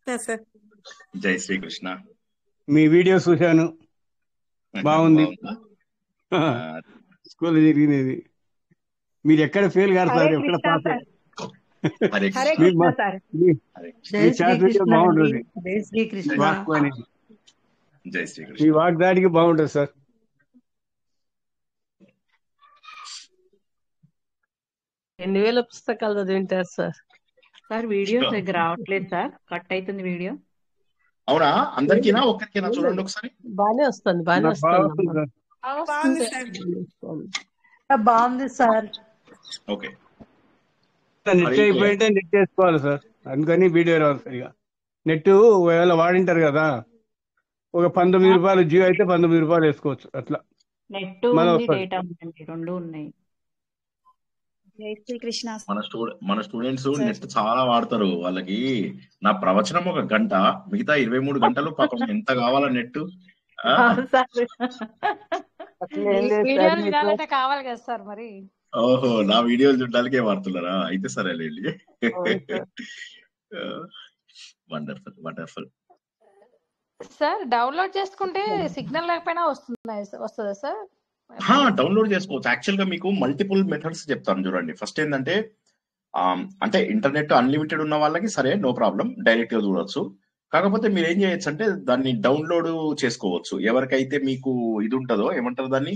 Sir జై శ్రీకృష్ణ. మీ video చూశాను, బాగుంది. బాగుందా? స్కూల్ జరిగినది. మీరు ఎక్కడ ఫెయిల్ కాదు హరే సార్, ఎక్కడ Krishna pass. Sir. Hare Hare Krishna. Krishna sir. మీ జై చాట్ వీడియో శ్రీకృష్ణ అండి. బాగుంటుంది. జై శ్రీకృష్ణ. వాక్ అని జై మీ శ్రీకృష్ణ. వాగ్దాడికి బాగుంటుంది సార్. ఎన్ని వేల పుస్తకాలు చదివింటారు సార్? సార్ వీడియో దగ్గర రావట్లేదు సార్, కట్ అవుతుంది వీడియో. అవునా? అందరికీనా ఒక్కరికైనా చూడండి ఒకసారి. బానే వస్తుంది, బానే నాకు బాగా వస్తుంది వస్తుంది అమ్మా. సార్. బాగుంది సార్. బాగుంది సార్. ఓకే. నెట్ అయిపోయింటే నెట్ వేసుకోవాలి సార్, అందుకని వీడియో రావాలి సరిగా. నెట్ ఒకవేళ వాడింటారు కదా, ఒక 19 రూపాయలు జియో అయితే 19 రూపాయలు వేసుకోవచ్చు అట్లా. నెట్ మన ఉంది, వస్తుంది. డేటా ఉందండి, రెండు ఉన్నాయి. జై శ్రీకృష్ణ మన స్టూడెంట్స్ నెట్ చాలా వాడతారు. వాళ్ళకి నా ప్రవచనం 1 గంట, మిగతా 23 గంటలు పాపం ఎంత కావాలా నెట్. అవును సార్. అట్లా ఏం లేదు సార్. వీడియోలు మీకు వినాలంటే కావాలి కదా సార్ మరి. ఓహో, నా వీడియోలు చూడడానికే వాడుతున్నారా? అయితే సరేలేండి. అవును sir. Wonderful wonderful. Sir download చేసుకుంటే సిగ్నల్ లేకపోయినా వస్తుందా సార్? డౌన్లోడ్ చేసుకోవచ్చు. యాక్చువల్ గా మీకు మల్టిపుల్ మెథడ్స్ చెప్తాను చూడండి. ఫస్ట్ ఏంటంటే అంటే ఇంటర్నెట్ అన్లిమిటెడ్ ఉన్న వాళ్ళకి సరే నో ప్రాబ్లం, డైరెక్ట్ గా చూడొచ్చు. కాకపోతే మీరు ఏం చేయొచ్చు అంటే దాన్ని డౌన్లోడ్ చేసుకోవచ్చు. ఎవరికైతే మీకు ఇది ఉంటుందో, ఏమంటారు దాన్ని,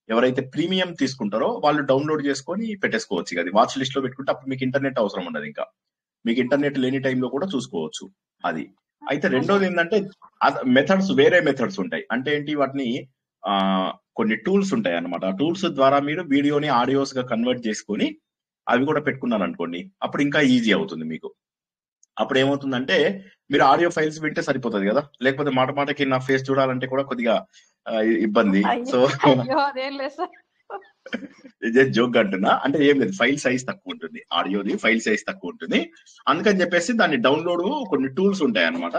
ఎవరైతే ప్రీమియం తీసుకుంటారో వాళ్ళు డౌన్లోడ్ చేసుకొని పెట్టేసుకోవచ్చు. అది వాచ్ లిస్ట్ లో పెట్టుకుంటే అప్పుడు మీకు ఇంటర్నెట్ అవసరం ఉండదు. ఇంకా మీకు ఇంటర్నెట్ లేని టైంలో కూడా చూసుకోవచ్చు. అది అయితే రెండోది ఏంటంటే మెథడ్స్, వేరే మెథడ్స్ ఉంటాయి. అంటే ఏంటి, వాటిని కొన్ని టూల్స్ ఉంటాయి అన్నమాట. ఆ టూల్స్ ద్వారా మీరు వీడియోని ఆడియోస్ గా కన్వర్ట్ చేసుకొని అవి కూడా పెట్టుకున్నారు అనుకోండి, అప్పుడు ఇంకా ఈజీ అవుతుంది మీకు. అప్పుడు ఏమవుతుందంటే మీరు ఆడియో ఫైల్స్ వింటే సరిపోతుంది కదా, లేకపోతే మాట మాటకి నా ఫేస్ చూడాలంటే కూడా కొద్దిగా ఇబ్బంది. సో అయ్యో అదేం లేదు సార్. ఇదే జోక్ అంటున్నా, అంటే ఏం లేదు, ఫైల్ సైజ్ తక్కువ ఉంటుంది, ఆడియోది ఫైల్ సైజ్ తక్కువ ఉంటుంది. అందుకని చెప్పేసి దాన్ని డౌన్లోడ్ కొన్ని టూల్స్ ఉంటాయి అన్నమాట.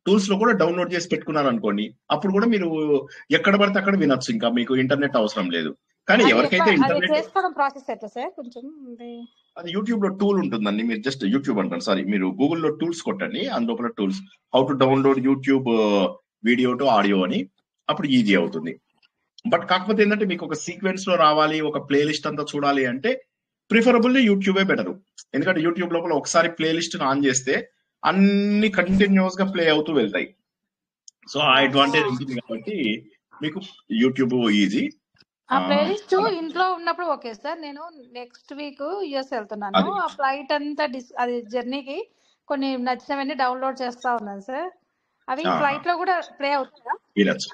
టూల్స్ లో కూడా డౌన్లోడ్ చేసి పెట్టుకున్నారు అనుకోండి, అప్పుడు కూడా మీరు ఎక్కడ పడితే అక్కడ వినొచ్చు. ఇంకా మీకు ఇంటర్నెట్ అవసరం లేదు. కానీ ఎవరికైతే అది ఇంటర్నెట్, చేసుకోవడం ప్రాసెస్ ఎట్లా సార్ కొంచెం? అది యూట్యూబ్ లో టూల్ ఉంటుందండి. మీరు జస్ట్ యూట్యూబ్ అంటారు, సారీ, మీరు గూగుల్లో టూల్స్ కొట్టండి, అందులోపల tools how to download YouTube video to audio అని, అప్పుడు ఈజీ అవుతుంది. బట్ కాకపోతే ఏంటంటే మీకు ఒక సీక్వెన్స్ లో రావాలి, ఒక ప్లేలిస్ట్ అంతా చూడాలి అంటే ప్రిఫరబుల్లీ యూట్యూబే బెటర్. ఎందుకంటే యూట్యూబ్ లోపల ఒకసారి ప్లేలిస్ట్ ఆన్ చేస్తే అన్ని కంటిన్యూస్ గా ప్లే అవుతూ వెళ్తాయి. సో ఆ అడ్వాంటేజ్ ఉంటుంది కాబట్టి మీకు యూట్యూబ్ ఈజీ. ఆ ప్లేలిస్ట్ ఇంట్లో ఉన్నప్పుడు ఓకే సార్. నేను నెక్స్ట్ వీక్ యుఎస్ వెళ్తున్నాను. అది. ఆ ఫ్లైట్ అంతా అది జర్నీకి కొన్ని నచ్చినవన్నీ డౌన్లోడ్ చేస్తా ఉన్నాను సార్. అవి ఫ్లైట్ లో కూడా ప్లే అవుతుందా? వినొచ్చు.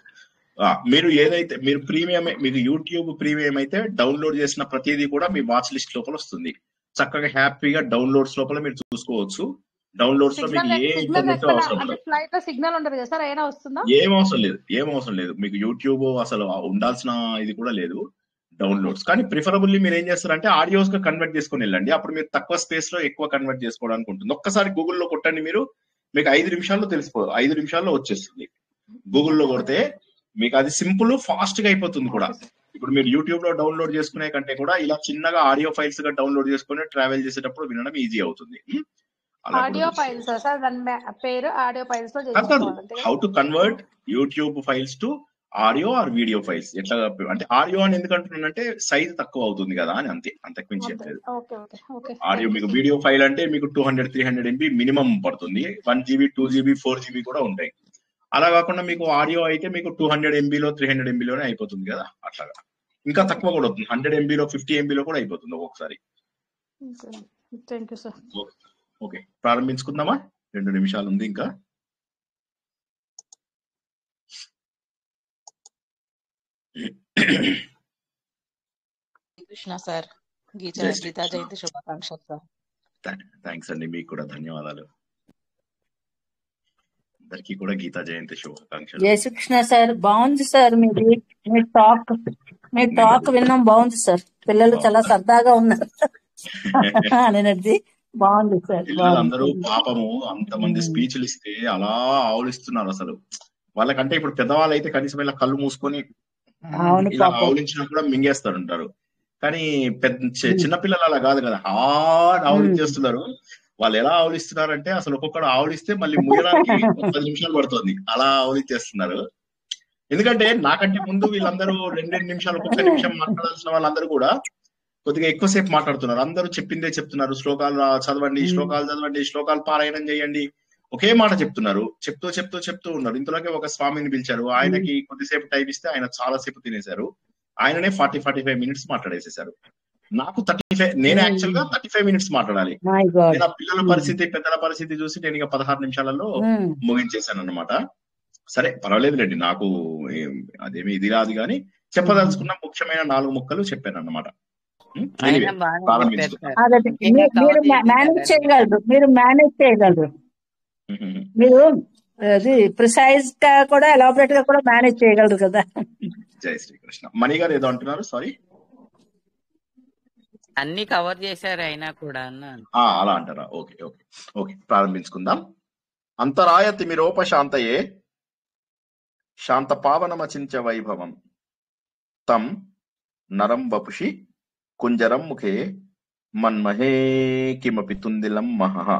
మీరు ఏదైతే మీరు ప్రీమియం, మీకు యూట్యూబ్ ప్రీమియం అయితే డౌన్లోడ్ చేసిన ప్రతిదీ కూడా మీ వాచ్ లిస్ట్ లోపల వస్తుంది. చక్కగా హ్యాపీగా డౌన్లోడ్స్ లోపల మీరు చూసుకోవచ్చు. డౌన్లోడ్స్ లో మీకు ఏ ఇంటర్నెట్ అవసరం అంటే లేదు. ఫ్లైట్ లో సిగ్నల్ ఉండదు కదా సార్, అయినా వస్తుందా? ఏం అవసరం లేదు. మీకు యూట్యూబ్ అసలు ఉండాల్సిన ఇది కూడా లేదు, డౌన్లోడ్స్. కానీ ప్రిఫరబుల్లీ మీరు ఏం చేస్తారంటే ఆడియోస్ గా కన్వర్ట్ చేసుకుని వెళ్ళండి. అప్పుడు మీరు తక్కువ స్పేస్ లో ఎక్కువ కన్వర్ట్ చేసుకోవడానికి ఉంటుంది. ఒక్కసారి గూగుల్లో కొట్టండి, మీకు 5 నిమిషాల్లో తెలిసిపోదు, 5 నిమిషాల్లో వచ్చేస్తుంది. గూగుల్లో కొడితే మీకు అది సింపుల్, ఫాస్ట్ గా అయిపోతుంది కూడా. ఇప్పుడు మీరు యూట్యూబ్ లో డౌన్లోడ్ చేసుకునే కంటే కూడా ఇలా చిన్నగా ఆడియో ఫైల్స్ గా డౌన్లోడ్ చేసుకుని ట్రావెల్ చేసేటప్పుడు వినడం ఈజీ అవుతుంది. ఆడియో ఫైల్స్ సార్, దాని పేరు ఆడియో ఫైల్స్ లో చేసుకోవాలంటే how to convert YouTube files to audio or video files. ఎట్లా అంటే ఆడియో అని ఎందుకంటున్నానంటే సైజ్ తక్కువ అవుతుంది కదా అని, అంతే, అంతకు మించి ఏం లేదు. ఆడియో మీకు వీడియో ఫైల్ అంటే మీకు 200-300 MB మినిమం పడుతుంది. 1 GB 2 GB 4 GB కూడా ఉంటాయి. అలా కాకుండా మీకు ఆడియో అయితే మీకు 200 MBలో 300 MBలోనే అయిపోతుంది కదా. అట్లాగా ఇంకా తక్కువ కూడా అవుతుంది, 100 MBలో 50 MBలో కూడా అయిపోతుంది ఒక్కొక్కసారి. Thank you sir. ఓకే, ప్రారంభించుకుందామా? 2 నిమిషాలు ఉంది ఇంకా. కృష్ణ సార్, గీతా జయంతి శుభాకాంక్షలు సార్. థ్యాంక్స్ అండి, మీకు కూడా ధన్యవాదాలు. అందరికీ కూడా గీతా జయంతి శుభాకాంక్షలు. జై శ్రీకృష్ణ సార్, బాగుంది సార్ మీ టాక్ విన్నాం, బాగుంది సార్. పిల్లలు చాలా సరదాగా ఉన్నారు అనేది బాగుంది సార్. పిల్లలందరూ పాపము అంతమంది స్పీచ్లు ఇస్తే అలా ఆవులిస్తున్నారు అసలు. వాళ్ళకంటే ఇప్పుడు పెద్దవాళ్ళు అయితే కనీసం ఇలా కళ్ళు మూసుకొని ఇలా ఆవులించినా కూడా మింగేస్తారు ఉంటారు. కానీ చిన్నపిల్లలు అలా కాదు కదా, హార్డ్ ఆవులించేస్తున్నారు. వాళ్ళు ఎలా ఆవులిస్తున్నారంటే అసలు ఒక్కొక్కడు ఆవులిస్తే మళ్ళీ ముయ్యడానికి 10 నిమిషాలు పడుతుంది, అలా ఆవులిచ్చేస్తున్నారు. ఎందుకంటే నాకంటే ముందు వీళ్ళందరూ 2 నిమిషాలు, ఒక్కొక్క నిమిషం మాట్లాడాల్సిన వాళ్ళందరూ కూడా కొద్దిగా ఎక్కువసేపు మాట్లాడుతున్నారు. అందరూ చెప్పిందే చెప్తున్నారు, శ్లోకాలు చదవండి, శ్లోకాలు పారాయణం చేయండి, ఒకే మాట చెప్తున్నారు. చెప్తూ ఉన్నారు. ఇంతలోకి ఒక స్వామిని పిలిచారు. ఆయనకి కొద్దిసేపు టైం ఇస్తే ఆయన చాలా సేపు తినేశారు. ఆయననే 40-45 మినిట్స్ మాట్లాడేసేసారు. నాకు 35, నేను యాక్చువల్ గా 35 మినిట్స్ మాట్లాడాలి. నేను ఆ పిల్లల పరిస్థితి, పెద్దల పరిస్థితి చూసి నేను ఇక 16 నిమిషాలలో ముగించేశాను అన్నమాట. సరే పర్వాలేదులేండి, నాకు అదేమి ఇది రాదు కానీ చెప్పదలుచుకున్న ముఖ్యమైన 4 ముక్కలు చెప్పాను అన్నమాట. మేనేజ్ చేయగలరు, మీరు మేనేజ్ చేయగలరు, మీరు అది ప్రిసైజ్ గా కూడా ఎలాబరేట్ గా కూడా మేనేజ్ చేయగలరు కదా. జై శ్రీకృష్ణ. మణి గారు ఏదో అంటున్నారు, సారీ. అన్ని కవర్ చేశారు అయినా కూడా అలా అంటారా? ఓకే ఓకే ఓకే, ప్రారంభించుకుందాం. అంతరాయ తిమిరోపశాంతయే శాంత పావనమచించ వైభవం తం నరం వపుషి కుంజరం ముఖే మన్మహే కిమపి తుందిలం మహః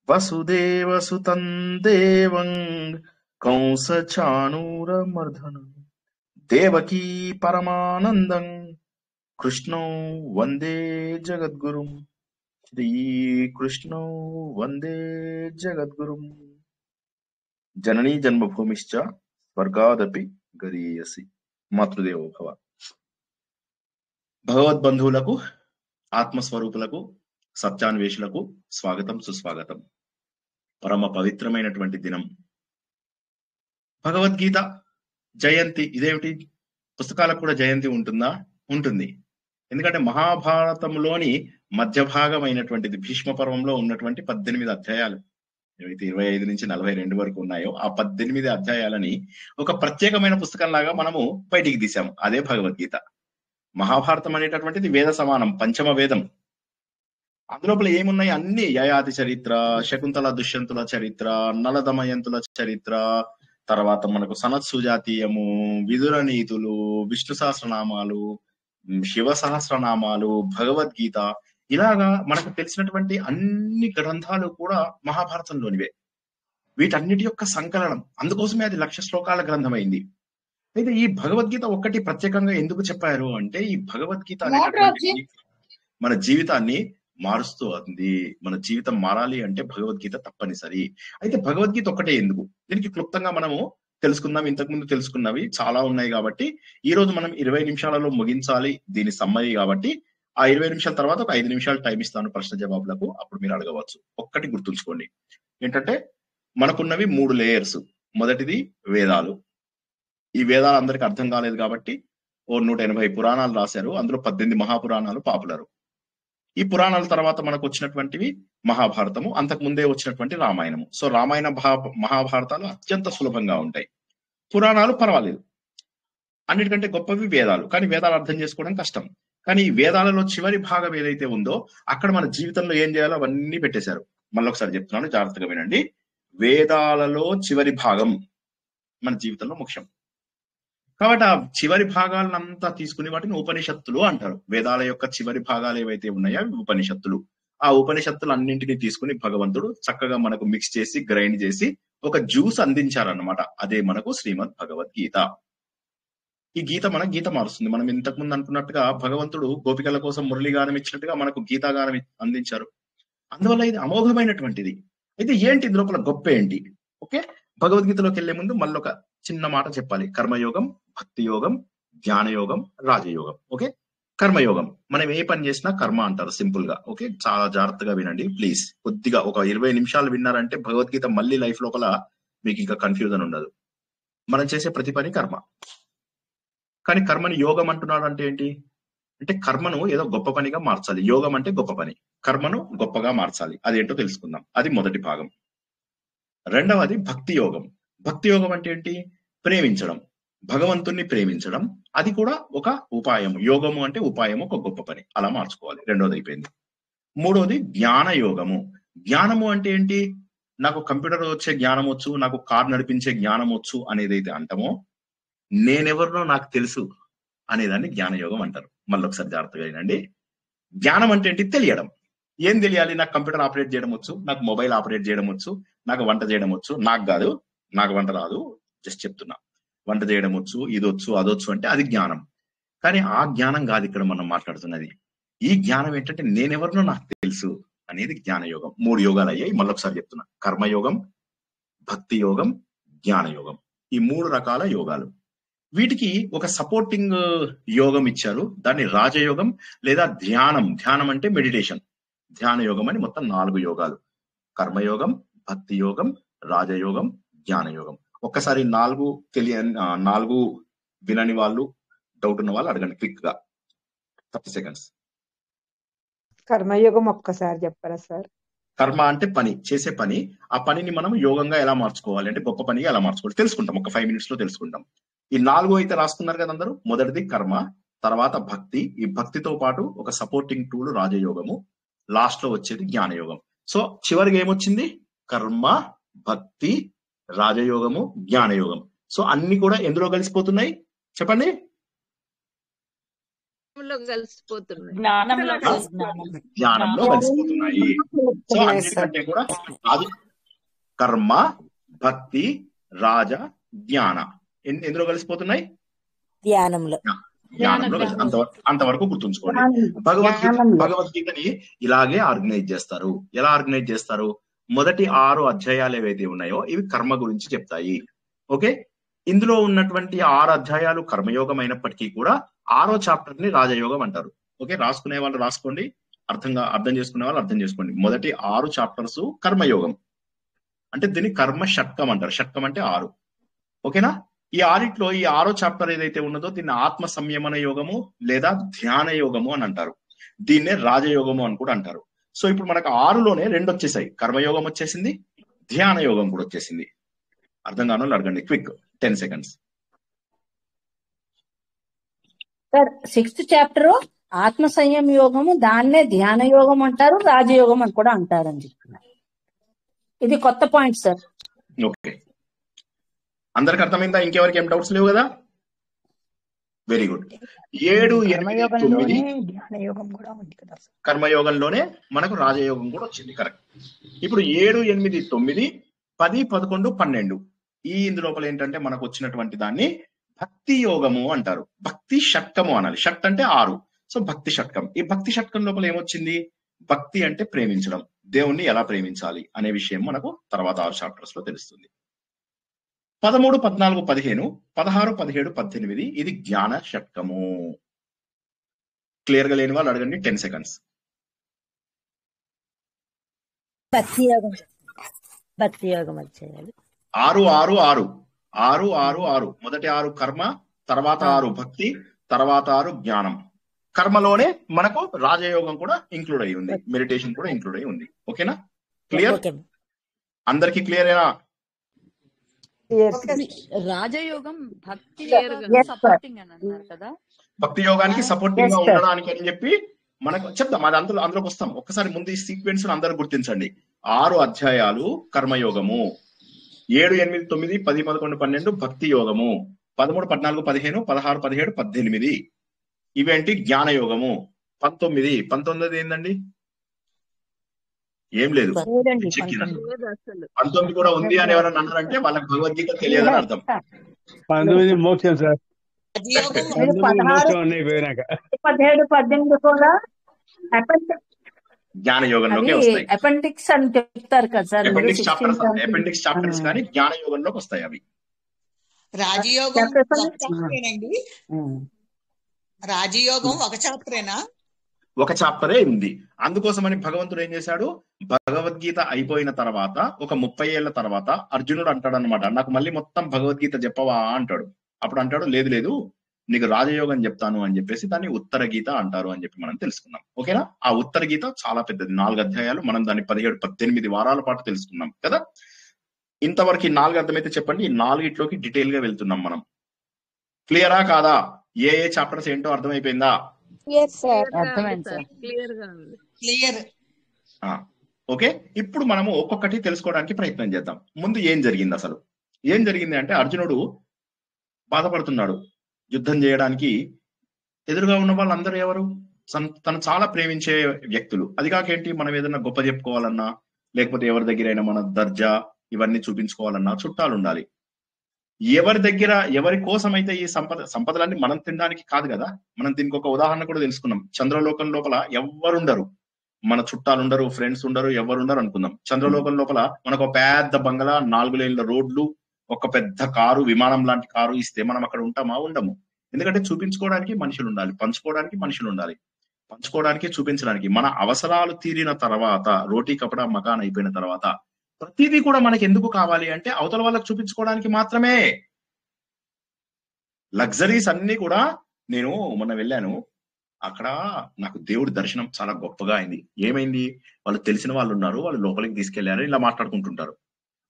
వసుదేవసుతం దేవం కంస చాణూరమర్ధనం దేవకీ పరమానందం కృష్ణం వందే జగద్గురుం శ్రీకృష్ణం వందే జగద్గురుం జననీ జన్మభూమిశ్చ స్వర్గాదపి గరీయసి మాతృదేవో భవ. భగవద్బంధువులకు, ఆత్మస్వరూపులకు, సత్యాన్వేషులకు స్వాగతం, సుస్వాగతం. పరమ పవిత్రమైనటువంటి దినం భగవద్గీత జయంతి. ఇదేమిటి, పుస్తకాలకు కూడా జయంతి ఉంటుందా? ఉంటుంది. ఎందుకంటే మహాభారతంలోని మధ్య భాగమైనటువంటిది, భీష్మ పర్వంలో ఉన్నటువంటి 18 అధ్యాయాలు, ఏవైతే 25 నుంచి 42 వరకు ఉన్నాయో ఆ 18 అధ్యాయాలని ఒక ప్రత్యేకమైన పుస్తకం లాగా మనము బయటికి తీసాము. అదే భగవద్గీత. మహాభారతం అనేటటువంటిది వేద సమానం, పంచమ వేదం. అందులోపల ఏమున్నాయి? అన్ని యయాతి చరిత్ర, శకుంతల దుష్యంతుల చరిత్ర, నలదమయంతుల చరిత్ర, తర్వాత మనకు సనత్ సుజాతీయము, విదుర నీతులు, విష్ణు సహస్రనామాలు, శివ సహస్రనామాలు, భగవద్గీత, ఇలాగా మనకు తెలిసినటువంటి అన్ని గ్రంథాలు కూడా మహాభారతంలోనివే. వీటన్నిటి యొక్క సంకలనం. అందుకోసమే అది 1,00,000 శ్లోకాల గ్రంథమైంది. అయితే ఈ భగవద్గీత ఒక్కటి ప్రత్యేకంగా ఎందుకు చెప్పారు అంటే, ఈ భగవద్గీత అనేటటువంటి మన జీవితాన్ని మారుస్తూ ఉంది. మన జీవితం మారాలి అంటే భగవద్గీత తప్పనిసరి. అయితే భగవద్గీత ఒక్కటే ఎందుకు, దీనికి క్లుప్తంగా మనము తెలుసుకుందాం. ఇంతకుముందు తెలుసుకున్నవి చాలా ఉన్నాయి కాబట్టి ఈ రోజు మనం 20 నిమిషాలలో ముగించాలి దీని సమ్మరీ. కాబట్టి ఆ 20 నిమిషాల తర్వాత ఒక 5 నిమిషాలు టైం ఇస్తాను ప్రశ్న జవాబులకు, అప్పుడు మీరు అడగవచ్చు. ఒక్కటి గుర్తుంచుకోండి ఏంటంటే, మనకున్నవి 3 లేయర్స్. మొదటిది వేదాలు. ఈ వేదాలు అందరికి అర్థం కాలేదు కాబట్టి 180 పురాణాలు రాశారు. అందులో 18 మహాపురాణాలు పాపులరు. ఈ పురాణాల తర్వాత మనకు వచ్చినటువంటివి మహాభారతము, అంతకు ముందే వచ్చినటువంటి రామాయణము. సో రామాయణ మహాభారతాలు అత్యంత సులభంగా ఉంటాయి. పురాణాలు పర్వాలేదు. అన్నిటికంటే గొప్పవి వేదాలు. కానీ వేదాలు అర్థం చేసుకోవడం కష్టం. కానీ ఈ వేదాలలో చివరి భాగం ఏదైతే ఉందో అక్కడ మన జీవితంలో ఏం చేయాలో అవన్నీ పెట్టేశారు. మళ్ళీ ఒకసారి చెప్తున్నాను, జాగ్రత్తగా వినండి. వేదాలలో చివరి భాగం మన జీవితంలో ముఖ్యం. కాబట్టి ఆ చివరి భాగాలనంతా తీసుకుని వాటిని ఉపనిషత్తులు అంటారు. వేదాల యొక్క చివరి భాగాలు ఏవైతే ఉన్నాయో అవి ఉపనిషత్తులు. ఆ ఉపనిషత్తులు అన్నింటినీ తీసుకుని భగవంతుడు చక్కగా మనకు మిక్స్ చేసి, గ్రైండ్ చేసి ఒక జ్యూస్ అందించారన్నమాట. అదే మనకు శ్రీమద్ భగవద్గీత. ఈ గీత మన గీత మారుస్తుంది. మనం ఇంతకు ముందు అనుకున్నట్టుగా భగవంతుడు గోపికల కోసం మురళీగానం ఇచ్చినట్టుగా మనకు గీతాగానం అందించారు. అందువల్ల ఇది అమోఘమైనటువంటిది. అయితే ఏంటి ఇందు లోపల గొప్ప ఏంటి? ఓకే, భగవద్గీతలోకి వెళ్లే ముందు మళ్ళీ ఒక చిన్న మాట చెప్పాలి. కర్మయోగం, భక్తి యోగం, జ్ఞాన యోగం, రాజయోగం. ఓకే, కర్మయోగం మనం ఏ పని చేసినా కర్మ అంటారు సింపుల్ గా. ఓకే, చాలా జాగ్రత్తగా వినండి ప్లీజ్. కొద్దిగా ఒక 20 నిమిషాలు విన్నారంటే భగవద్గీత మళ్ళీ లైఫ్ లోపల మీకు ఇంకా కన్ఫ్యూజన్ ఉండదు. మనం చేసే ప్రతి పని కర్మ. కానీ కర్మని యోగం అంటున్నాడు అంటే ఏంటి అంటే, కర్మను ఏదో గొప్ప పనిగా మార్చాలి. యోగం అంటే గొప్ప పని, కర్మను గొప్పగా మార్చాలి. అదేంటో తెలుసుకుందాం. అది మొదటి భాగం. రెండవది భక్తి యోగం. భక్తి యోగం అంటే ఏంటి? ప్రేమించడం, భగవంతుణ్ణి ప్రేమించడం. అది కూడా ఒక ఉపాయము. యోగము అంటే ఉపాయము, ఒక గొప్ప పని. అలా మార్చుకోవాలి. రెండోది అయిపోయింది. మూడోది జ్ఞాన యోగము. జ్ఞానము అంటే ఏంటి? నాకు కంప్యూటర్ వచ్చే జ్ఞానం వచ్చు, నాకు కార్ నడిపించే జ్ఞానం వచ్చు అనేదైతే అంటామో, నేనెవరినో నాకు తెలుసు అనేదాన్ని జ్ఞానయోగం అంటారు. మళ్ళీ ఒకసారి జాగ్రత్తగా వినండి. జ్ఞానం అంటే ఏంటి? తెలియడం. ఏం తెలియాలి? నాకు కంప్యూటర్ ఆపరేట్ చేయడం వచ్చు, నాకు మొబైల్ ఆపరేట్ చేయడం వచ్చు, నాకు వంట చేయడం వచ్చు. నాకు కాదు, నాకు వంట రాదు, జస్ట్ చెప్తున్నా. వంట చేయడం వచ్చు, ఇదొచ్చు అదొచ్చు అంటే అది జ్ఞానం. కానీ ఆ జ్ఞానం కాదు ఇక్కడ మనం మాట్లాడుతున్నది. ఈ జ్ఞానం ఏంటంటే నేనెవరినో నాకు తెలుసు అనేది జ్ఞాన యోగం. 3 యోగాలు అయ్యాయి. మళ్ళొకసారి చెప్తున్నా, కర్మయోగం, భక్తి యోగం, జ్ఞాన యోగం. ఈ 3 రకాల యోగాలు. వీటికి ఒక సపోర్టింగ్ యోగం ఇచ్చారు, దాన్ని రాజయోగం లేదా ధ్యానం. ధ్యానం అంటే మెడిటేషన్. ధ్యాన యోగం అని మొత్తం 4 యోగాలు: కర్మయోగం, భక్తి యోగం, రాజయోగం, జ్ఞాన యోగం. ఒక్కసారి 4 వినని వాళ్ళు, డౌట్ ఉన్న వాళ్ళు అడగండి క్విక్ గా, 30 సెకండ్స్. కర్మయోగం ఒక్కసారి చెప్పరా సార్? కర్మ అంటే పని, చేసే పని. ఆ పనిని మనం యోగంగా ఎలా మార్చుకోవాలి అంటే గొప్ప పనిగా ఎలా మార్చుకోవాలి తెలుసుకుంటాం. ఒక 5 minutes లో తెలుసుకుంటాం. ఈ 4 అయితే రాసుకున్నారు కదా అందరూ. మొదటిది కర్మ, తర్వాత భక్తి. ఈ భక్తితో పాటు ఒక సపోర్టింగ్ టూల్ రాజయోగము, లాస్ట్ లో వచ్చేది జ్ఞానయోగం. సో చివరికి ఏమొచ్చింది? కర్మ, భక్తి, రాజయోగము, జ్ఞానయోగం. సో అన్ని కూడా ఎందులో కలిసిపోతున్నాయి చెప్పండి? జ్ఞానంలో జ్ఞానంలో కలిసిపోతున్నాయి. సో అన్నిటికంటే కూడా అది కర్మ, భక్తి, రాజ, జ్ఞాన ఎందులో కలిసిపోతున్నాయి? ధ్యానంలో. జ్ఞానంలో కలిసి అంతవరకు గుర్తుంచుకోండి. భగవద్గీతని ఇలాగే ఆర్గనైజ్ చేస్తారు. ఎలా ఆర్గనైజ్ చేస్తారు? మొదటి 6 అధ్యాయాలు ఏవైతే ఉన్నాయో ఇవి కర్మ గురించి చెప్తాయి. ఓకే, ఇందులో ఉన్నటువంటి 6 అధ్యాయాలు కర్మయోగం అయినప్పటికీ కూడా 6వ చాప్టర్ ని రాజయోగం అంటారు. ఓకే, రాసుకునే వాళ్ళు రాసుకోండి, అర్థం చేసుకునే వాళ్ళు అర్థం చేసుకోండి. మొదటి 6 చాప్టర్స్ కర్మయోగం అంటే దీన్ని కర్మ షట్కం అంటారు. షట్కం అంటే 6. ఓకేనా? ఈ 6లో ఈ 6వ చాప్టర్ ఏదైతే ఉన్నదో దీన్ని ఆత్మ సంయమన యోగము లేదా ధ్యాన యోగము అని అంటారు. దీన్నే రాజయోగము అని కూడా అంటారు. సో ఇప్పుడు మనకు 6లోనే 2 వచ్చేసాయి. కర్మయోగం వచ్చేసింది, ధ్యాన యోగం కూడా వచ్చేసింది. అర్థం కాని వాళ్ళు అడగండి quick, 10 seconds. Sir 6th chapter ఆత్మ సంయమ యోగము, దాన్నే ధ్యాన యోగం అంటారు, రాజయోగం అని కూడా అంటారని చెప్తున్నారు. ఇది కొత్త పాయింట్ సార్. ఓకే, అందరికి అర్థమైందా? ఇంకెవరికి ఏం డౌట్స్ లేవు కదా? Very good. 7, 8, 9 కర్మయోగంలోనే మనకు రాజయోగం కూడా వచ్చింది. కరెక్ట్. ఇప్పుడు 7, 8, 9, 10, 11, 12 ఈ ఇందు లోపల ఏంటంటే మనకు వచ్చినటువంటి దాన్ని భక్తి యోగము అంటారు. భక్తి షట్కము అనాలి. షట్ అంటే 6. సో భక్తి షట్కం. ఈ భక్తి షట్కం లోపల ఏమొచ్చింది? భక్తి అంటే ప్రేమించడం, దేవుణ్ణి ఎలా ప్రేమించాలి అనే విషయం మనకు తర్వాత 6 చాప్టర్స్ లో తెలుస్తుంది. 13, 14, 15, 16, 17, 18 ఇది జ్ఞాన షట్కము. క్లియర్ గా లేని వాళ్ళు అడగండి, 10 seconds. భక్తి యోగం, భక్తి యోగం వచ్చేయాలి. 6, 6, 6, 6, 6, 6. మొదటి 6 కర్మ, తర్వాత 6 భక్తి, తర్వాత 6 జ్ఞానం. కర్మలోనే మనకు రాజయోగం కూడా ఇంక్లూడ్ అయి ఉంది, మెడిటేషన్ కూడా ఇంక్లూడ్ అయి ఉంది. ఓకేనా? క్లియర్? అందరికి క్లియరేనా? రాజయోగం భక్తి సపోర్టింగ్ అని అన్నారు కదా. భక్తి యోగానికి సపోర్టింగ్ గా ఉండడానికి అని చెప్పి మనకు చెప్తాం. అది అందులోకి వస్తాం. ఒక్కసారి ముందు ఈ సీక్వెన్స్ అందరూ గుర్తించండి. 6 అధ్యాయాలు కర్మయోగము, 7, 8, 9, 10, 11, 12 భక్తి యోగము, 13, 14, 15, 16, 17, 18 ఇవేంటి? జ్ఞాన యోగము. 19 ఏందండి? ఏం లేదు. 19 కూడా ఉంది అని ఎవరైనా అన్నారంటే వాళ్ళకి భగవద్గీత తెలియదని అర్థం. 19 మోక్షం సార్. 17, 18 కూడా జ్ఞాన యోగంలోకి వస్తాయి. అపెండిక్స్ అని చెప్తారు కదా సార్. అపెండిక్స్ చాప్టర్స్ కానీ జ్ఞాన యోగంలోకి వస్తాయి అవి. రాజయోగం ఒక చాప్టరేనా? ఒక చాప్టరే ఉంది. అందుకోసమని భగవంతుడు ఏం చేశాడు? భగవద్గీత అయిపోయిన తర్వాత ఒక 30 ఏళ్ల తర్వాత అర్జునుడు అంటాడు అనమాట, నాకు మళ్ళీ మొత్తం భగవద్గీత చెప్పవా అంటాడు. అప్పుడు అంటాడు, లేదు లేదు నీకు రాజయోగం చెప్తాను అని చెప్పేసి దాన్ని ఉత్తర గీత అంటారు అని చెప్పి మనం తెలుసుకున్నాం. ఓకేనా? ఆ ఉత్తర గీత చాలా పెద్దది, 4 అధ్యాయాలు. మనం దాన్ని 17, 18 వారాల పాటు తెలుసుకున్నాం కదా. ఇంతవరకు 4 అర్థమైతే చెప్పండి. ఈ 4 డీటెయిల్ గా వెళ్తున్నాం మనం. క్లియరా కాదా? ఏ చాప్టర్స్ ఏంటో అర్థమైపోయిందా? ఓకే, ఇప్పుడు మనము ఒక్కొక్కటి తెలుసుకోవడానికి ప్రయత్నం చేద్దాం. ముందు ఏం జరిగింది అసలు? ఏం జరిగింది అంటే అర్జునుడు బాధపడుతున్నాడు. యుద్ధం చేయడానికి ఎదురుగా ఉన్న వాళ్ళందరూ ఎవరు? తను చాలా ప్రేమించే వ్యక్తులు. అది కాకేంటి, మనం ఏదైనా గొప్ప చెప్పుకోవాలన్నా, లేకపోతే ఎవరి దగ్గరైనా మన దర్జా ఇవన్నీ చూపించుకోవాలన్నా చుట్టాలు ఉండాలి. ఎవరి దగ్గర ఎవరి కోసం అయితే ఈ సంపదలన్నీ మనం తినడానికి కాదు కదా. మనం దీనికి ఒక ఉదాహరణ కూడా తెలుసుకున్నాం. చంద్రలోకం లోపల ఎవ్వరుండరు, మన చుట్టాలు ఉండరు, ఫ్రెండ్స్ ఉండరు, ఎవరుండరు అనుకుందాం. చంద్రలోకం లోపల మనకు ఒక పెద్ద బంగళా, 4 లేన్ల రోడ్లు, ఒక పెద్ద కారు, విమానం లాంటి కారు ఇస్తే మనం అక్కడ ఉంటామా? ఉండము. ఎందుకంటే చూపించుకోవడానికి మనుషులు ఉండాలి, పంచుకోవడానికి మనుషులు ఉండాలి. పంచుకోవడానికి, చూపించడానికి. మన అవసరాలు తీరిన తర్వాత, రోటీ కపడా మకాన్ అయిపోయిన తర్వాత ప్రతిదీ కూడా మనకి ఎందుకు కావాలి అంటే అవతల వాళ్ళకి చూపించుకోవడానికి మాత్రమే. లగ్జరీస్ అన్ని కూడా, నేను మొన్న వెళ్ళాను, అక్కడ నాకు దేవుడి దర్శనం చాలా గొప్పగా అయింది. ఏమైంది, వాళ్ళు తెలిసిన వాళ్ళు ఉన్నారు, వాళ్ళు లోపలికి తీసుకెళ్లారు, ఇలా మాట్లాడుకుంటుంటారు.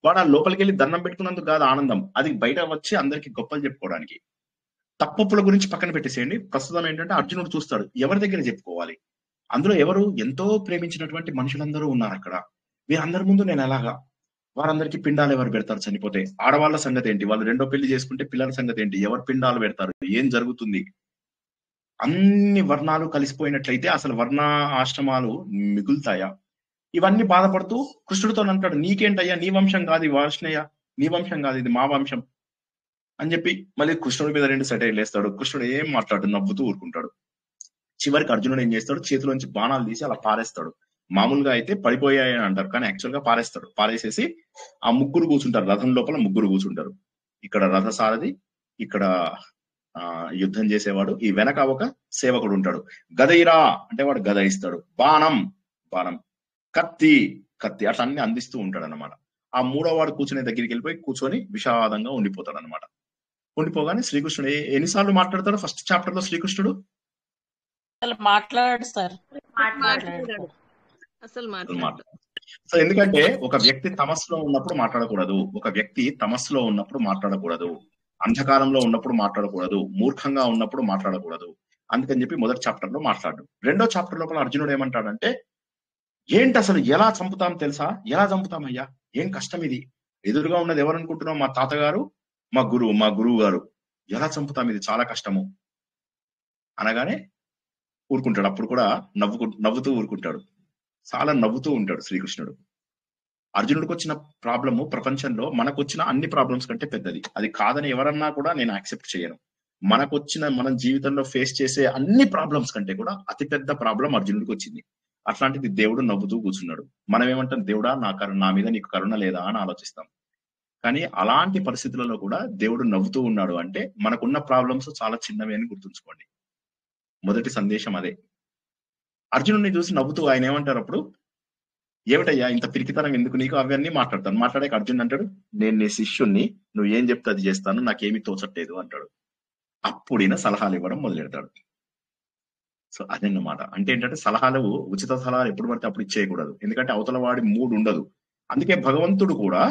వాడు ఆ లోపలికి వెళ్ళి దండం పెట్టుకున్నందుకు కాదు ఆనందం, అది బయట వచ్చి అందరికి గొప్పలు చెప్పుకోవడానికి. తప్పుల గురించి పక్కన పెట్టేసేయండి. ప్రస్తుతం ఏంటంటే అర్జునుడు చూస్తాడు ఎవరి దగ్గర చెప్పుకోవాలి. అందులో ఎవరు ఎంతో ప్రేమించినటువంటి మనుషులందరూ ఉన్నారు అక్కడ. వీరందరి ముందు నేను ఎలాగా, వారందరికీ పిండాలు ఎవరు పెడతారు చనిపోతే, ఆడవాళ్ళ సంగతి ఏంటి, వాళ్ళు రెండో పెళ్లి చేసుకుంటే పిల్లల సంగతి ఏంటి, ఎవరు పిండాలు పెడతారు, ఏం జరుగుతుంది. అన్ని వర్ణాలు కలిసిపోయినట్లయితే అసలు వర్ణ ఆశ్రమాలు మిగులుతాయా? ఇవన్నీ బాధపడుతూ కృష్ణుడితో అంటాడు, నీకేంటయ్యా, నీ వంశం కాదు ఈ వాష్ణయ్య, నీ వంశం కాదు, ఇది మా వంశం అని చెప్పి మళ్ళీ కృష్ణుడి మీద 2 సెటైర్లు వేస్తాడు. కృష్ణుడు ఏం మాట్లాడు, నవ్వుతూ ఊరుకుంటాడు. చివరికి అర్జునుడు ఏం చేస్తాడు, చేతిలోంచి బాణాలు తీసి అలా పారేస్తాడు. మామూలుగా అయితే పడిపోయాయని అంటారు, కానీ యాక్చువల్ గా పారేస్తాడు. పారేసేసి ఆ ముగ్గురు కూర్చుంటారు, రథం లోపల ముగ్గురు కూర్చుంటారు. ఇక్కడ రథసారథి, ఇక్కడ యుద్ధం చేసేవాడు, ఈ వెనక ఒక సేవకుడు ఉంటాడు. గదయిరా అంటే వాడు గద ఇస్తాడు, బాణం బాణం, కత్తి కత్తి, అట్లా అన్ని అందిస్తూ ఉంటాడు అనమాట. ఆ 3వ వాడు కూర్చునే దగ్గరికి వెళ్ళిపోయి కూర్చొని విషాదంగా ఉండిపోతాడు అనమాట. ఉండిపోగానే శ్రీకృష్ణుడు ఎన్నిసార్లు మాట్లాడతాడు ఫస్ట్ చాప్టర్ లో శ్రీకృష్ణుడు? అసలు మాట్లాడు సార్, మాట్లాడాడు అసలు మాట్లాడు. సో ఎందుకంటే ఒక వ్యక్తి తమస్సులో ఉన్నప్పుడు మాట్లాడకూడదు, ఒక వ్యక్తి తమస్సులో ఉన్నప్పుడు మాట్లాడకూడదు, అంధకారంలో ఉన్నప్పుడు మాట్లాడకూడదు, మూర్ఖంగా ఉన్నప్పుడు మాట్లాడకూడదు. అందుకని చెప్పి మొదటి చాప్టర్ లో మాట్లాడు. రెండో చాప్టర్ లోపల అర్జునుడు ఏమంటాడంటే, ఏంటి అసలు ఎలా చంపుతాం తెలుసా, ఎలా చంపుతామయ్యా, ఏం కష్టం ఇది, ఎదురుగా ఉన్నది ఎవరు అనుకుంటున్నాం, మా తాతగారు, మా గురువు గారు, ఎలా చంపుతాం, ఇది చాలా కష్టము అనగానే ఊరుకుంటాడు. అప్పుడు కూడా నవ్వుతూ ఊరుకుంటాడు, చాలా నవ్వుతూ ఉంటాడు శ్రీకృష్ణుడు. అర్జునుడికి వచ్చిన ప్రాబ్లము ప్రపంచంలో మనకు వచ్చిన అన్ని ప్రాబ్లమ్స్ కంటే పెద్దది. అది కాదని ఎవరన్నా కూడా నేను యాక్సెప్ట్ చేయను. మన జీవితంలో ఫేస్ చేసే అన్ని ప్రాబ్లమ్స్ కంటే కూడా అతిపెద్ద ప్రాబ్లం అర్జునుడికి వచ్చింది. అట్లాంటిది దేవుడు నవ్వుతూ కూర్చున్నాడు. మనం ఏమంటాం, దేవుడా నా మీద నీకు కరుణ లేదా అని ఆలోచిస్తాం. కానీ అలాంటి పరిస్థితులలో కూడా దేవుడు నవ్వుతూ ఉన్నాడు అంటే మనకున్న ప్రాబ్లమ్స్ చాలా చిన్నవి అని గుర్తుంచుకోండి. మొదటి సందేశం అదే. అర్జునుడిని చూసి నవ్వుతూ ఆయన ఏమంటారు అప్పుడు, ఏమిటయ్యా ఇంత పిరికితనం ఎందుకు నీకు, అవన్నీ మాట్లాడతాను. మాట్లాడాక అర్జునుడు అంటాడు, నేను నీ శిష్యుణ్ణి, నువ్వు ఏం చెప్తే అది చేస్తాను, నాకేమీ తోచట్లేదు అంటాడు. అప్పుడైనా సలహాలు ఇవ్వడం మొదలెడతాడు. సో అదన్నమాట. అంటే ఏంటంటే ఉచిత సలహాలు ఎప్పుడు పడితే అప్పుడు ఇచ్చేయకూడదు, ఎందుకంటే అవతల వాడి మూడ్ ఉండదు. అందుకే భగవంతుడు కూడా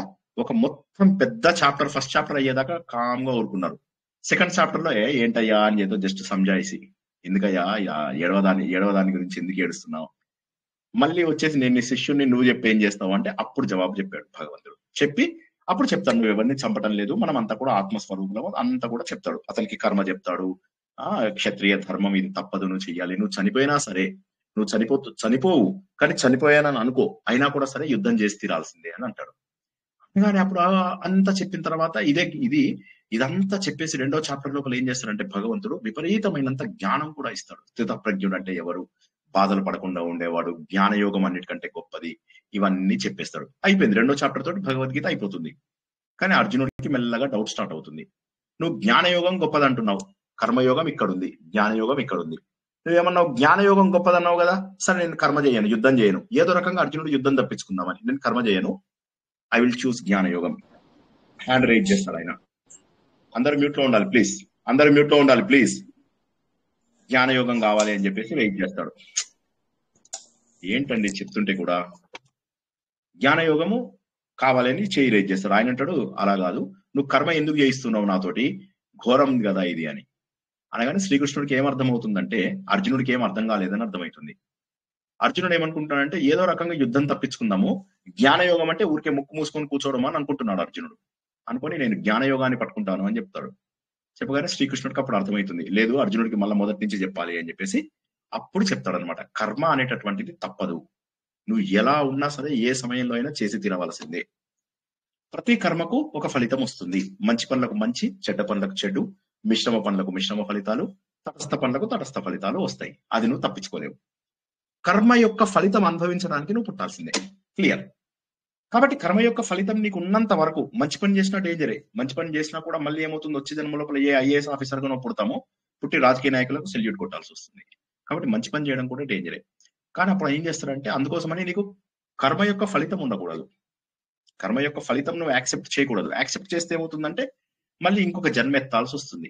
ఒక మొత్తం పెద్ద చాప్టర్, ఫస్ట్ చాప్టర్ అయ్యేదాకా కామ్ గా ఊరుకున్నారు. సెకండ్ చాప్టర్ లో ఏంటయ్యా అని ఏదో జస్ట్ సంజాయిసి, ఎందుకయ్యా ఏడవదాని గురించి ఎందుకు ఏడుస్తున్నావు, మళ్ళీ వచ్చేసి నేను నీ శిష్యుని, నువ్వు చెప్పి ఏం చేస్తావు అంటే అప్పుడు జవాబు చెప్పాడు భగవంతుడు. చెప్పి అప్పుడు చెప్తాను, నువ్వు ఎవరిని చంపటం లేదు, మనం అంతా కూడా ఆత్మస్వరూపులం అంతా కూడా చెప్తాడు. అతనికి కర్మ చెప్తాడు, క్షత్రియ ధర్మం ఇది తప్పదు, నువ్వు చెయ్యాలి, నువ్వు చనిపోయినా సరే, నువ్వు చనిపోవు కానీ చనిపోయానని అనుకో, అయినా కూడా సరే యుద్ధం చేసి తీరాల్సిందే అని అంటాడు. కానీ అప్పుడు అంతా చెప్పిన తర్వాత ఇదంతా చెప్పేసి రెండో చాప్టర్ లోపల ఏం చేస్తాడంటే భగవంతుడు విపరీతమైనంత జ్ఞానం కూడా ఇస్తాడు. స్థితప్రజ్ఞుడు అంటే ఎవరు, బాధలు పడకుండా ఉండేవాడు, జ్ఞానయోగం అన్నిటికంటే గొప్పది, ఇవన్నీ చెప్పేస్తాడు. అయిపోయింది, రెండో చాప్టర్ తోటి భగవద్గీత అయిపోతుంది. కానీ అర్జునుడికి మెల్లగా డౌట్ స్టార్ట్ అవుతుంది. నువ్వు జ్ఞానయోగం గొప్పది అంటున్నావు, కర్మయోగం ఇక్కడుంది, జ్ఞానయోగం ఇక్కడుంది. నువ్వేమన్నావు, జ్ఞానయోగం గొప్పదన్నావు కదా, సరే నేను కర్మ చేయను, యుద్ధం చేయను. ఏదో రకంగా అర్జునుడు యుద్ధం తప్పించుకుందామని, నేను కర్మ చేయను, ఐ విల్ చూస్ జ్ఞానయోగం. హ్యాండ్ రైజ్ చేస్తాడు ఆయన. అందరు మ్యూట్ లో ఉండాలి ప్లీజ్, అందరు మ్యూట్ లో ఉండాలి ప్లీజ్. జ్ఞానయోగం కావాలి అని చెప్పేసి వెయిట్ చేస్తాడు. ఏంటండి చెప్తుంటే కూడా, జ్ఞానయోగము కావాలని చేయి రైజ్ చేస్తాడు. ఆయన అంటాడు, అలా కాదు, నువ్వు కర్మ ఎందుకు చేయిస్తున్నావు నాతోటి, ఘోరం కదా ఇది అని అనగానే శ్రీకృష్ణుడికి ఏమర్థమవుతుందంటే అర్జునుడికి ఏం అర్థం కాలేదని అర్థమవుతుంది. అర్జునుడు ఏమనుకుంటాడంటే ఏదో రకంగా యుద్ధం తప్పించుకుందాము, జ్ఞానయోగం అంటే ఊరికే ముక్కు మూసుకొని కూర్చోవడం అని అనుకుంటున్నాడు అర్జునుడు. అనుకొని నేను జ్ఞానయోగాన్ని పట్టుకుంటాను అని చెప్తాడు. చెప్పగానే శ్రీకృష్ణుడికి అప్పుడు అర్థమవుతుంది, లేదు అర్జునుడికి మళ్ళీ మొదటి నుంచి చెప్పాలి అని చెప్పేసి అప్పుడు చెప్తాడు అనమాట, కర్మ అనేటటువంటిది తప్పదు, నువ్వు ఎలా ఉన్నా సరే ఏ సమయంలో అయినా చేసి తినవలసిందే. ప్రతి కర్మకు ఒక ఫలితం వస్తుంది. మంచి పనులకు మంచి, చెడ్డ పనులకు చెడు, మిశ్రమ పనులకు మిశ్రమ ఫలితాలు, తటస్థ పనులకు తటస్థ ఫలితాలు వస్తాయి. అది నువ్వు తప్పించుకోలేవు. కర్మ యొక్క ఫలితం అనుభవించడానికి నువ్వు పుట్టాల్సిందే. క్లియర్. కాబట్టి కర్మ యొక్క ఫలితం నీకు ఉన్నంత వరకు మంచి పని చేసినా డేంజరే. మంచి పని చేసినా కూడా మళ్ళీ ఏమవుతుంది, వచ్చే జన్మ లోపల ఏ ఐఏఎస్ ఆఫీసర్ గా నువ్వు పుడతామో పుట్టి రాజకీయ నాయకులకు సెల్యూట్ కొట్టాల్సి వస్తుంది. కాబట్టి మంచి పని చేయడం కూడా డేంజరే. కానీ అప్పుడు ఏం చేస్తారంటే అందుకోసమని నీకు కర్మ యొక్క ఫలితం ఉండకూడదు. కర్మ యొక్క ఫలితం నువ్వు యాక్సెప్ట్ చేయకూడదు. యాక్సెప్ట్ చేస్తే ఏమవుతుందంటే మళ్ళీ ఇంకొక జన్మ ఎత్తాల్సి వస్తుంది.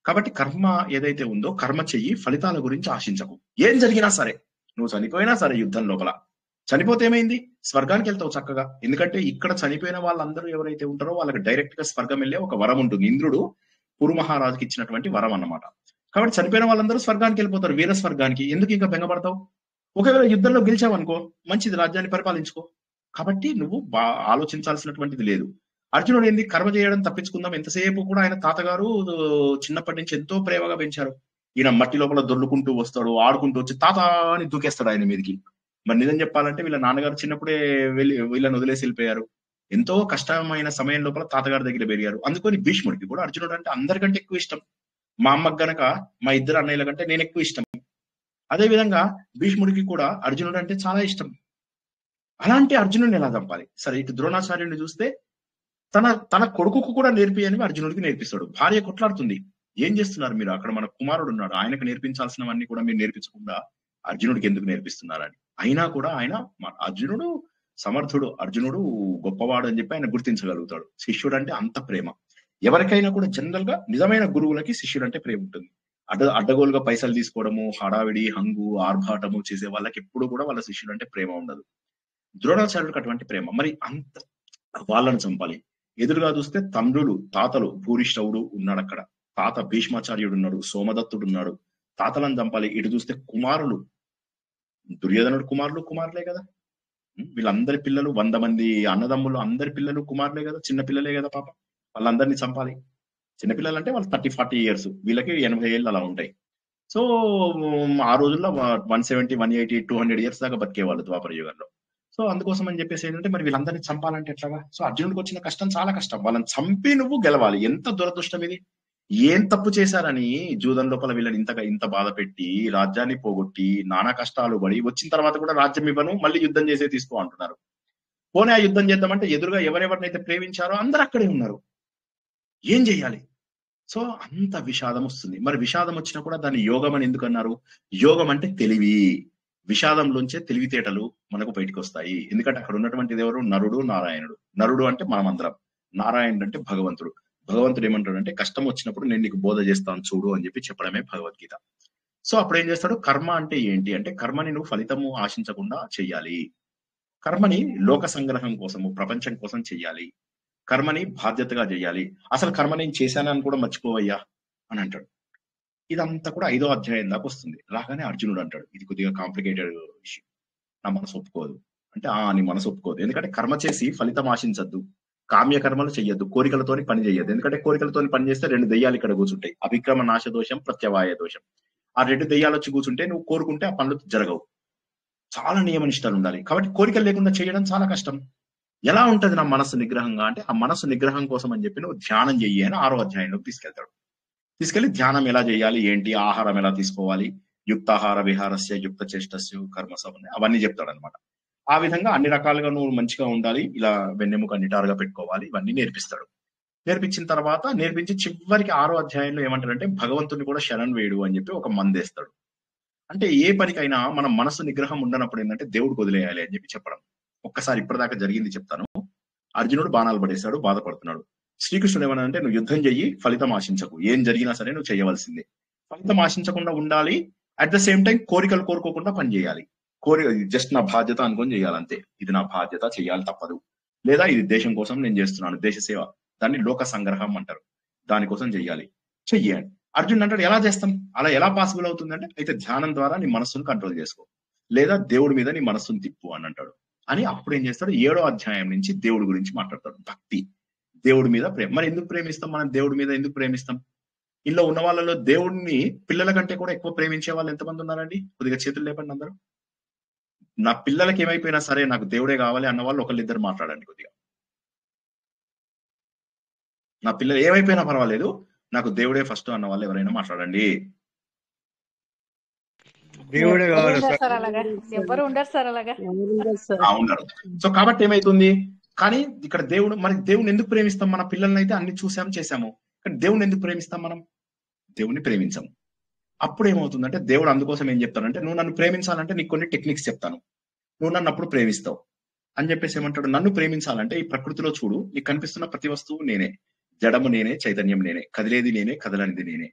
కాబట్టి కర్మ ఏదైతే ఉందో కర్మ చెయ్యి, ఫలితాల గురించి ఆశించకు. ఏం జరిగినా సరే, నువ్వు చనిపోయినా సరే యుద్ధం లోపల, చనిపోతే ఏమైంది, స్వర్గానికి వెళ్తావు చక్కగా. ఎందుకంటే ఇక్కడ చనిపోయిన వాళ్ళందరూ ఎవరైతే ఉంటారో వాళ్ళకి డైరెక్ట్ గా స్వర్గం వెళ్ళే ఒక వరం ఉంటుంది. ఇంద్రుడు పురు మహారాజుకి ఇచ్చినటువంటి వరం అన్నమాట. కాబట్టి చనిపోయిన వాళ్ళందరూ స్వర్గానికి వెళ్ళిపోతారు, వీర స్వర్గానికి. ఎందుకు ఇంకా బెంగపడతావు? ఒకవేళ యుద్ధంలో గెలిచావనుకో మంచిది, రాజ్యాన్ని పరిపాలించుకో. కాబట్టి నువ్వు ఆలోచించాల్సినటువంటిది లేదు. అర్జునుడు ఏంది, కర్మ చేయడం తప్పించుకుందాం. ఎంతసేపు కూడా ఆయన తాతగారు చిన్నప్పటి నుంచి ఎంతో ప్రేమగా పెంచారు. ఈయన మట్టి లోపల దొర్లుకుంటూ వస్తాడు, ఆడుకుంటూ వచ్చి తాత అని దూకేస్తాడు ఆయన మీదకి. మరి నిజం చెప్పాలంటే వీళ్ళ నాన్నగారు చిన్నప్పుడే వీళ్ళని వదిలేసి వెళ్ళిపోయారు. ఎంతో కష్టమైన సమయం లోపల తాతగారి దగ్గర పెరిగారు. అందుకని భీష్ముడికి కూడా అర్జునుడు అంటే అందరికంటే ఎక్కువ ఇష్టం. మా అమ్మకు గనక మా ఇద్దరు అన్నయ్యల కంటే నేను ఎక్కువ ఇష్టం. అదే విధంగా భీష్ముడికి కూడా అర్జునుడు అంటే చాలా ఇష్టం. అలాంటి అర్జునుడిని ఎలా చంపాలి? సరే, ఇటు ద్రోణాచార్యుడిని చూస్తే తన కొడుకుకు కూడా నేర్పి అని అర్జునుడికి నేర్పిస్తాడు. భార్య కొట్లాడుతుంది, ఏం చేస్తున్నారు మీరు, అక్కడ మన కుమారుడు ఉన్నాడు, ఆయనకు నేర్పించాల్సినవన్నీ కూడా మీరు నేర్పించకుండా అర్జునుడికి ఎందుకు నేర్పిస్తున్నారని. అయినా కూడా ఆయన అర్జునుడు సమర్థుడు, అర్జునుడు గొప్పవాడు అని చెప్పి ఆయన గుర్తించగలుగుతాడు. శిష్యుడు అంటే అంత ప్రేమ. ఎవరికైనా కూడా జనరల్ గా నిజమైన గురువులకి శిష్యుడు అంటే ప్రేమ ఉంటుంది. అడ్డగోలుగా పైసలు తీసుకోవడము, హడావిడి, హంగు, ఆర్భాటము చేసే వాళ్ళకి ఎప్పుడు కూడా వాళ్ళ శిష్యుడు అంటే ప్రేమ ఉండదు. ద్రోణాచార్యుడికి అటువంటి ప్రేమ. మరి అంత వాళ్ళని చంపాలి. ఎదురుగా చూస్తే తండ్రులు, తాతలు, భూరిష్ఠవుడు ఉన్నాడు అక్కడ, తాత భీష్మాచార్యుడు ఉన్నాడు, సోమదత్తుడు ఉన్నాడు, తాతలను చంపాలి. ఇటు చూస్తే కుమారులు, దుర్యోధనుడు కుమారులే కదా. వీళ్ళందరి పిల్లలు 100 మంది అన్నదమ్ములు, అందరి పిల్లలు కుమారులే కదా, చిన్న పిల్లలే కదా పాప. వాళ్ళందరినీ చంపాలి. చిన్నపిల్లలు అంటే వాళ్ళు 30-40 years, వీళ్ళకి 80 ఏళ్ళు అలా ఉంటాయి. సో ఆ రోజుల్లో 170, 180, 200 years దాకా బతికేవాళ్ళు ద్వాపర యుగంలో. సో అందుకోసం అని చెప్పేసి ఏంటంటే మరి వీళ్ళందరినీ చంపాలంటే ఎట్లాగా? సో అర్జునుడికి వచ్చిన కష్టం చాలా కష్టం. వాళ్ళని చంపి నువ్వు గెలవాలి. ఎంత దురదృష్టం ఇది! ఏం తప్పు చేశారని జూదం లోపల వీళ్ళని ఇంత బాధ పెట్టి రాజ్యాన్ని పోగొట్టి నానా కష్టాలు పడి వచ్చిన తర్వాత కూడా రాజ్యం ఇవ్వను, మళ్ళీ యుద్ధం చేసే తీసుకో అంటున్నారు. పోనీ ఆ యుద్ధం చేద్దామంటే ఎదురుగా ఎవరెవరినైతే ప్రేమించారో అందరూ అక్కడే ఉన్నారు. ఏం చెయ్యాలి? సో అంత విషాదం వస్తుంది. మరి విషాదం వచ్చినా కూడా దాన్ని యోగం అని ఎందుకు అన్నారు? యోగం అంటే తెలివి. విషాదంలోంచే తెలివితేటలు మనకు బయటకు వస్తాయి. ఎందుకంటే అక్కడ ఉన్నటువంటిది ఎవరు? నరుడు, నారాయణుడు. నరుడు అంటే మనమందరం, నారాయణుడు అంటే భగవంతుడు. భగవంతుడు ఏమంటాడు అంటే కష్టం వచ్చినప్పుడు నేను నీకు బోధ చేస్తాను చూడు అని చెప్పి చెప్పడమే భగవద్గీత. సో అప్పుడు ఏం చేస్తాడు? కర్మ అంటే ఏంటి అంటే కర్మని నువ్వు ఫలితము ఆశించకుండా చెయ్యాలి. కర్మని లోక సంగ్రహం కోసము, ప్రపంచం కోసం చెయ్యాలి. కర్మని బాధ్యతగా చేయాలి. అసలు కర్మ నేను చేశానని కూడా మర్చిపోవయ్యా అని అంటాడు. ఇదంతా కూడా 5వ అధ్యాయం దాకా వస్తుంది. రాగానే అర్జునుడు అంటాడు, ఇది కొద్దిగా కాంప్లికేటెడ్ విషయం, నా మనసు ఒప్పుకోదు అంటే. నీ మనసు ఒప్పుకోదు. ఎందుకంటే కర్మ చేసి ఫలితం ఆశించద్దు, కామ్య కర్మలు చెయ్యొద్దు, కోరికలతోని పని చేయొద్దు. ఎందుకంటే కోరికలతోని పని చేస్తే 2 దెయ్యాలు ఇక్కడ కూర్చుంటాయి, అభిక్రమ నాశ దోషం, ప్రత్యవాయ దోషం. ఆ 2 దెయ్యాలు వచ్చి కూర్చుంటే నువ్వు కోరుకుంటే ఆ పనులు జరగవు. చాలా నియమనిష్టాలు ఉండాలి. కాబట్టి కోరికలు లేకుండా చేయడం చాలా కష్టం. ఎలా ఉంటది నా మనసు నిగ్రహంగా అంటే ఆ మనసు నిగ్రహం కోసం అని చెప్పి నువ్వు ధ్యానం చెయ్యి అని 6వ అధ్యాయంలోకి తీసుకెళ్తాడు. తీసుకెళ్లి ధ్యానం ఎలా చేయాలి, ఏంటి, ఆహారం ఎలా తీసుకోవాలి, యుక్తాహార విహారస్య యుక్త చేష్టస్య కర్మసమని అవన్నీ చెప్తాడు అనమాట. ఆ విధంగా అన్ని రకాలుగా నువ్వు మంచిగా ఉండాలి, ఇలా వెన్నెముక నిటారుగా పెట్టుకోవాలి, ఇవన్నీ నేర్పిస్తాడు. నేర్పించిన తర్వాత నేర్పించి చివరికి 6వ అధ్యాయంలో ఏమంటాడంటే భగవంతుని కూడా శరణ్ వేడు అని చెప్పి ఒక మందేస్తాడు. అంటే ఏ పనికైనా మనం మనసు నిగ్రహం ఉండనప్పుడు ఏంటంటే దేవుడికి వదిలేయాలి అని చెప్పి చెప్పడం. ఒక్కసారి ఇప్పటిదాకా జరిగింది చెప్తాను. అర్జునుడు బాణాలు పడేశాడు, బాధపడుతున్నాడు. శ్రీకృష్ణుడు ఏమన్నాడంటే నువ్వు యుద్ధం చెయ్యి, ఫలితం ఆశించకు, ఏం జరిగినా సరే నువ్వు చేయవలసిందే. ఫలితం ఆశించకుండా ఉండాలి, అట్ ద సేమ్ టైం కోరికలు కోరుకోకుండా పని చేయాలి. జస్ట్ నా బాధ్యత అనుకొని చేయాలంతే. ఇది నా బాధ్యత, చేయాలి తప్పదు. లేదా ఇది దేశం కోసం నేను చేస్తున్నాను, దేశ సేవ, దాన్ని లోక సంగ్రహం అంటారు, దానికోసం చెయ్యాలి, చెయ్యాలి. అర్జునుడు అంటాడు ఎలా చేస్తాం, అలా ఎలా పాసిబుల్ అవుతుందంటే అయితే ధ్యానం ద్వారా నీ మనస్సును కంట్రోల్ చేసుకో, లేదా దేవుడి మీద నీ మనస్సును తిప్పు అని అంటాడు. అని అప్పుడు ఏం చేస్తాడు? 7వ అధ్యాయం నుంచి దేవుడి గురించి మాట్లాడతాడు. భక్తి, దేవుడి మీద ప్రేమ. మరి ఎందుకు ప్రేమిస్తాం మనం? దేవుడి మీద ఎందుకు ప్రేమిస్తాం? ఇంట్లో ఉన్న వాళ్ళలో దేవుడిని పిల్లల కంటే కూడా ఎక్కువ ప్రేమించే వాళ్ళు ఎంతమంది ఉన్నారండి? కొద్దిగా చేతులు లేపండి అందరూ. నా పిల్లలకి ఏమైపోయినా సరే నాకు దేవుడే కావాలి అన్న వాళ్ళు ఒకళ్ళిద్దరు మాట్లాడండి కొద్దిగా. నా పిల్లలు ఏమైపోయినా పర్వాలేదు నాకు దేవుడే ఫస్ట్ అన్న వాళ్ళు ఎవరైనా మాట్లాడండి. దేవుడే ఎవరు కావాలి ఉండరు సార్. సార్ అలాగా, ఎవరు ఉండరు సార్ అలాగా. ఉన్నారు. సో కాబట్టి ఏమైతుంది, కానీ ఇక్కడ మరి దేవుని ఎందుకు ప్రేమిస్తాం? మన పిల్లల్ని అయితే అన్ని చూసాము చేసాము, కానీ దేవుని ఎందుకు ప్రేమిస్తాం? మనం దేవుణ్ణి ప్రేమించాము. అప్పుడు ఏమవుతుందంటే దేవుడు అందుకోసం ఏం చెప్తానంటే, నువ్వు నన్ను ప్రేమించాలంటే నీకు కొన్ని టెక్నిక్స్ చెప్తాను, నువ్వు నన్ను అప్పుడు ప్రేమిస్తావు అని చెప్పేసి ఏమంటాడు, నన్ను ప్రేమించాలంటే ఈ ప్రకృతిలో చూడు, నీకు కనిపిస్తున్న ప్రతి వస్తువు నేనే, జడము నేనే, చైతన్యం నేనే, కదిలేది నేనే, కదలనిది నేనే,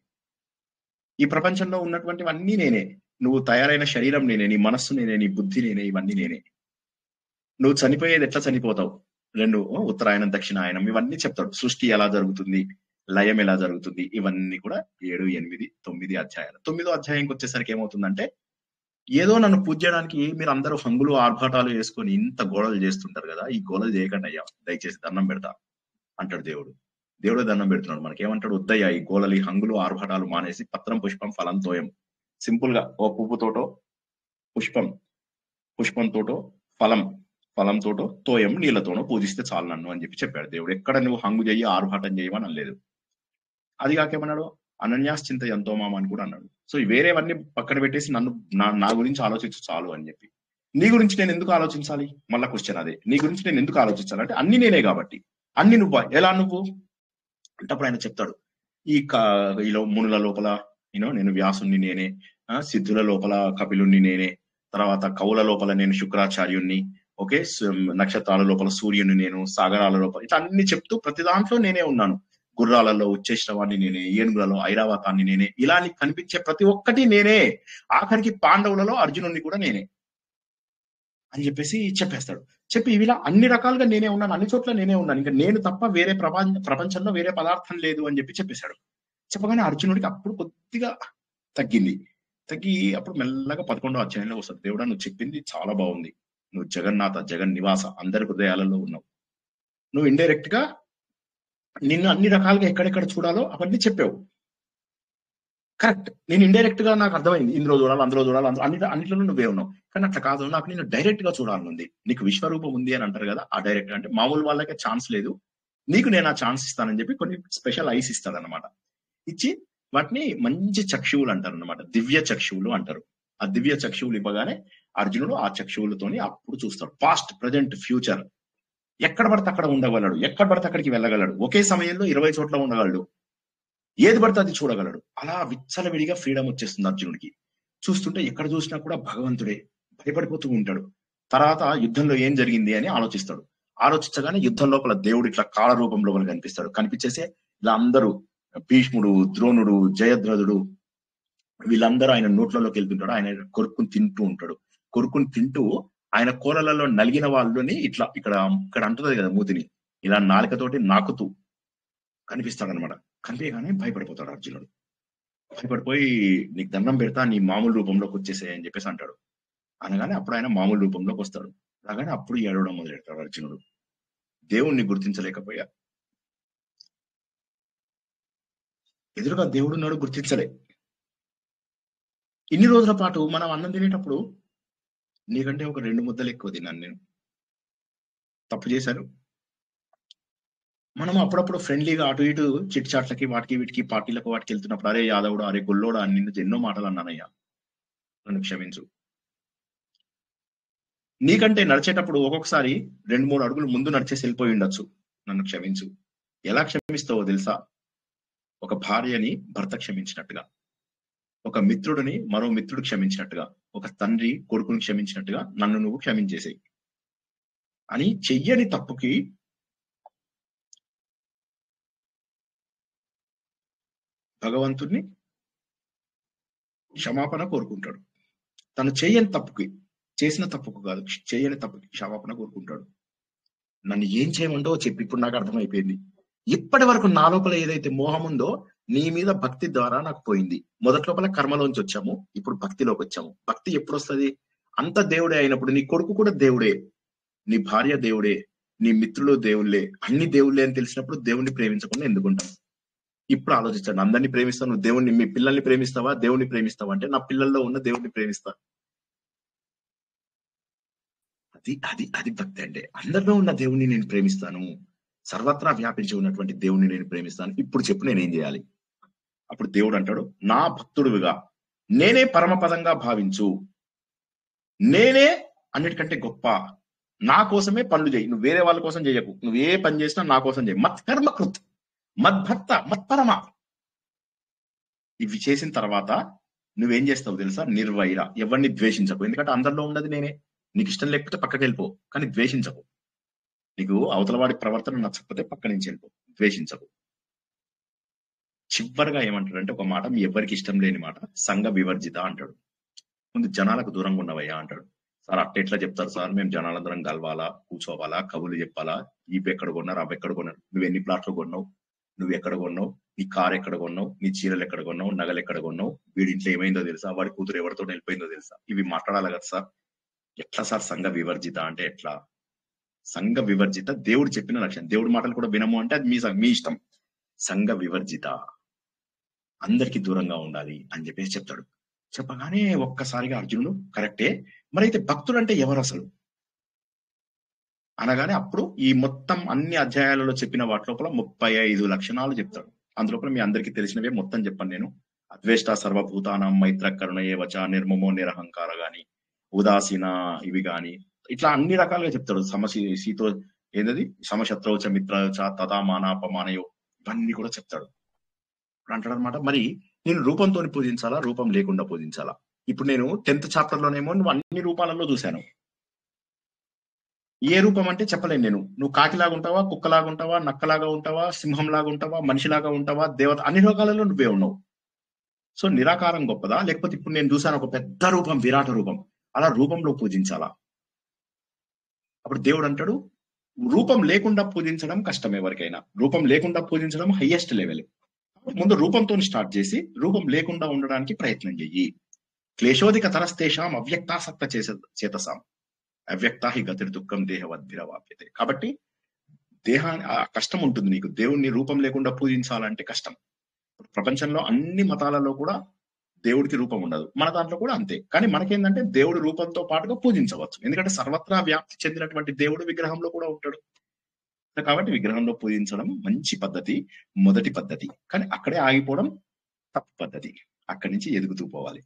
ఈ ప్రపంచంలో ఉన్నటువంటివన్నీ నేనే, నువ్వు తయారైన శరీరం నేనే, నీ మనస్సు నేనే, నీ బుద్ధి నేనే, ఇవన్నీ నేనే. నువ్వు చనిపోయేది ఎట్లా చనిపోతావు, రెండు ఉత్తరాయణం దక్షిణాయనం ఇవన్నీ చెప్తాడు. సృష్టి ఎలా జరుగుతుంది, లయం ఎలా జరుగుతుంది, ఇవన్నీ కూడా 7, 8, 9 అధ్యాయాలు. 9వ అధ్యాయంకి వచ్చేసరికి ఏమవుతుందంటే, ఏదో నన్ను పూజ చేయడానికి మీరు అందరూ హంగులు ఆర్భాటాలు వేసుకొని ఇంత గోడలు చేస్తుంటారు కదా, ఈ గోడలు చేయకండి అయ్యా, దయచేసి దండం పెడతా అంటాడు దేవుడు. దేవుడు దండం పెడుతున్నాడు. మనకేమంటాడు, వద్దయ్యా ఈ గోడలు, ఈ హంగులు ఆర్భాటాలు మానేసి పత్రం పుష్పం ఫలం తోయం, సింపుల్ గా ఓ పువ్వుతోటో పుష్పంతోటో ఫలంతోటో తోయం నీళ్లతోనో పూజిస్తే చాలు నన్ను అని చెప్పాడు దేవుడు. ఎక్కడ నువ్వు హంగు చెయ్యి ఆర్భాటం చేయమని అనలేదు. అది కాకేమన్నాడు, అనన్యాశ్చింత ఎంతో మామ అని కూడా అన్నాడు. సో వేరేవన్నీ పక్కన పెట్టేసి నన్ను నా గురించి ఆలోచించు చాలు అని చెప్పి. నీ గురించి నేను ఎందుకు ఆలోచించాలి? మళ్ళా క్వశ్చన్ అదే, నీ గురించి నేను ఎందుకు ఆలోచించాలి అంటే అన్ని నేనే కాబట్టి. అన్ని నువ్వు ఎలా నువ్వు అంటే అప్పుడు ఆయన చెప్తాడు, ఈలో మునుల లోపల నేను వ్యాసుని నేనే, సిద్ధుల లోపల కపిలుణ్ణి నేనే, తర్వాత కవుల లోపల నేను శుక్రాచార్యుణ్ణి, ఓకే, నక్షత్రాల లోపల సూర్యుని నేను, సాగరాల లోపల ఇట్లా అన్ని చెప్తూ ప్రతి దాంట్లో నేనే ఉన్నాను. గుర్రాలలో ఉచ్చేశ్రవాన్ని నేనే, ఏనుగులలో ఐరావతాన్ని నేనే, ఇలా నీకు కనిపించే ప్రతి ఒక్కటి నేనే, ఆఖరికి పాండవులలో అర్జునుడిని కూడా నేనే అని చెప్పేసి చెప్పేస్తాడు. చెప్పి ఇలా అన్ని రకాలుగా నేనే ఉన్నాను, అన్ని చోట్ల నేనే ఉన్నాను, ఇంకా నేను తప్ప వేరే ప్రపంచంలో వేరే పదార్థం లేదు అని చెప్పేశాడు. చెప్పగానే అర్జునుడికి అప్పుడు కొద్దిగా తగ్గి అప్పుడు మెల్లగా 11వ అధ్యాయంలో వస్తుంది, దేవుడా నువ్వు చెప్పింది చాలా బాగుంది, నువ్వు జగన్నాథ జగన్ నివాస అందరి హృదయాలలో ఉన్నావు, నువ్వు ఇండైరెక్ట్ గా నిన్ను అన్ని రకాలుగా ఎక్కడెక్కడ చూడాలో అవన్నీ చెప్పావు, కరెక్ట్. నేను ఇండైరెక్ట్ గా నాకు అర్థమైంది, ఇందులో చూడాలి అందులో చూడాలి, అన్నిట్లో నువ్వే ఉన్నావు, కానీ అట్లా కాదు, నాకు నేను డైరెక్ట్ గా చూడాలనుంది. నీకు విశ్వరూపం ఉంది అని అంటారు కదా, ఆ డైరెక్ట్ అంటే మామూలు వాళ్ళకే ఛాన్స్ లేదు, నీకు నేను ఆ ఛాన్స్ ఇస్తానని చెప్పి కొన్ని స్పెషల్ ఐస్ ఇస్తాడు అనమాట. ఇచ్చి వాటిని మంచి చక్షువులు అంటారు అనమాట, దివ్య చక్షువులు అంటారు. ఆ దివ్య చక్షువులు ఇవ్వగానే అర్జునుడు ఆ చక్షువులతోని అప్పుడు చూస్తాడు, పాస్ట్ ప్రజెంట్ ఫ్యూచర్, ఎక్కడ పడితే అక్కడ ఉండగలడు, ఎక్కడ పడితే అక్కడికి వెళ్ళగలడు, ఒకే సమయంలో 20 చోట్ల ఉండగలడు, ఏది పడితే అది చూడగలడు. అలా విచ్చలవిడిగా ఫ్రీడమ్ వచ్చేస్తుంది అర్జునుడికి. చూస్తుంటే ఎక్కడ చూసినా కూడా భగవంతుడే, భయపడిపోతూ ఉంటాడు. తర్వాత యుద్ధంలో ఏం జరిగింది అని ఆలోచించగానే యుద్ధం లోపల దేవుడు ఇట్లా కాళ రూపంలో కనిపిస్తాడు. కనిపించేసే ఇలా అందరూ భీష్ముడు, ద్రోణుడు, జయద్రథుడు వీళ్ళందరూ ఆయన నోట్లలోకి వెళ్తుంటాడు. ఆయన కొరుకుని తింటూ ఆయన కూరలలో నలిగిన వాళ్ళని ఇట్లా ఇక్కడ అంటున్నది కదా మూతిని, ఇలా నాలుకతోటి నాకుతూ కనిపిస్తాడనమాట. కనిపించగానే భయపడిపోతాడు అర్జునుడు. భయపడిపోయి నీకు దండం పెడతా, నీ మామూలు రూపంలోకి వచ్చేసే అని చెప్పేసి అంటాడు. అనగానే అప్పుడు ఆయన మామూలు రూపంలోకి వస్తాడు. రాగానే అప్పుడు ఏడవడం మొదలెడతాడు అర్జునుడు. దేవుణ్ణి గుర్తించలేకపోయా, ఎదురుగా దేవుడున్నాడు గుర్తించలే. ఇన్ని రోజుల పాటు మనం అన్నం తినేటప్పుడు నీకంటే ఒక 2 ముద్దలు ఎక్కువ తిన్నాను, నేను తప్పు చేశాను. మనం అప్పుడప్పుడు ఫ్రెండ్లీగా అటు ఇటు చిట్ చాట్లకి వాటికి వీటికి పార్టీలకు వాటికి వెళ్తున్నప్పుడు, అరే యాదవుడు, అరే గొల్లోడా అని నిన్ను ఎన్నో మాటలు అన్నానయ్యా, నన్ను క్షమించు. నీకంటే నడిచేటప్పుడు ఒక్కొక్కసారి 2-3 అడుగులు ముందు నడిచేసి వెళ్ళిపోయి ఉండొచ్చు, నన్ను క్షమించు. ఎలా క్షమిస్తావో తెలుసా? ఒక భార్యని భర్త క్షమించినట్టుగా, ఒక మిత్రుడిని మరో మిత్రుడు క్షమించినట్టుగా, ఒక తండ్రి కొడుకుని క్షమించినట్టుగా నన్ను నువ్వు క్షమించేసేయి అని. చెయ్యని తప్పుకి భగవంతుడిని క్షమాపణ కోరుకుంటాడు. తను చేయని తప్పుకి, చేసిన తప్పుకు కాదు, చేయని తప్పుకి క్షమాపణ కోరుకుంటాడు. నన్ను ఏం చేయమంటో చెప్పి, ఇప్పుడు నాకు అర్థమైపోయింది. ఇప్పటి వరకు నా లోపల ఏదైతే మోహం ఉందో నీ మీద భక్తి ద్వారా నాకు పోయింది. మొదటి లోపల కర్మలోంచి వచ్చాము, ఇప్పుడు భక్తిలోకి వచ్చాము. భక్తి ఎప్పుడు వస్తుంది? అంత దేవుడే అయినప్పుడు. నీ కొడుకు కూడా దేవుడే, నీ భార్య దేవుడే, నీ మిత్రులు దేవుళ్ళే, అన్ని దేవుళ్ళే అని తెలిసినప్పుడు దేవుణ్ణి ప్రేమించకుండా ఎందుకుంటాం? ఇప్పుడు ఆలోచించండి, అందరినీ ప్రేమిస్తావు, నువ్వు దేవుణ్ణి, మీ పిల్లల్ని ప్రేమిస్తావా, దేవుణ్ణి ప్రేమిస్తావా అంటే నా పిల్లల్లో ఉన్న దేవుణ్ణి ప్రేమిస్తా. అది అది అది భక్తి అంటే. అందరిలో ఉన్న దేవుణ్ణి నేను ప్రేమిస్తాను, సర్వత్రా వ్యాపించి ఉన్నటువంటి దేవుణ్ణి నేను ప్రేమిస్తాను. ఇప్పుడు చెప్పు నేనేం చేయాలి? అప్పుడు దేవుడు అంటాడు, నా భక్తుడుగా నేనే పరమపదంగా భావించు, నేనే అన్నిటికంటే గొప్ప, నా కోసమే పనులు చేయి, నువ్వు వేరే వాళ్ళ కోసం చేయకు, నువ్వు ఏ పని చేసినా నా కోసం చేయి. మత్కర్మకృత్, మద్భక్త, మత్పరమ. ఇవి చేసిన తర్వాత నువ్వేం చేస్తావు తెలుసా? నిర్వైర, ఎవరిని ద్వేషించకు. ఎందుకంటే అందరిలో ఉన్నది నేనే. నీకు ఇష్టం లేకపోతే పక్కకి వెళ్ళిపో, కానీ ద్వేషించకు. నీకు అవతల వాడి ప్రవర్తన నచ్చకపోతే పక్క నుంచి వెళ్ళిపో, ద్వేషించకు. చివరిగా ఏమంటాడంటే ఒక మాట, మీ ఎవరికి ఇష్టం లేని మాట, సంఘ వివర్జిత అంటాడు. ముందు జనాలకు దూరంగా ఉన్నవయ్యా అంటాడు. సార్ అట్ట ఎట్లా చెప్తారు సార్, మేము జనాలందరం కలవాలా, కూర్చోవాలా, కబుర్లు చెప్పాలా, ఇవి ఎక్కడ కొన్నారు, అవి ఎక్కడ కొన్నారు, నువ్వు ఎన్ని ప్లాట్లు కొన్నావు, నువ్వు ఎక్కడ కొన్నావు, నీ కార్ ఎక్కడ కొన్నావు, నీ చీరలు ఎక్కడ కొన్నావు, నగలు ఎక్కడ కొన్నావు, వీడి ఇంట్లో ఏమైందో తెలుసా, వాడి కూతురు ఎవరితో వెళ్ళిపోయిందో తెలుసా, ఇవి మాట్లాడాలి కదా సార్. ఎట్లా సార్ సంఘ వివర్జిత అంటే ఎట్లా? సంఘ వివర్జిత దేవుడు చెప్పిన లక్ష్యం. దేవుడి మాటలు కూడా వినము అంటే అది మీ ఇష్టం. సంఘ వివర్జిత, అందరికి దూరంగా ఉండాలి అని చెప్పేసి చెప్తాడు. చెప్పగానే ఒక్కసారిగా అర్జునుడు కరెక్టే, మరి అయితే భక్తుడు అంటే ఎవరు అసలు అనగానే అప్పుడు ఈ మొత్తం అన్ని అధ్యాయాలలో చెప్పిన వాటి లోపల 35 లక్షణాలు చెప్తాడు. అందులోపల మీ అందరికీ తెలిసినవే మొత్తం చెప్పాను నేను. అద్వేష్ట సర్వభూతానం మైత్ర కరుణయే వచ నిర్మమో నిరహంకార గాని, ఉదాసీన ఇవి గాని, ఇట్లా అన్ని రకాలుగా చెప్తాడు. సమశీతో ఏంటది, సమశత్రౌచ మిత్రచ తథా మానాపమానయో, ఇవన్నీ కూడా చెప్తాడు. ఇప్పుడు అంటాడు అనమాట, మరి నేను రూపంతో పూజించాలా, రూపం లేకుండా పూజించాలా? ఇప్పుడు నేను 10th చాప్టర్ లోనేమో నువ్వు అన్ని రూపాలలో చూశాను. ఏ రూపం అంటే చెప్పలేను నేను. నువ్వు కాకిలాగా ఉంటావా, కుక్కలాగా ఉంటావా, నక్కలాగా ఉంటావా, సింహంలాగా ఉంటావా, మనిషిలాగా ఉంటావా, దేవత, అన్ని రకాలలో నువ్వే ఉన్నావు. సో నిరాకారం గొప్పదా, లేకపోతే ఇప్పుడు నేను చూశాను ఒక పెద్ద రూపం, విరాట రూపం, అలా రూపంలో పూజించాలా? అప్పుడు దేవుడు అంటాడు, రూపం లేకుండా పూజించడం కష్టం ఎవరికైనా, రూపం లేకుండా పూజించడం హైయెస్ట్ లెవెల్. ముందు రూపంతో స్టార్ట్ చేసి రూపం లేకుండా ఉండడానికి ప్రయత్నం చెయ్యి. క్లేశోధిక తరస్తేషాం అవ్యక్తాసక్త చేతసాం అవ్యక్త హి గతిర్ దుఃఖం దేహవద్భిరవాప్యతే. కాబట్టి దేహాన్ని కష్టం ఉంటుంది నీకు, దేవుణ్ణి రూపం లేకుండా పూజించాలంటే కష్టం. ప్రపంచంలో అన్ని మతాలలో కూడా దేవుడికి రూపం ఉండదు, మన దాంట్లో కూడా అంతే. కానీ మనకేంటంటే దేవుడి రూపంతో పాటుగా పూజించవచ్చు, ఎందుకంటే సర్వత్రా వ్యాప్తి చెందినటువంటి దేవుడు విగ్రహంలో కూడా ఉంటాడు. కాబట్టి విగ్రహంలో పూజించడం మంచి పద్ధతి, మొదటి పద్ధతి. కానీ అక్కడే ఆగిపోవడం తప్పు పద్ధతి, అక్కడి నుంచి ఎదుగుతూ పోవాలి.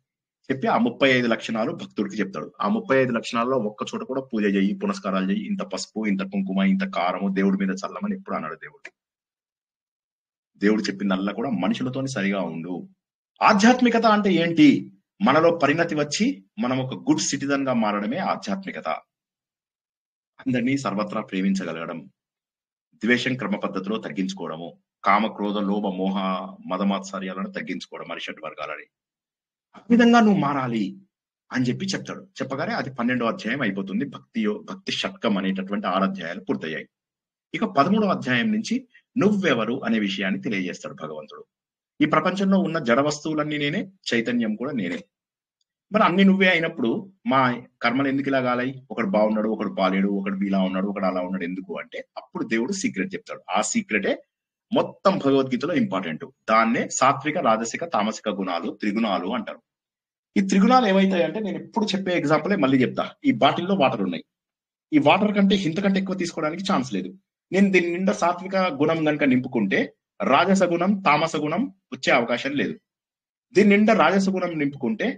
చెప్పి ఆ 35 లక్షణాలు భక్తుడికి చెప్తాడు. ఆ 35 లక్షణాల్లో ఒక్క చోట కూడా పూజ చేయి, పునస్కారాలు చేయి, ఇంత పసుపు, ఇంత కుంకుమ, ఇంత కారము దేవుడి మీద చల్లమని ఎప్పుడు అన్నాడు దేవుడు. దేవుడు చెప్పిందల్లా కూడా మనుషులతోని సరిగా ఉండు. ఆధ్యాత్మికత అంటే ఏంటి? మనలో పరిణతి వచ్చి మనం ఒక గుడ్ సిటిజన్ గా మారడమే ఆధ్యాత్మికత. అందరినీ సర్వత్రా ప్రేమించగలగడం, ద్వేషం క్రమ పద్ధతిలో తగ్గించుకోవడము, కామ క్రోధ లోభ మోహ మదమాత్సర్యాలను తగ్గించుకోవడం, అరిషడ్ వర్గాలని. ఆ విధంగా నువ్వు మారాలి అని చెప్పి చెప్తాడు. చెప్పగానే అది 12వ అధ్యాయం అయిపోతుంది. భక్తి షట్కం అనేటటువంటి 6 అధ్యాయాలు పూర్తయ్యాయి. ఇక 13వ అధ్యాయం నుంచి నువ్వెవరు అనే విషయాన్ని తెలియజేస్తాడు భగవంతుడు. ఈ ప్రపంచంలో ఉన్న జడ వస్తువులన్నీ నేనే, చైతన్యం కూడా నేనే. మరి అన్ని నువ్వే అయినప్పుడు మా కర్మలు ఎందుకు ఇలా గాలాయి? ఒకడు బాగున్నాడు, ఒకడు బాలేడు, ఒకడు ఇలా ఉన్నాడు, ఒకడు అలా ఉన్నాడు, ఎందుకు అంటే అప్పుడు దేవుడు సీక్రెట్ చెప్తాడు. ఆ సీక్రెటే మొత్తం భగవద్గీతలో ఇంపార్టెంట్. దాన్నే సాత్విక, రాజసిక, తామసిక గుణాలు, త్రిగుణాలు అంటారు. ఈ త్రిగుణాలు ఏమైతాయంటే, నేను ఎప్పుడు చెప్పే ఎగ్జాంపులే మళ్ళీ చెప్తా. ఈ బాటిల్లో వాటర్ ఉన్నాయి, ఈ వాటర్ కంటే ఇంతకంటే ఎక్కువ తీసుకోవడానికి ఛాన్స్ లేదు. నేను దీని నిండా సాత్విక గుణం కనుక నింపుకుంటే రాజస గుణం, తామస గుణం వచ్చే అవకాశం లేదు. దీని నిండా రాజస గుణం నింపుకుంటే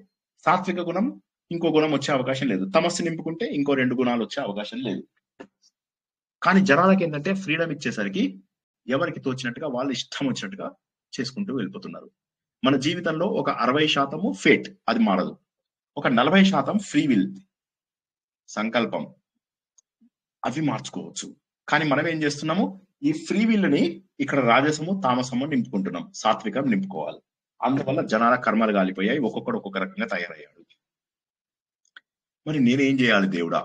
సాత్విక గుణం ఇంకో గుణం వచ్చే అవకాశం లేదు, తమస్సు నింపుకుంటే ఇంకో 2 గుణాలు వచ్చే అవకాశం లేదు. కానీ జనాలకి ఏంటంటే ఫ్రీడమ్ ఇచ్చేసరికి ఎవరికి తోచినట్టుగా వాళ్ళు ఇష్టం వచ్చినట్టుగా చేసుకుంటూ వెళ్ళిపోతున్నారు. మన జీవితంలో ఒక 60% ఫేట్, అది మారదు. ఒక 40% ఫ్రీ విల్, సంకల్పం, అవి మార్చుకోవచ్చు. కానీ మనం ఏం చేస్తున్నాము, ఈ ఫ్రీ విల్ ని ఇక్కడ రాజసము, తామసము నింపుకుంటున్నాం, సాత్వికం నింపుకోవాలి. అందువల్ల జనాల కర్మలు గాలిపోయాయి, ఒక్కొక్కడు ఒక్కొక్క రకంగా తయారయ్యాడు. మరి నేనేం చేయాలి దేవుడా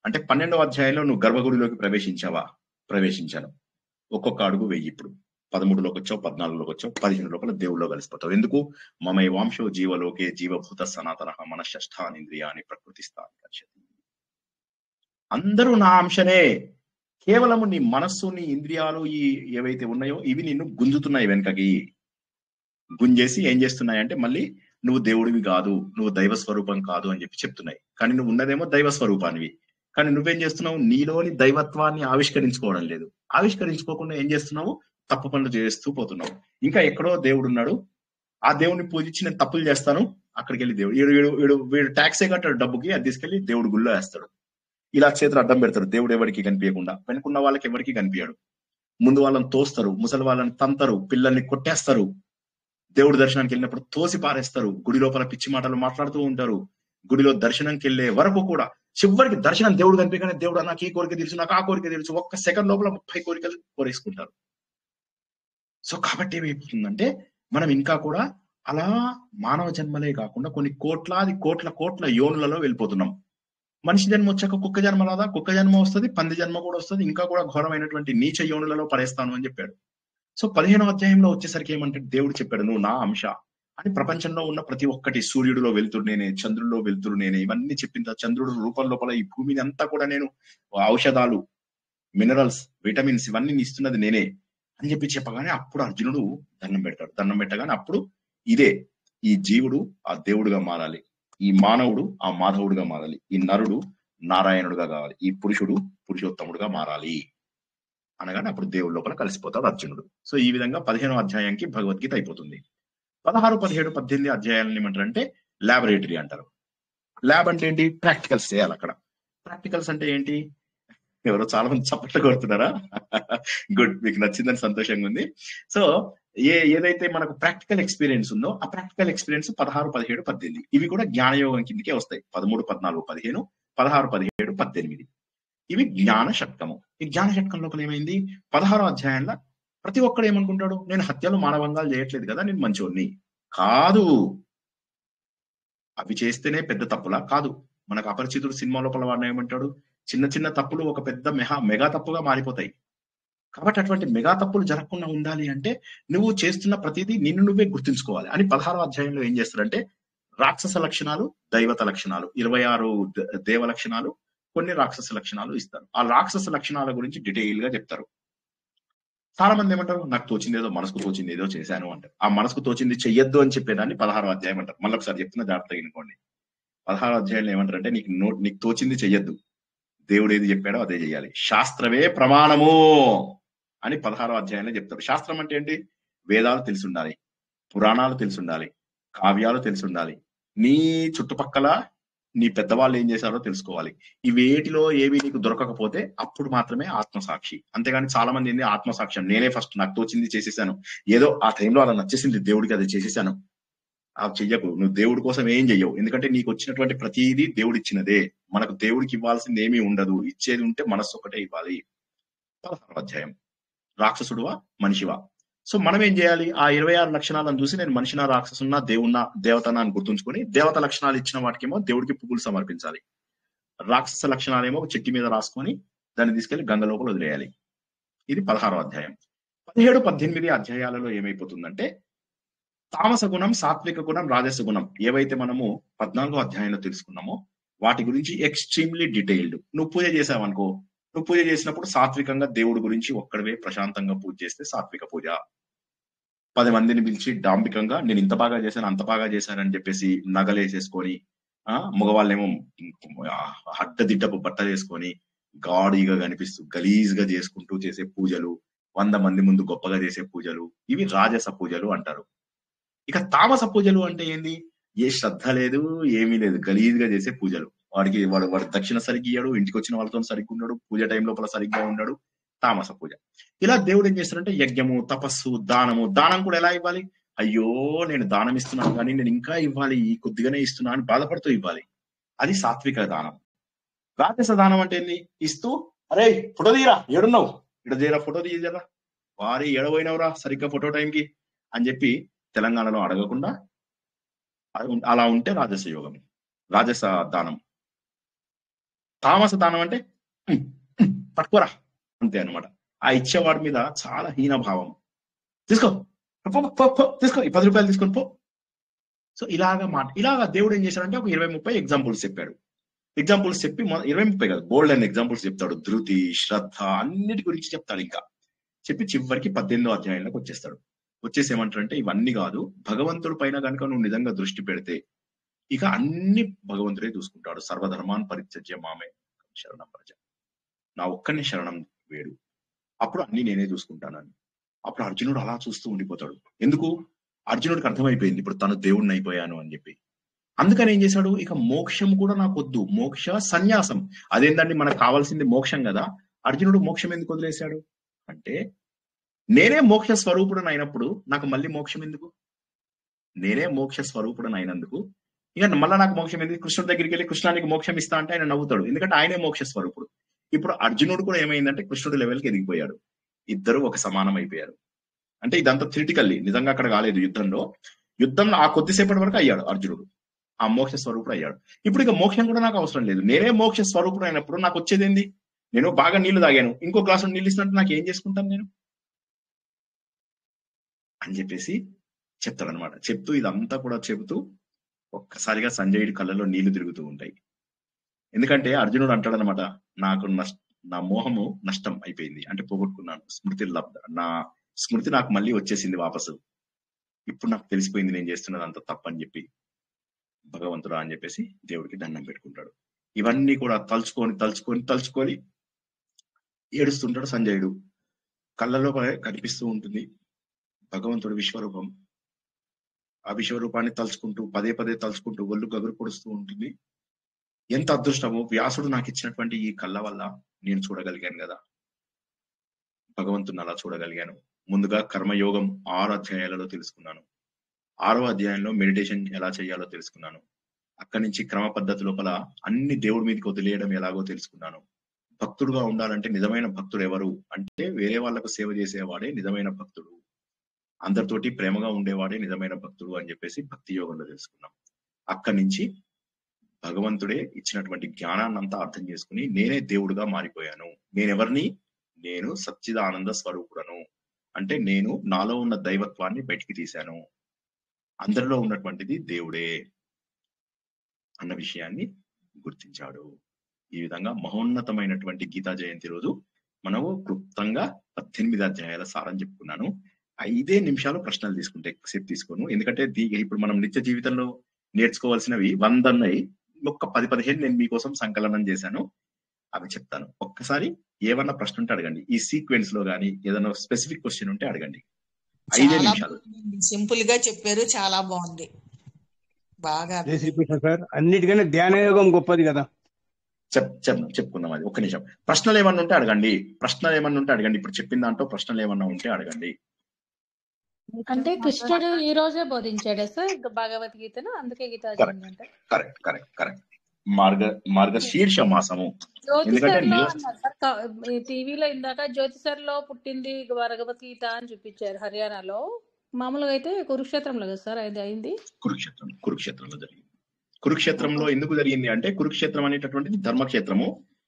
అంటే, 12వ అధ్యాయంలో నువ్వు గర్భగుడిలోకి ప్రవేశించావా? ప్రవేశించాను. ఒక్కొక్క అడుగు వెయ్యి. ఇప్పుడు 13లోకి వచ్చావు, 14లోకి వచ్చావు, 15 లోపల దేవుళ్ళలో కలిసిపోతావు. ఎందుకు? మమై వాంశో జీవలోకే జీవభూత సనాతన మన షష్ఠానింద్రియాన్ని ప్రకృతిస్తాను. అందరూ నా అంశనే, కేవలము నీ మనస్సు, నీ ఇంద్రియాలు ఈ ఏవైతే ఉన్నాయో ఇవి నిన్ను గుంజుతున్నాయి వెనకకి. గుంజేసి ఏం చేస్తున్నాయంటే మళ్ళీ నువ్వు దేవుడివి కాదు, నువ్వు దైవ స్వరూపం కాదు అని చెప్పి చెప్తున్నాయి. కానీ నువ్వు ఉన్నదేమో దైవ స్వరూపానివి. కానీ నువ్వేం చేస్తున్నావు? నీలోని దైవత్వాన్ని ఆవిష్కరించుకోవడం లేదు. ఆవిష్కరించుకోకుండా ఏం చేస్తున్నావు? తప్పు పనులు చేస్తూ పోతున్నావు. ఇంకా ఎక్కడో దేవుడు ఉన్నాడు, ఆ దేవుడిని పూజించి నేను తప్పులు చేస్తాను, అక్కడికి వెళ్ళి దేవుడు వీడు ట్యాక్సే కట్టాడు డబ్బుకి, అది తీసుకెళ్లి దేవుడు గుళ్ళో వేస్తాడు. ఇలా చేతులు అడ్డం పెడతాడు, దేవుడు ఎవరికి కనిపించకుండా. వెనుకున్న వాళ్ళకి ఎవరికి కనిపించాడు. ముందు వాళ్ళని తోస్తారు, ముసలి వాళ్ళని తంతారు, పిల్లల్ని కొట్టేస్తారు. దేవుడి దర్శనానికి వెళ్ళినప్పుడు తోసి పారేస్తారు. గుడి లోపల పిచ్చి మాటలు మాట్లాడుతూ ఉంటారు. గుడిలో దర్శనంకి వెళ్ళే వరకు కూడా చివరికి దర్శనం దేవుడు కనిపించగానే దేవుడు నాకు ఈ కోరిక తెలుసు, నాకు ఆ కోరిక తెలుసు, ఒక్క సెకండ్ లోపల 30 కోరికలు కోరేసుకుంటారు. సో కాబట్టి ఏమైపోతుందంటే మనం ఇంకా కూడా అలా మానవ జన్మలే కాకుండా కొన్ని కోట్ల యోనులలో వెళ్ళిపోతున్నాం. మనిషి జన్మ వచ్చాక కుక్క జన్మ రాదా? కుక్క జన్మ వస్తుంది, పంది జన్మ కూడా వస్తుంది, ఇంకా కూడా ఘోరమైనటువంటి నీచ యోనులలో పడేస్తాను అని చెప్పాడు. సో 15వ అధ్యాయంలో వచ్చేసరికి ఏమంటే దేవుడు చెప్పాడు, నువ్వు నా అంశ అని. ప్రపంచంలో ఉన్న ప్రతి ఒక్కటి, సూర్యుడిలో వెలుతురు నేనే, చంద్రుడిలో వెలుతురు నేనే, ఇవన్నీ చెప్పిన చంద్రుడు రూపం లోపల ఈ భూమిని అంతా కూడా నేను, ఔషధాలు, మినరల్స్, విటమిన్స్ ఇవన్నీ ఇస్తున్నది నేనే అని చెప్పి చెప్పగానే అప్పుడు అర్జునుడు దండం పెడతాడు. దండం పెట్టగానే అప్పుడు ఇదే ఈ జీవుడు ఆ దేవుడుగా మారాలి, ఈ మానవుడు ఆ మాధవుడుగా మారాలి, ఈ నరుడు నారాయణుడుగా కావాలి, ఈ పురుషుడు పురుషోత్తముడుగా మారాలి అనగానే అప్పుడు దేవుడి లోపల కలిసిపోతాడు అర్జునుడు. సో ఈ విధంగా 15వ అధ్యాయానికి భగవద్గీత అయిపోతుంది. 16, 17, 18 అధ్యాయాలను ఏమంటారంటే ల్యాబొరేటరీ అంటారు. ల్యాబ్ అంటే ఏంటి? ప్రాక్టికల్స్ చేయాలి అక్కడ. ప్రాక్టికల్స్ అంటే ఏంటి? ఎవరో చాలా మంది చప్పట్లు కొడుతున్నారా? గుడ్, మీకు నచ్చిందని సంతోషంగా ఉంది. సో ఏదైతే మనకు ప్రాక్టికల్ ఎక్స్పీరియన్స్ ఉందో ఆ ప్రాక్టికల్ ఎక్స్పీరియన్స్ 16, 17, 18 ఇవి కూడా జ్ఞానయోగం కిందకే వస్తాయి. 13, 14, 15, 16, 17, 18 ఇవి జ్ఞాన షట్కము. ఈ జ్ఞాన షట్కం లోపల ఏమైంది? 16వ అధ్యాయంలో ప్రతి ఒక్కడు ఏమనుకుంటాడు, నేను హత్యలు మానవంగాలు చేయట్లేదు కదా, నేను మంచోడిని కాదు. అవి చేస్తేనే పెద్ద తప్పులా? కాదు. మనకు అపరిచితుడు సినిమా లోపల వాడిన ఏమంటాడు, చిన్న చిన్న తప్పులు ఒక పెద్ద మెగా తప్పుగా మారిపోతాయి. కాబట్టి అటువంటి మెగా తప్పులు జరగకుండా ఉండాలి అంటే నువ్వు చేస్తున్న ప్రతిదీ నిన్ను నువ్వే గుర్తుంచుకోవాలి అని 16వ అధ్యాయంలో ఏం చేస్తారంటే రాక్షస లక్షణాలు, దైవత లక్షణాలు, 26 దేవ లక్షణాలు, కొన్ని రాక్షస లక్షణాలు ఇస్తారు. ఆ రాక్షస లక్షణాల గురించి డీటెయిల్ గా చెప్తారు. చాలా మంది ఏమంటారు, నాకు తోచింది ఏదో, మనసుకు తోచింది ఏదో చేశాను అంటారు. ఆ మనసుకు తోచింది చెయ్యొద్దు అని చెప్పేదాన్ని 16వ అధ్యాయం అంటారు. మళ్ళీ ఒకసారి చెప్తున్నా, జాగ్రత్తగా వినుకోండి. 16వ అధ్యాయంలో ఏమంటారంటే నీకు తోచింది చెయ్యొద్దు, దేవుడు ఏది చెప్పాడో అదే చెయ్యాలి, శాస్త్రమే ప్రమాణము అని 16వ అధ్యాయంలో చెప్తారు. శాస్త్రం అంటే ఏంటి? వేదాలు తెలిసి ఉండాలి, పురాణాలు తెలిసి ఉండాలి, కావ్యాలు తెలిసి ఉండాలి, నీ చుట్టుపక్కల నీ పెద్దవాళ్ళు ఏం చేశారో తెలుసుకోవాలి. ఈ వేటిలో ఏవి నీకు దొరకకపోతే అప్పుడు మాత్రమే ఆత్మసాక్షి. అంతేగాని చాలా మంది ఏంది ఆత్మసాక్ష్యం, నేనే ఫస్ట్ నాకు తోచింది చేసేసాను, ఏదో ఆ టైంలో అలా నచ్చేసింది దేవుడికి అది చేసేసాను. అవి చెయ్యకు. నువ్వు దేవుడి కోసం ఏం చెయ్యవు. ఎందుకంటే నీకు వచ్చినటువంటి ప్రతిదీ దేవుడి ఇచ్చినదే. మనకు దేవుడికి ఇవ్వాల్సింది ఏమీ ఉండదు. ఇచ్చేది ఉంటే మనస్సు ఒకటే ఇవ్వాలి. 16వ అధ్యాయం రాక్షసుడువా మనిషివా. సో మనం ఏం చేయాలి? ఆ 26 లక్షణాలను చూసి నేను మనిషినా, రాక్షసున్నా, దేవున్నా, దేవతనా అని గుర్తుంచుకొని దేవత లక్షణాలు ఇచ్చిన వాటికేమో దేవుడికి పువ్వులు సమర్పించాలి. రాక్షస లక్షణాలేమో చెట్టు మీద రాసుకొని దాన్ని తీసుకెళ్లి గంగ లోపల వదిలేయాలి. ఇది 16వ అధ్యాయం. 17, 18 అధ్యాయాలలో ఏమైపోతుందంటే తామస గుణం, సాత్విక గుణం, రాజస గుణం ఏవైతే మనము 14వ అధ్యాయంలో తెలుసుకున్నామో వాటి గురించి ఎక్స్ట్రీమ్లీ డీటెయిల్డ్. నువ్వు పూజ చేసావనుకో, నువ్వు పూజ చేసినప్పుడు సాత్వికంగా దేవుడి గురించి ఒక్కడవే ప్రశాంతంగా పూజ చేస్తే సాత్విక పూజ. 10 మందిని పిలిచి డాంబికంగా నేను ఇంత బాగా చేశాను, అంత బాగా చేశానని చెప్పేసి నగలేసేసుకొని, మగవాళ్ళేమో అడ్డదిడ్డపు బట్టలు వేసుకొని గాడిగా కనిపిస్తూ గలీజ్ గా చేసుకుంటూ చేసే పూజలు, 100 మంది ముందు గొప్పగా చేసే పూజలు, ఇవి రాజస పూజలు అంటారు. ఇక తామస పూజలు అంటే ఏంది? ఏ శ్రద్ధ లేదు, ఏమీ లేదు, గలీజ్ గా చేసే పూజలు. వాడు దక్షిణ సరిగ్గా ఇయ్యడు, ఇంటికి వచ్చిన వాళ్ళతో సరిగ్గా ఉన్నాడు, పూజ టైం లోపల సరిగ్గా ఉన్నాడు. తామస పూజ. ఇలా దేవుడు ఏం చేస్తాడంటే యజ్ఞము, తపస్సు, దానము. దానం కూడా ఎలా ఇవ్వాలి? అయ్యో నేను దానం ఇస్తున్నాను కానీ నేను ఇంకా ఇవ్వాలి, ఈ కొద్దిగానే ఇస్తున్నా అని బాధపడుతూ ఇవ్వాలి. అది సాత్విక దానం. రాజస దానం అంటే ఏంది? ఇస్తూ అరే ఫోటో తీయరా, ఏడున్నావు, ఇక్కడ తీయరా, ఫోటో తీయరా, వారి ఎడబోయినవరా సరిగ్గా ఫోటో టైంకి అని చెప్పి తెలంగాణలో అడగకుండా అలా ఉంటే రాజస యోగం, రాజస దానం. తామస దానం అంటే పట్టుకోరా అంతే అనమాట. ఆ ఇచ్చేవాడి మీద చాలా హీనభావం. తీసుకో తీసుకో, ఈ 10 రూపాయలు తీసుకొని పో. సో ఇలాగా దేవుడు ఏం చేశాడంటే ఒక 20-30 ఎగ్జాంపుల్స్ చెప్పాడు. ఎగ్జాంపుల్స్ చెప్పి 20-30 కాదు, బోల్డ్ అండ్ ఎగ్జాంపుల్స్ చెప్తాడు. ధృతి, శ్రద్ధ, అన్నిటి గురించి చెప్తాడు. ఇంకా చెప్పి చివరికి 18వ అధ్యాయంలోకి వచ్చేస్తాడు. వచ్చేసి ఏమంటారంటే ఇవన్నీ కాదు, భగవంతుడి పైన కనుక నువ్వు నిజంగా దృష్టి పెడితే ఇక అన్ని భగవంతుడే చూసుకుంటాడు. సర్వధర్మాన్ పరిత్యజ్య మామే శరణం ప్రజ, నా ఒక్కరిని శరణం వేడు, అప్పుడు అన్ని నేనే చూసుకుంటానని. అప్పుడు అర్జునుడు అలా చూస్తూ ఉండిపోతాడు. ఎందుకు? అర్జునుడికి అర్థమైపోయింది ఇప్పుడు తను దేవుడిని అయిపోయాను అని చెప్పి. అందుకని ఏం చేశాడు, ఇక మోక్షం కూడా నాకు వద్దు, మోక్ష సన్యాసం. అదేంటండి, మనకు కావాల్సింది మోక్షం కదా. అర్జునుడు మోక్షం ఎందుకు వదిలేశాడు అంటే, నేనే మోక్ష స్వరూపుడని అయినప్పుడు నాకు మళ్ళీ మోక్షం ఎందుకు? నేనే మోక్ష స్వరూపుడని అయినందుకు ఇక మళ్ళీ నాకు మోక్షం ఎందుకు? కృష్ణుడి దగ్గరికి వెళ్ళి కృష్ణానికి మోక్షం ఇస్తా అంటే ఆయన నవ్వుతాడు, ఎందుకంటే ఆయనే మోక్ష స్వరూపుడు. ఇప్పుడు అర్జునుడు కూడా ఏమైందంటే కృష్ణుడి లెవెల్కి ఎదిగిపోయాడు. ఇద్దరు ఒక సమానం అయిపోయారు. అంటే ఇదంతా థిరిటికల్లీ, నిజంగా అక్కడ కాలేదు. యుద్ధంలో ఆ కొద్దిసేపటి వరకు అయ్యాడు అర్జునుడు, ఆ మోక్ష స్వరూపుడు అయ్యాడు. ఇప్పుడు ఇక మోక్షం కూడా నాకు అవసరం లేదు, నేనే మోక్ష స్వరూపుడు అయినప్పుడు నాకు వచ్చేది ఏంది? నేను బాగా నీళ్లు తాగాను, ఇంకో గ్లాసు నీళ్ళు ఇస్తున్నట్టు నాకు ఏం చేసుకుంటాను నేను అని చెప్పేసి చెప్తాడనమాట. చెప్తూ ఇదంతా కూడా చెబుతూ ఒక్కసారిగా సంజయుడి కళ్ళలో నీళ్లు తిరుగుతూ ఉంటాయి. ఎందుకంటే అర్జునుడు అంటాడనమాట, నాకు నా మోహము నష్టం అయిపోయింది, అంటే పోగొట్టుకున్నాను, నా స్మృతి నాకు మళ్ళీ వచ్చేసింది వాపసు. ఇప్పుడు నాకు తెలిసిపోయింది నేను చేస్తున్నది అంత తప్పని చెప్పి భగవంతుడా అని చెప్పేసి దేవుడికి దండం పెట్టుకుంటాడు. ఇవన్నీ కూడా తలుచుకొని ఏడుస్తుంటాడు సంజయుడు. కళ్ళలో కనిపిస్తూ ఉంటుంది భగవంతుడి విశ్వరూపం. ఆ విశ్వరూపాన్ని తలుచుకుంటూ పదే తలుచుకుంటూ ఒళ్ళు గగురు పొడుస్తూ ఉంటుంది. ఎంత అదృష్టమో, వ్యాసుడు నాకు ఇచ్చినటువంటి ఈ కళ్ళ వల్ల నేను చూడగలిగాను కదా, భగవంతుని అలా చూడగలిగాను. ముందుగా కర్మయోగం 6 అధ్యాయాలలో తెలుసుకున్నాను. 6వ అధ్యాయంలో మెడిటేషన్ ఎలా చేయాలో తెలుసుకున్నాను. అక్కడి నుంచి క్రమ పద్ధతి లోపల అన్ని దేవుడి మీదకి వదిలేయడం ఎలాగో తెలుసుకున్నాను. భక్తుడుగా ఉండాలంటే నిజమైన భక్తుడు ఎవరు అంటే, వేరే వాళ్లకు సేవ చేసేవాడే నిజమైన భక్తుడు, అందరితోటి ప్రేమగా ఉండేవాడే నిజమైన భక్తుడు అని చెప్పేసి భక్తి యోగంలో తెలుసుకున్నాం. అక్కడి నుంచి భగవంతుడే ఇచ్చినటువంటి జ్ఞానాన్ని అంతా అర్థం చేసుకుని నేనే దేవుడుగా మారిపోయాను. నేనెవరిని? నేను సచ్చిదానంద స్వరూపుడను, అంటే నేను నాలో ఉన్న దైవత్వాన్ని బయటికి తీశాను, అందరిలో ఉన్నటువంటిది దేవుడే అన్న విషయాన్ని గుర్తించాడు. ఈ విధంగా మహోన్నతమైనటువంటి గీతా జయంతి రోజు మనము క్లుప్తంగా 18 అధ్యాయాల సారం చెప్పుకున్నాను. 5 నిమిషాలు ప్రశ్నలు తీసుకుంటే ఎక్కువసేపు తీసుకోను, ఎందుకంటే ఇప్పుడు మనం నిత్య జీవితంలో నేర్చుకోవాల్సినవి 100 ఉన్నాయి. ఒక్క 10-15 నేను మీకోసం సంకలనం చేశాను, అవి చెప్తాను. ఒక్కసారి ఏమన్నా ప్రశ్న ఉంటే అడగండి. ఈ సీక్వెన్స్ లో గానీ ఏదైనా స్పెసిఫిక్ క్వశ్చన్ ఉంటే అడగండి. 5 నిమిషాలు. సింపుల్ గా చెప్పారు, చాలా బాగుంది, బాగా సార్. అన్నిటికన్నా ధ్యాన యోగం గొప్పది కదా. చెప్పుకుందాం అది. ఒక్క నిమిషం. ప్రశ్నలు ఏమన్నా ఉంటే అడగండి. ఇప్పుడు చెప్పిన దాంట్లో ప్రశ్నలు ఏమన్నా ఉంటే అడగండి. అంటే కృష్ణుడు ఈ రోజే బోధించాడు సార్ భగవద్గీతను, అందుకే గీతా జయంతి అంటే. కరెక్ట్. మార్గశీర్ష మాసము. టీవీలో ఇందాక జ్యోతిసర్లో పుట్టింది భగవద్గీత అని చూపించారు హర్యానాలో. మామూలుగా అయితే కురుక్షేత్రంలో కదా సార్ అది అయింది. కురుక్షేత్రంలో జరిగింది. కురుక్షేత్రంలో ఎందుకు జరిగింది అంటే, కురుక్షేత్రం అనేటటువంటిది ధర్మక్షేత్రము.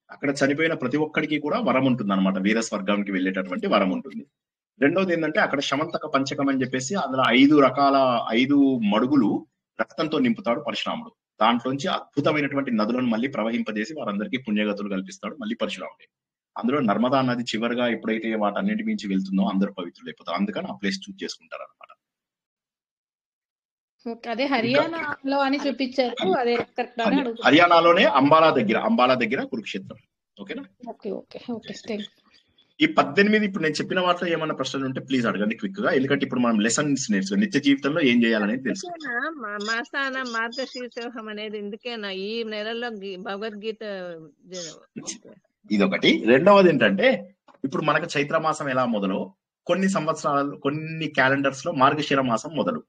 అక్కడ చనిపోయిన ప్రతి ఒక్కడికి కూడా వరం ఉంటుంది అనమాట, వీర స్వర్గానికి వెళ్ళేటటువంటి వరం ఉంటుంది. రెండోది ఏంటంటే, అక్కడ శమంతక పంచకం అని చెప్పేసి అందులో 5 మడుగులు రక్తంతో నింపుతాడు పరశురాముడు. దాంట్లోంచి అద్భుతమైనటువంటి నదులను మళ్ళీ ప్రవహింపజేసి వారందరికీ పుణ్యగతులు కల్పిస్తాడు మళ్ళీ పరశురాముడే. అందులో నర్మదా నది చివరిగా ఎప్పుడైతే వాటన్నిటి మించి వెళ్తుందో అందరూ పవిత్రులు అయిపోతారు. అందుకని ఆ ప్లేస్ చూస్ చేసుకుంటారు అనమాట. అదే హర్యానాలో అని చూపించారు, అదే హర్యానాలోనే అంబాలా దగ్గర కురుక్షేత్రం. ఓకేనా? ఓకే. ఈ 18 ఇప్పుడు నేను చెప్పిన వాటిలో ఏమైనా ప్రశ్నలు ఉంటే ప్లీజ్ అడగండి క్విక్ గా, ఎందుకంటే ఇప్పుడు మనం లెసన్స్ నేర్చుకో నిత్య జీవితంలో ఏం చేయాలనేది తెలుసు. మాసాన మార్గశీర్షం అనేది ఎందుకేనా ఈ నెలలో భగవద్గీత ఇదొకటి. రెండవది ఏంటంటే, ఇప్పుడు మనకు చైత్ర మాసం ఎలా మొదలు, కొన్ని సంవత్సరాలు కొన్ని క్యాలెండర్స్ లో మార్గశిర మాసం మొదలు,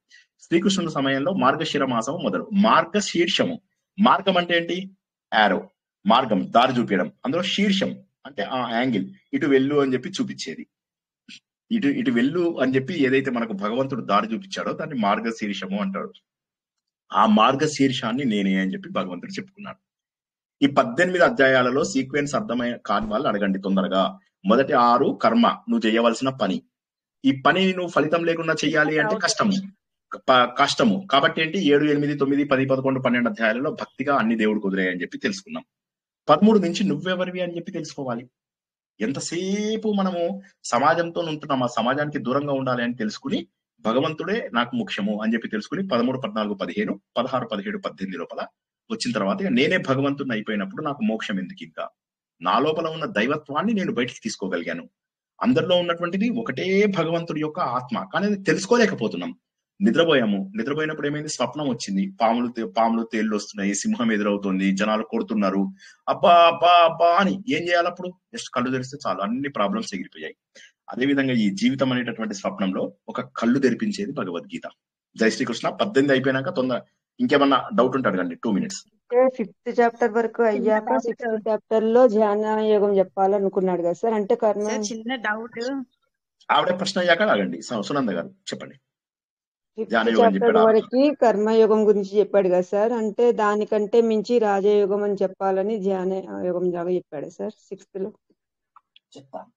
శ్రీకృష్ణుని సమయంలో మార్గశిర మాసం మొదలు. మార్గశీర్షము, మార్గం అంటే ఏంటి? యారో, మార్గం దారి చూపించడం. అందులో శీర్షం అంటే ఆ యాంగిల్, ఇటు వెళ్ళు అని చెప్పి చూపించేది. ఇటు వెళ్ళు అని చెప్పి ఏదైతే మనకు భగవంతుడు దారి చూపించాడో దాన్ని మార్గశీర్షము అంటాడు. ఆ మార్గశీర్షాన్ని నేనే అని చెప్పి భగవంతుడు చెప్పుకున్నాడు. ఈ 18 అధ్యాయాలలో సీక్వెన్స్ అర్థమైన కాని వాళ్ళు అడగండి తొందరగా. మొదటి 6 కర్మ, నువ్వు చేయవలసిన పని. ఈ పని నువ్వు ఫలితం లేకుండా చెయ్యాలి అంటే కష్టము. కాబట్టి ఏంటి, 7, 8, 9, 10, 11, 12 అధ్యాయాలలో భక్తిగా అన్ని దేవుడు కుదిరాయని చెప్పి తెలుసుకున్నాం. 13 నుంచి నువ్వెవరివి అని చెప్పి తెలుసుకోవాలి. ఎంతసేపు మనము సమాజంతో ఉంటున్నాం, ఆ సమాజానికి దూరంగా ఉండాలి అని తెలుసుకుని భగవంతుడే నాకు ముఖ్యము అని చెప్పి తెలుసుకుని 13, 14, 15, 16, 17, 18 లోపల వచ్చిన తర్వాత ఇక నేనే భగవంతుడిని అయిపోయినప్పుడు నాకు మోక్షం ఎందుకు ఇంకా? నా లోపల ఉన్న దైవత్వాన్ని నేను బయటికి తీసుకోగలిగాను. అందరిలో ఉన్నటువంటిది ఒకటే భగవంతుడి యొక్క ఆత్మ, కానీ అది తెలుసుకోలేకపోతున్నాం. నిద్రపోయినప్పుడు ఏమైంది? స్వప్నం వచ్చింది. పాములు తేళ్లు వస్తున్నాయి, సింహం ఎదురవుతుంది, జనాలు కొడుతున్నారు, అబ్బా అబ్బా అబ్బా అని. ఏం చేయాలి అప్పుడు? జస్ట్ కళ్ళు తెరిస్తే చాలు, అన్ని ప్రాబ్లమ్స్ ఎగిరిపోయాయి. అదేవిధంగా ఈ జీవితం అనేటటువంటి స్వప్నంలో ఒక కళ్ళు తెరిపించేది భగవద్గీత. జై శ్రీకృష్ణ. 18 అయిపోయినాక ఇంకేమన్నా డౌట్ ఉంటే అడగండి. 2 minutes. 5th చాప్టర్ వరకు అయ్యాక 6th చాప్టర్ లో ధ్యాన యోగం చెప్పాలనుకున్నాడు కదా సార్. అంటే కర్మ చిన్న డౌట్. ఆవిడ ప్రశ్న అయ్యాక అడగండి. సునంద గారు చెప్పండి. 5th చాప్టర్ వరకు కర్మయోగం గురించి చెప్పాడు కదా సార్. అంటే దానికంటే మించి రాజయోగం అని చెప్పాలని ధ్యాన యోగం లాగా చెప్పాడు సార్ 6th లో. చెప్తాను.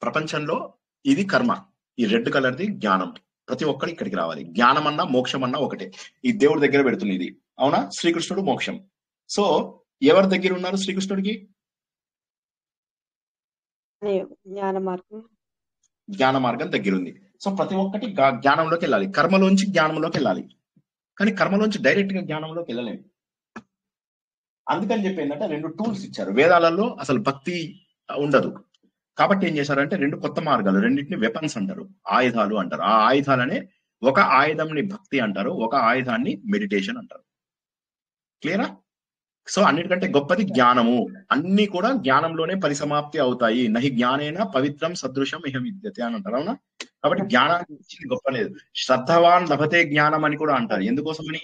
ప్రపంచంలో ఇది కర్మ, ఈ రెడ్ కలర్ది జ్ఞానం. ప్రతి ఒక్కరు ఇక్కడికి రావాలి. జ్ఞానం అన్నా మోక్షం అన్నా ఒకటే. ఈ దేవుడి దగ్గర పెడుతుంది ఇది, అవునా? శ్రీకృష్ణుడు మోక్షం. సో ఎవరి దగ్గర ఉన్నారు శ్రీకృష్ణుడికి? జ్ఞాన మార్గం దగ్గర ఉంది. సో ప్రతి ఒక్కటి జ్ఞానంలోకి వెళ్ళాలి. కర్మలోంచి జ్ఞానంలోకి వెళ్ళాలి, కానీ కర్మలోంచి డైరెక్ట్ గా జ్ఞానంలోకి వెళ్ళలేము. అందుకని చెప్పి ఏంటంటే 2 టూల్స్ ఇచ్చారు. వేదాలలో అసలు భక్తి ఉండదు కాబట్టి ఏం చేశారంటే 2 కొత్త మార్గాలు, రెండింటిని వెపన్స్ అంటారు, ఆయుధాలు అంటారు. ఆ ఆయుధాలనే ఒక ఆయుధంని భక్తి అంటారు, ఒక ఆయుధాన్ని మెడిటేషన్ అంటారు. క్లియరా? సో అన్నిటికంటే గొప్పది జ్ఞానము. అన్ని కూడా జ్ఞానంలోనే పరిసమాప్తి అవుతాయి. నహి జ్ఞానేన పవిత్రం సదృశం ఇహ విద్యతే అని అంటారు, అవునా? కాబట్టి జ్ఞానానికి గొప్ప లేదు. శ్రద్ధవాన్ లభతే జ్ఞానం అని కూడా అంటారు. ఎందుకోసమని?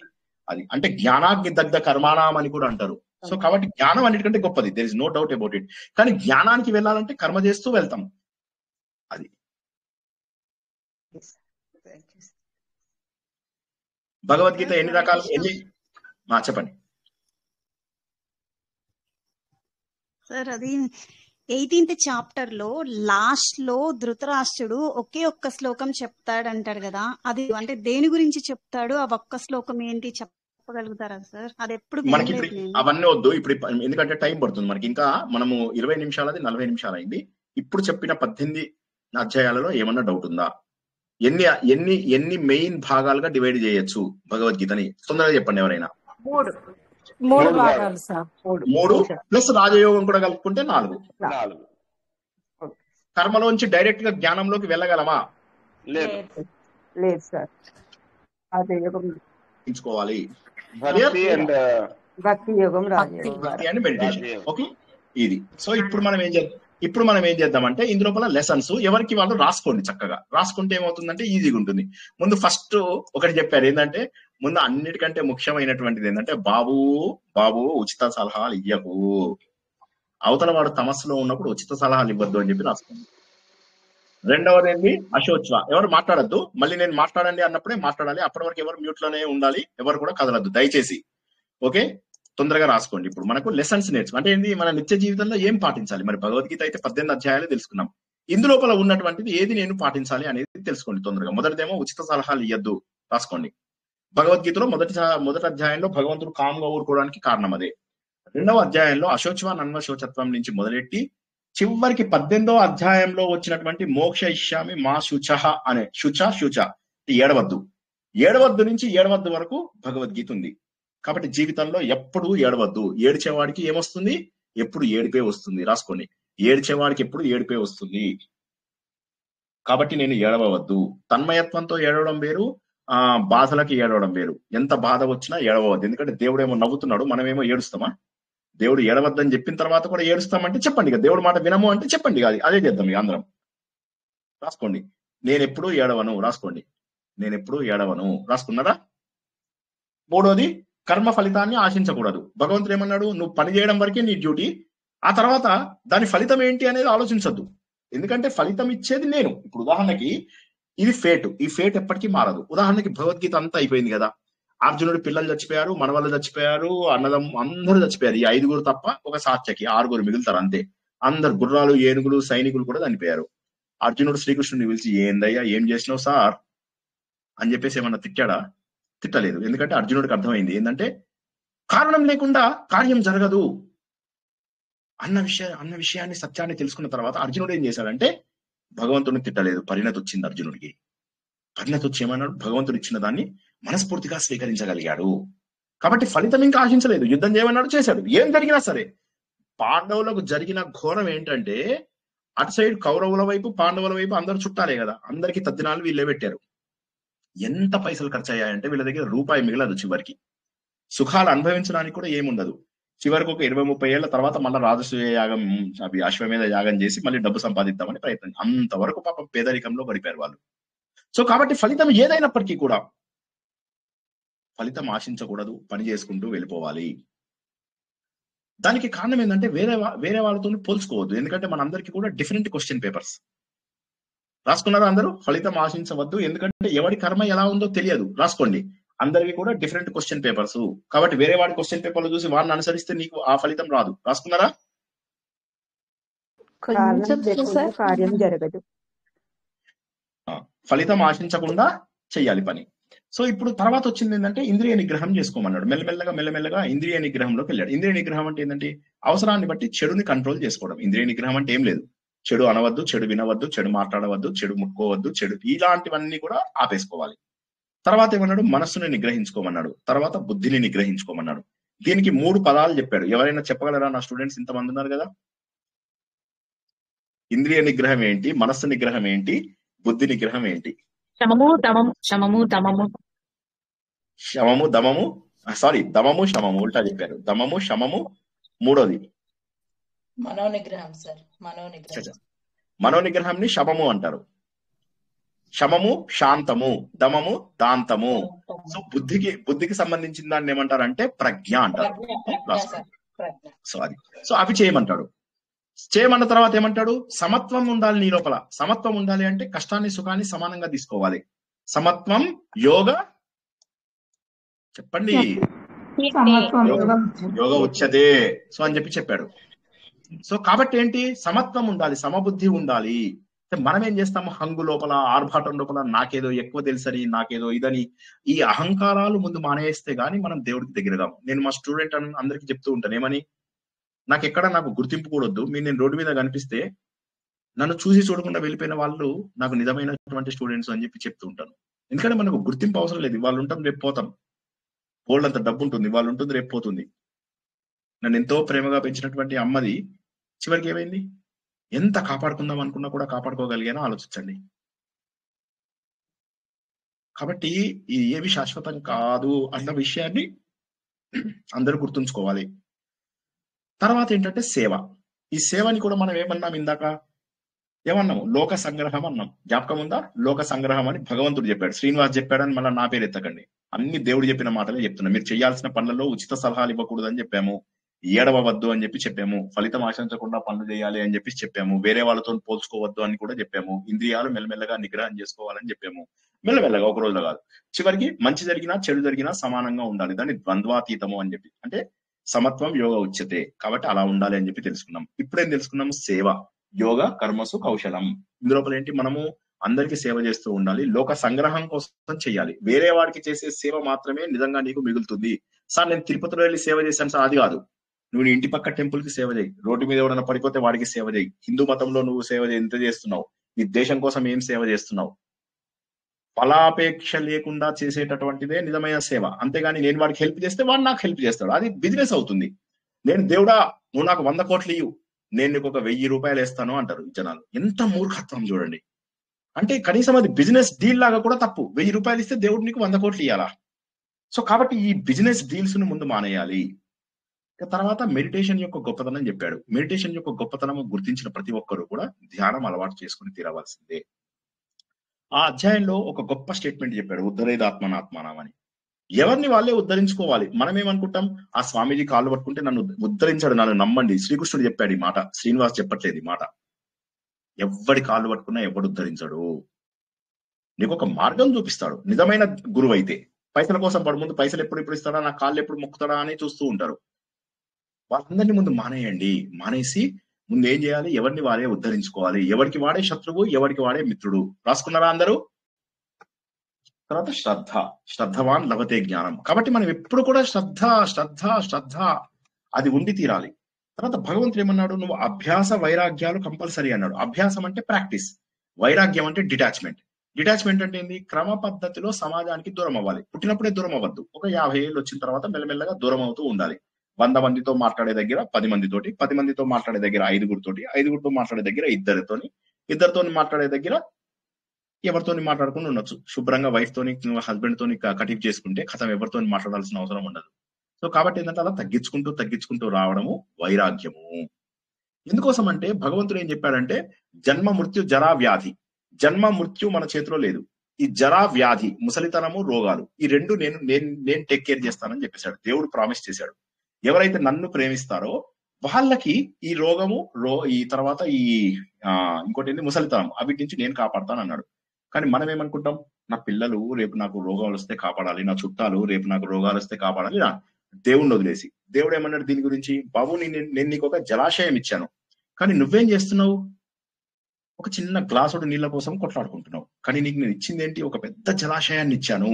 అది అంటే జ్ఞానాగ్ని దగ్ధ కర్మాణం అని కూడా అంటారు. సో కాబట్టి జ్ఞానం అన్నిటికంటే గొప్పది, there is no doubt about it. కానీ జ్ఞానానికి వెళ్ళాలంటే కర్మ చేస్తూ వెళ్తాం. అది భగవద్గీత ఎన్ని రకాలు చెప్పండి సార్. అది 18th చాప్టర్ లో లాస్ట్ లో ధృతరాష్ట్రుడు ఒకే ఒక్క శ్లోకం చెప్తాడంటాడు కదా, అది అంటే దేని గురించి చెప్తాడు? ఆ ఒక్క శ్లోకం ఏంటి చెప్పగలుగుతారా సార్? అది ఎప్పుడు మనకి అవన్నీ వద్దు ఇప్పుడు, ఎందుకంటే టైం పడుతుంది మనకి. ఇంకా మనము 20 నిమిషాలది 40 నిమిషాలు అయింది. ఇప్పుడు చెప్పిన 18 అధ్యాయాలలో ఏమన్నా డౌట్ ఉందా? ఎన్ని మెయిన్ భాగాలుగా డివైడ్ చేయొచ్చు భగవద్గీతని? తొందరగా చెప్పండి ఎవరైనా. 3 భాగాలు సార్. 3 ప్లస్ రాజయోగం కూడా కలుపుకుంటే 4. కర్మలోంచి డైరెక్ట్ గా జ్ఞానంలోకి వెళ్ళగలమా? లేదు సార్. ఎంచుకోవాలి భక్తి యోగం, భక్తి అండ్ మెడిటేషన్. ఓకే, ఇది. సో ఇప్పుడు మనం ఏం చేద్దామంటే ఇందులోపల లెసన్స్ ఎవరికి వాళ్ళు రాసుకోండి. చక్కగా రాసుకుంటే ఏమవుతుందంటే ఈజీగా ఉంటుంది. ముందు ఫస్ట్ ఒకటి చెప్పారు ఏంటంటే, ముందు అన్నిటికంటే ముఖ్యమైనటువంటిది ఏంటంటే, బాబు ఉచిత సలహాలు ఇవ్వకు. అవతల వాడు తమస్సులో ఉన్నప్పుడు ఉచిత సలహాలు ఇవ్వద్దు అని చెప్పి రాసుకోండి. రెండవది ఏంటి? అశోచ్వ. ఎవరు మాట్లాడద్దు. మళ్ళీ నేను మాట్లాడండి అన్నప్పుడే మాట్లాడాలి. అప్పటి వరకు ఎవరు మ్యూట్ లోనే ఉండాలి, ఎవరు కూడా కదలద్దు దయచేసి. ఓకే, తొందరగా రాసుకోండి. ఇప్పుడు మనకు లెసన్స్ అంటే ఏంటి? మన నిత్య జీవితంలో ఏం పాటించాలి? మరి భగవద్గీత అయితే 18 అధ్యాయాలు తెలుసుకున్నాం. ఇందులోపల ఉన్నటువంటిది ఏది నేను పాటించాలి అనేది తెలుసుకోండి తొందరగా. మొదటిదేమో ఉచిత సలహాలు ఇవ్వద్దు, రాసుకోండి. భగవద్గీతలో మొదటి అధ్యాయంలో భగవంతుడు కామ్గా ఊరుకోవడానికి కారణం అదే. 2వ అధ్యాయంలో అశోచ్వ నన్వశోచత్వం నుంచి మొదలెట్టి చివరికి 18వ అధ్యాయంలో వచ్చినటువంటి మోక్ష ఇష్యామి మా శుచ అనే శుచ ఏడవద్దు నుంచి 7వ వరకు భగవద్గీత ఉంది. కాబట్టి జీవితంలో ఎప్పుడు ఏడవద్దు. ఏడ్చేవాడికి ఏమొస్తుంది? ఎప్పుడు ఏడిపే వస్తుంది. రాసుకోండి, ఏడ్చేవాడికి ఎప్పుడు ఏడిపే వస్తుంది. కాబట్టి నేను ఏడవద్దు. తన్మయత్వంతో ఏడవడం వేరు, బాధలకి ఏడవడం వేరు. ఎంత బాధ వచ్చినా ఏడవద్దు. ఎందుకంటే దేవుడు ఏమో నవ్వుతున్నాడు, మనమేమో ఏడుస్తామా? దేవుడు ఏడవద్దని చెప్పిన తర్వాత కూడా ఏడుస్తామంటే చెప్పండి. దేవుడు మాట వినము అంటే చెప్పండి. అదే చేద్దాం ఇక అందరం. రాసుకోండి, నేనెప్పుడు ఏడవను. రాసుకోండి, నేనెప్పుడు ఏడవను. రాసుకున్నారా? 3వది కర్మ ఫలితాన్ని ఆశించకూడదు. భగవంతుడు ఏమన్నాడు? నువ్వు పని చేయడం వరకే నీ డ్యూటీ, ఆ తర్వాత దాని ఫలితం ఏంటి అనేది ఆలోచించద్దు. ఎందుకంటే ఫలితం ఇచ్చేది నేను. ఇప్పుడు ఉదాహరణకి ఇది ఫేట్, ఈ ఫేట్ ఎప్పటికీ మారదు. ఉదాహరణకి భగవద్గీత అంతా అయిపోయింది కదా, అర్జునుడు పిల్లలు చచ్చిపోయారు, మనవాళ్ళు చచ్చిపోయారు, అందరూ చచ్చిపోయారు. ఈ 5గురు తప్ప ఒక సాత్యకి 6గురు మిగులుతారు అంతే. అందరు గుర్రాలు, ఏనుగులు, సైనికులు కూడా చనిపోయారు. అర్జునుడు శ్రీకృష్ణుడిని పిలిచి, ఏందయ్యా ఏం చేసినావు సార్ అని చెప్పేసి ఏమన్నా తిట్టాడా? తిట్టలేదు. ఎందుకంటే అర్జునుడికి అర్థమైంది ఏంటంటే కారణం లేకుండా కార్యం జరగదు అన్న విషయాన్ని, సత్యాన్ని తెలుసుకున్న తర్వాత అర్జునుడు ఏం చేశాడంటే భగవంతుడిని తిట్టలేదు. పరిణతి వచ్చింది అర్జునుడికి. పరిణతి వచ్చి ఏమన్నాడు, భగవంతుడు ఇచ్చిన దాన్ని మనస్ఫూర్తిగా స్వీకరించగలిగాడు. కాబట్టి ఫలితం ఇంకా ఆశించలేదు. యుద్ధం చేయమన్నాడు, చేశాడు. ఏం జరిగినా సరే. పాండవులకు జరిగిన ఘోరం ఏంటంటే, అటు సైడ్ కౌరవుల వైపు పాండవుల వైపు అందరు చుట్టాలే కదా, అందరికి తద్దినాలు వీళ్ళే పెట్టారు. ఎంత పైసలు ఖర్చు అయ్యాయంటే వీళ్ళ దగ్గర రూపాయి మిగలదు. చివరికి సుఖాలు అనుభవించడానికి కూడా ఏముండదు. చివరికి ఒక 20-30 ఏళ్ల తర్వాత మళ్ళీ రాజసూయ యాగం, అవి అశ్వమేధ యాగం చేసి మళ్ళీ డబ్బు సంపాదిద్దామని ప్రయత్నం. అంతవరకు పాపం పేదరికంలో గడిపారు వాళ్ళు. సో కాబట్టి ఫలితం ఏదైనప్పటికీ కూడా ఫలితం ఆశించకూడదు, పని చేసుకుంటూ వెళ్ళిపోవాలి. దానికి కారణం ఏంటంటే వేరే వాళ్ళతో పోల్చుకోవద్దు. ఎందుకంటే మనందరికీ కూడా డిఫరెంట్ క్వశ్చన్ పేపర్స్ రాసుకున్నారా అందరూ? ఫలితం ఆశించవద్దు, ఎందుకంటే ఎవడి కర్మ ఎలా ఉందో తెలియదు. రాసుకోండి. అందరికీ కూడా డిఫరెంట్ క్వశ్చన్ పేపర్స్. కాబట్టి వేరే వాడి క్వశ్చన్ పేపర్లు చూసి వాడిని అనుసరిస్తే నీకు ఆ ఫలితం రాదు. రాసుకున్నారా? కార్యం జరగదు. ఫలితం ఆశించకుండా చెయ్యాలి పని. సో ఇప్పుడు తర్వాత వచ్చింది ఏంటంటే ఇంద్రియ నిగ్రహం చేసుకోమన్నాడు. మెల్లమెల్లగా ఇంద్రియ నిగ్రహంలోకి వెళ్ళాడు. ఇంద్రియ నిగ్రహం అంటే ఏంటంటే అవసరాన్ని బట్టి చెడుని కంట్రోల్ చేసుకోవడం. ఇంద్రియ నిగ్రహం అంటే ఏం లేదు, చెడు అనవద్దు, చెడు వినవద్దు, చెడు మాట్లాడవద్దు, చెడు ముట్టుకోవద్దు, చెడు ఇలాంటివన్నీ కూడా ఆపేసుకోవాలి. తర్వాత ఏమన్నాడు, మనస్సుని నిగ్రహించుకోమన్నాడు. తర్వాత బుద్ధిని నిగ్రహించుకోమన్నాడు. దీనికి 3 పదాలు చెప్పాడు. ఎవరైనా చెప్పగలరా? నా స్టూడెంట్స్ ఇంతమంది ఉన్నారు కదా. ఇంద్రియ నిగ్రహం ఏంటి, మనస్సు నిగ్రహం ఏంటి, బుద్ధి నిగ్రహం ఏంటి? శమము దమము. దమము శమము ఉల్టా చెప్పారు. దమము శమము. మూడోది మనోనిగ్రహం సార్. మనోనిగ్రహంని శమము అంటారు. శమము శాంతము, దమము దాంతము. సో బుద్ధికి సంబంధించిన దాన్ని ఏమంటారంటే ప్రజ్ఞ అంటారు. సో అవి చేయమంటాడు. చేయమన్న తర్వాత ఏమంటాడు, సమత్వం ఉండాలి నీ లోపల. సమత్వం ఉండాలి అంటే కష్టాన్ని సుఖాన్ని సమానంగా తీసుకోవాలి. సమత్వం యోగ, చెప్పండి, యోగ ఉచ్యతే. సో అని చెప్పాడు. సో కాబట్టి ఏంటి, సమత్వం ఉండాలి, సమబుద్ధి ఉండాలి. మనం ఏం చేస్తాము, హంగు లోపల, ఆర్భాటం లోపల నాకేదో ఎక్కువ తెలుసని, నాకేదో ఇదని, ఈ అహంకారాలు ముందు మానేస్తే గానీ మనం దేవుడికి దగ్గరగాము. నేను మా స్టూడెంట్ అందరికి చెప్తూ ఉంటాను, ఏమని, నాకు గుర్తింపు కూడొద్దు. నేను రోడ్డు మీద కనిపిస్తే నన్ను చూసి చూడకుండా వెళ్ళిపోయిన వాళ్ళు నాకు నిజమైనటువంటి స్టూడెంట్స్ అని చెప్తూ ఉంటాను. ఎందుకంటే మనకు గుర్తింపు అవసరం లేదు. వాళ్ళు ఉంటాం, రేపు పోతాం. బోల్డ్ అంత డబ్బు ఉంటుంది, వాళ్ళు ఉంటుంది, రేపు పోతుంది. నన్ను ఎంతో ప్రేమగా పెంచినటువంటి అమ్మది చివరికి ఏమైంది? ఎంత కాపాడుకుందాం అనుకున్నా కూడా కాపాడుకోగలిగానో ఆలోచించండి. కాబట్టి ఇది ఏవి శాశ్వతం కాదు అన్న విషయాన్ని అందరూ గుర్తుంచుకోవాలి. తర్వాత ఏంటంటే సేవ. ఈ సేవని కూడా మనం ఏమన్నాం ఇందాక, ఏమన్నాము, లోక సంగ్రహం అన్నాం. జ్ఞాపకం ఉందా? లోక సంగ్రహం అని భగవంతుడు చెప్పాడు, శ్రీనివాస్ చెప్పాడని మళ్ళీ నా పేరు ఎత్తకండి. అన్ని దేవుడు చెప్పిన మాటలే చెప్తున్నా. మీరు చేయాల్సిన పనులలో ఉచిత సలహాలు ఇవ్వకూడదు అని చెప్పాము, ఏడవద్దు అని చెప్పాము, ఫలితం ఆశించకుండా పనులు చేయాలి అని చెప్పాము, వేరే వాళ్ళతో పోల్చుకోవద్దు అని కూడా చెప్పాము, ఇంద్రియాలు మెల్లమెల్లగా నిగ్రహం చేసుకోవాలని చెప్పాము. మెల్లమెల్లగా, ఒక రోజులో కాదు. చివరికి మంచి జరిగినా చెడు జరిగినా సమానంగా ఉండాలి. దాన్ని ద్వంద్వాతీతము అని అంటే సమత్వం యోగ ఉచ్యతే. కాబట్టి అలా ఉండాలి అని తెలుసుకున్నాం. ఇప్పుడేం తెలుసుకున్నాము? సేవ, యోగ కర్మసు కౌశలం. ఇందులోపల ఏంటి, మనము అందరికి సేవ చేస్తూ ఉండాలి. లోక సంగ్రహం కోసం చేయాలి. వేరే వాడికి చేసే సేవ మాత్రమే నిజంగా నీకు మిగులుతుంది. సార్ నేను తిరుపతిలో వెళ్ళి సేవ చేశాను సార్, అది కాదు. నువ్వు నీ ఇంటి పక్క టెంపుల్ కి సేవ చేయి, రోడ్డు మీద ఎవరైనా పడిపోతే వాడికి సేవ చేయి. హిందూ మతంలో నువ్వు సేవ ఎంత చేస్తున్నావు, నీ దేశం కోసం ఏం సేవ చేస్తున్నావు, ఫలాపేక్ష లేకుండా చేసేటటువంటిదే నిజమైన సేవ. అంతేగాని నేను వాడికి హెల్ప్ చేస్తే వాడు నాకు హెల్ప్ చేస్తాడు, అది బిజినెస్ అవుతుంది. నేను దేవుడా నువ్వు నాకు 100 కోట్లు ఇవ్వు, నేను నీకు ఒక 1000 రూపాయలు వేస్తాను అంటారు జనాలు. ఎంత మూర్ఖత్వం చూడండి. అంటే కనీసం అది బిజినెస్ డీల్ లాగా కూడా తప్పు. 1000 రూపాయలు ఇస్తే దేవుడు నీకు 100 కోట్లు ఇవ్వాలా? సో కాబట్టి ఈ బిజినెస్ డీల్స్ ను ముందు మానేయాలి. తర్వాత మెడిటేషన్ యొక్క గొప్పతనం చెప్పాడు. మెడిటేషన్ యొక్క గొప్పతనం గుర్తించిన ప్రతి ఒక్కరూ కూడా ధ్యానం అలవాటు చేసుకుని తీరవలసిందే. ఆ అధ్యాయంలో ఒక గొప్ప స్టేట్మెంట్ చెప్పాడు, ఉద్ధరేదాత్మనాత్మానం అని. ఎవరిని వాళ్ళే ఉద్ధరించుకోవాలి. మనం ఏమనుకుంటాం, ఆ స్వామీజీ కాళ్ళు పట్టుకుంటే నన్ను ఉద్ధరించాడు, నన్ను నమ్మండి. శ్రీకృష్ణుడు చెప్పాడు ఈ మాట, శ్రీనివాస్ చెప్పట్లేదు ఈ మాట. ఎవడి కాళ్ళు పట్టుకున్నా ఎవడు ఉద్ధరించాడు. నీకు ఒక మార్గం చూపిస్తాడు. నిజమైన గురువు అయితే పైసల కోసం పడు ముందు పైసలు ఎప్పుడు ఇస్తాడా, నా కాళ్ళు ఎప్పుడు మొక్కుతాడా అని చూస్తూ ఉంటారు. వాళ్ళందరినీ ముందు మానేయండి. మానేసి ముందు ఏం చేయాలి, ఎవరిని వారే ఉద్ధరించుకోవాలి. ఎవరికి వాడే శత్రువు, ఎవరికి వాడే మిత్రుడు. రాసుకున్నారా అందరూ? తర్వాత శ్రద్ధవాన్ లభతే జ్ఞానం. కాబట్టి మనం ఎప్పుడు కూడా శ్రద్ధ అది ఉండి తీరాలి. తర్వాత భగవంతుడు ఏమన్నాడు, నువ్వు అభ్యాస వైరాగ్యాలు కంపల్సరీ అన్నాడు. అభ్యాసం అంటే ప్రాక్టీస్, వైరాగ్యం అంటే డిటాచ్మెంట్. డిటాచ్మెంట్ అంటే ఏంది? క్రమ పద్ధతిలో సమాజానికి దూరం అవ్వాలి. పుట్టినప్పుడే దూరం అవ్వద్దు. ఒక 50 ఏళ్ళు వచ్చిన తర్వాత మెల్లమెల్లగా దూరం అవుతూ ఉండాలి. 100 మందితో మాట్లాడే దగ్గర 10 మందితోటి, 10 మందితో మాట్లాడే దగ్గర 5గురితోటి, 5గురితో మాట్లాడే దగ్గర ఇద్దరితో మాట్లాడే దగ్గర ఎవరితోని మాట్లాడకుండా ఉండొచ్చు. శుభ్రంగా వైఫ్ తోని హస్బెండ్ తోని కటిఫ్ చేసుకుంటే కథం ఎవరితో మాట్లాడాల్సిన అవసరం ఉండదు. సో కాబట్టి ఏంటంటే అలా తగ్గించుకుంటూ రావడము వైరాగ్యము. ఎందుకోసం అంటే భగవంతుడు ఏం చెప్పాడంటే జన్మ మృత్యు జరా వ్యాధి. జన్మ మృత్యు మన చేతిలో లేదు. ఈ జరా వ్యాధి, ముసలితనము, రోగాలు, ఈ రెండు నేను టేక్ కేర్ చేస్తానని చెప్పేశాడు. దేవుడు ప్రామిస్ చేశాడు. ఎవరైతే నన్ను ప్రేమిస్తారో వాళ్ళకి ఈ రోగము ఈ తర్వాత ఈ ఇంకోటి ఏంటి ముసలితనం, అవిటి నుంచి నేను కాపాడుతాను అన్నాడు. కానీ మనం ఏమనుకుంటాం? నా పిల్లలు రేపు నాకు రోగాలు వస్తే కాపాడాలి, నా చుట్టాలు రేపు నాకు రోగాలు వస్తే కాపాడాలి. దేవుణ్ణి వదిలేసి దేవుడు ఏమన్నాడు దీని గురించి? బాబు నేను నీకు ఒక జలాశయం ఇచ్చాను, కానీ నువ్వేం చేస్తున్నావు? ఒక చిన్న గ్లాసుడు నీళ్ళ కోసం కొట్లాడుకుంటున్నావు. కానీ నీకు నేను ఇచ్చింది ఏంటి? ఒక పెద్ద జలాశయాన్ని ఇచ్చాను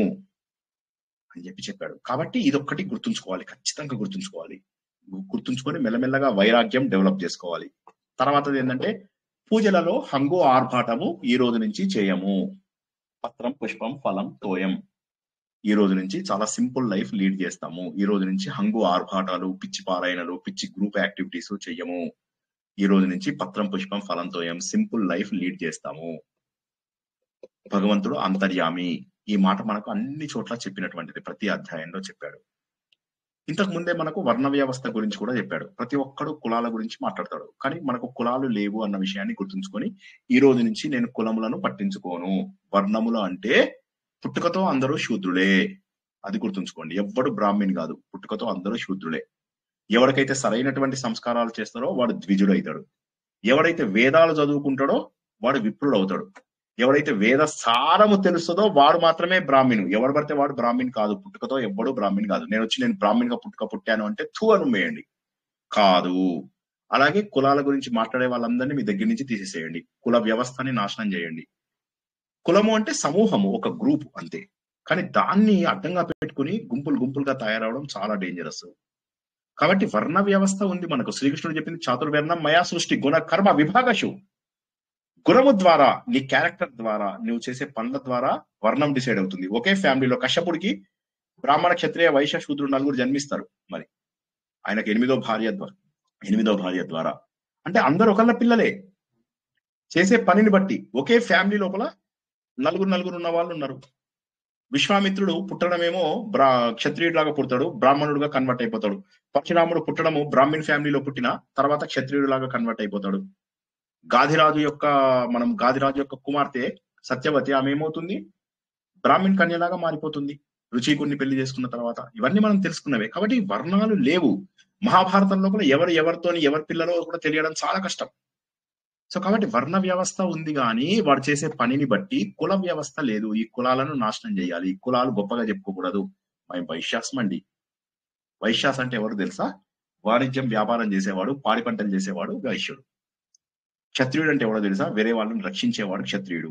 అని చెప్పాడు. కాబట్టి ఇదొక్కటి గుర్తుంచుకోవాలి, ఖచ్చితంగా గుర్తుంచుకొని మెల్లమెల్లగా వైరాగ్యం డెవలప్ చేసుకోవాలి. తర్వాత ఏంటంటే పూజలలో హంగు ఆర్భాటము ఈ రోజు నుంచి చేయము. పత్రం పుష్పం ఫలం తోయం. ఈ రోజు నుంచి చాలా సింపుల్ లైఫ్ లీడ్ చేస్తాము. ఈ రోజు నుంచి హంగు ఆర్భాటాలు, పిచ్చి పారాయణలు, పిచ్చి గ్రూప్ యాక్టివిటీస్ చెయ్యము. ఈ రోజు నుంచి పత్రం పుష్పం ఫలం తోయం, సింపుల్ లైఫ్ లీడ్ చేస్తాము. భగవంతుడు అంతర్యామి. ఈ మాట మనకు అన్ని చోట్ల చెప్పినటువంటిది, ప్రతి అధ్యాయంలో చెప్పాడు. ఇంతకు ముందే మనకు వర్ణ వ్యవస్థ గురించి కూడా చెప్పాడు. ప్రతి ఒక్కడు కులాల గురించి మాట్లాడతాడు, కానీ మనకు కులాలు లేవు అన్న విషయాన్ని గుర్తుంచుకొని ఈ రోజు నుంచి నేను కులములను పట్టించుకోను. వర్ణములు అంటే పుట్టుకతో అందరూ శూద్రులే, అది గుర్తుంచుకోండి. ఎవ్వడు బ్రాహ్మణ్ కాదు, పుట్టుకతో అందరూ శూద్రులే. ఎవరికైతే సరైనటువంటి సంస్కారాలు చేస్తారో వాడు ద్విజుడు అవుతాడు. ఎవడైతే వేదాలు చదువుకుంటాడో వాడు విప్రుడు అవుతాడు. ఎవడైతే వేద సారము తెలుస్తుందో వాడు మాత్రమే బ్రాహ్మణు. ఎవడు పడితే వాడు బ్రాహ్మణ్ కాదు. పుట్టుకతో ఎవ్వడు బ్రాహ్మణ్ కాదు. నేను బ్రాహ్మణ్గా పుట్టాను అంటే థూ అనుమేయండి, కాదు. అలాగే కులాల గురించి మాట్లాడే వాళ్ళందరినీ మీ దగ్గర నుంచి తీసేసేయండి. కుల వ్యవస్థని నాశనం చేయండి. కులము అంటే సమూహము, ఒక గ్రూప్ అంతే. కానీ దాన్ని అడ్డంగా పెట్టుకుని గుంపులుగా తయారవడం చాలా డేంజరస్. కాబట్టి వర్ణ వ్యవస్థ ఉంది మనకు. శ్రీకృష్ణుడు చెప్పింది చాతుర్వర్ణం మయా సృష్టి గుణ కర్మ విభాగషు. గుణము ద్వారా, నీ క్యారెక్టర్ ద్వారా, నువ్వు చేసే పనుల ద్వారా వర్ణం డిసైడ్ అవుతుంది. ఒకే ఫ్యామిలీలో కశ్యపుడికి బ్రాహ్మణ, క్షత్రియ, వైశ్య, శూద్రుడు 4 జన్మిస్తారు. మరి ఆయనకు 8వ భార్య ద్వారా అంటే అందరు ఒకళ్ళ పిల్లలే. చేసే పనిని బట్టి ఒకే ఫ్యామిలీ లోపల నలుగురు ఉన్న వాళ్ళు ఉన్నారు. విశ్వామిత్రుడు పుట్టడమేమో క్షత్రియుడిలాగా పుడతాడు, బ్రాహ్మణుడుగా కన్వర్ట్ అయిపోతాడు. పరశురాముడు పుట్టడము బ్రాహ్మణ్ ఫ్యామిలీలో పుట్టిన తర్వాత క్షత్రియుడిలాగా కన్వర్ట్ అయిపోతాడు. గాధిరాజు యొక్క కుమార్తె సత్యవతి, ఆమె ఏమవుతుంది? బ్రాహ్మణ్ కన్యలాగా మారిపోతుంది రుచికుడిని పెళ్లి చేసుకున్న తర్వాత. ఇవన్నీ మనం తెలుసుకున్నవే. కాబట్టి వర్ణాలు లేవు. మహాభారతం లోపల ఎవరి పిల్లలో కూడా తెలియడం చాలా కష్టం. సో కాబట్టి వర్ణ వ్యవస్థ ఉంది, కానీ వాడు చేసే పనిని బట్టి కుల వ్యవస్థ లేదు. ఈ కులాలను నాశనం చేయాలి. ఈ కులాలు గొప్పగా చెప్పుకోకూడదు. మేము వైశ్యాసం అండి. వైశ్యాస్ అంటే ఎవరు తెలుసా? వాణిజ్యం, వ్యాపారం చేసేవాడు, పాడి పంటలు చేసేవాడు వైశ్యుడు. క్షత్రియుడు అంటే ఎవడో తెలుసా? వేరే వాళ్ళని రక్షించేవాడు క్షత్రియుడు,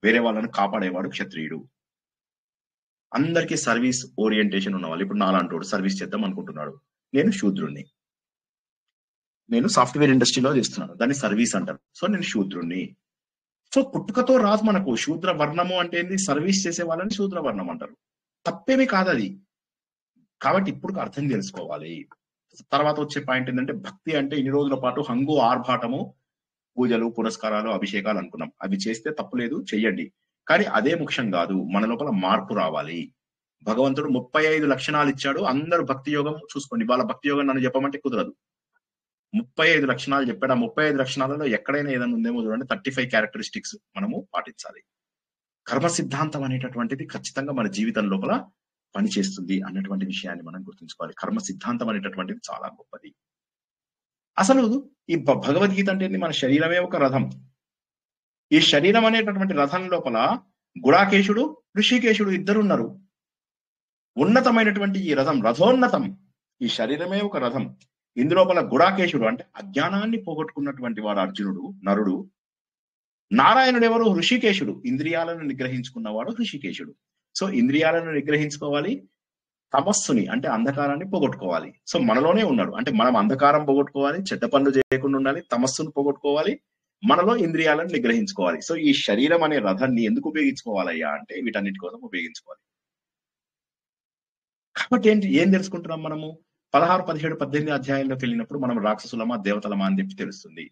వేరే వాళ్ళని కాపాడేవాడు క్షత్రియుడు. అందరికీ సర్వీస్ ఓరియంటేషన్ ఉన్నవాళ్ళు. ఇప్పుడు నాలాంటోడు సర్వీస్ చేద్దాం అనుకుంటున్నాడు. నేను శూద్రుణ్ణి, నేను సాఫ్ట్వేర్ ఇండస్ట్రీలో చేస్తున్నాను, దాన్ని సర్వీస్ అంటారు. సో నేను శూద్రుణ్ణి. సో పుట్టుకతో రాదు మనకు. శూద్ర వర్ణము అంటే ఏంది? సర్వీస్ చేసే వాళ్ళని శూద్ర వర్ణం అంటారు. తప్పేమీ కాదు అది. కాబట్టి ఇప్పుడు అర్థం తెలుసుకోవాలి. తర్వాత వచ్చే పాయింట్ ఏంటంటే భక్తి అంటే ఇన్ని రోజుల పాటు హంగు ఆర్భాటము, పూజలు, పురస్కారాలు, అభిషేకాలు అనుకున్నాం. అవి చేస్తే తప్పులేదు, చెయ్యండి. కానీ అదే ముఖ్యం కాదు. మన లోపల మార్పు రావాలి. భగవంతుడు 35 లక్షణాలు ఇచ్చాడు. అందరూ భక్తి యోగం చూసుకోండి. వాళ్ళ భక్తి యోగం నన్ను చెప్పమంటే కుదరదు. 35 లక్షణాలు చెప్పాడు. ఆ 35 లక్షణాలలో ఎక్కడైనా ఏదైనా ఉందేమో చూడండి. 35 క్యారెక్టరిస్టిక్స్ మనము పాటించాలి. కర్మ సిద్ధాంతం అనేటటువంటిది ఖచ్చితంగా మన జీవితం లోపల పనిచేస్తుంది అన్నటువంటి విషయాన్ని మనం గుర్తుంచుకోవాలి. కర్మ సిద్ధాంతం అనేటటువంటిది చాలా గొప్పది. అసలు ఈ భగవద్గీత అంటే మన శరీరమే ఒక రథం. ఈ శరీరం అనేటటువంటి రథం లోపల గుడాకేశుడు, ఋషికేశుడు ఇద్దరున్నారు. ఉన్నతమైనటువంటి ఈ రథం, రథోన్నతం. ఈ శరీరమే ఒక రథం. ఇందులోపల గుడాకేశుడు అంటే అజ్ఞానాన్ని పోగొట్టుకున్నటువంటి వాడు అర్జునుడు, నరుడు. నారాయణుడు ఎవరు? ఋషికేశుడు, ఇంద్రియాలను నిగ్రహించుకున్నవాడు ఋషికేశుడు. సో ఇంద్రియాలను నిగ్రహించుకోవాలి, తమస్సుని అంటే అంధకారాన్ని పోగొట్టుకోవాలి. సో మనలోనే ఉన్నాడు. అంటే మనం అంధకారం పోగొట్టుకోవాలి, చెడ్డ పనులు చేయకుండా ఉండాలి, తమస్సును పోగొట్టుకోవాలి, మనలో ఇంద్రియాలను నిగ్రహించుకోవాలి. సో ఈ శరీరం అనే రథాన్ని ఎందుకు ఉపయోగించుకోవాలయ్యా అంటే వీటన్నిటి కోసం ఉపయోగించుకోవాలి. కాబట్టి ఏం తెలుసుకుంటున్నాం మనము? 16, 17, 18 అధ్యాయంలోకి వెళ్ళినప్పుడు మనం రాక్షసులమా దేవతలమా అని చెప్పి తెలుస్తుంది.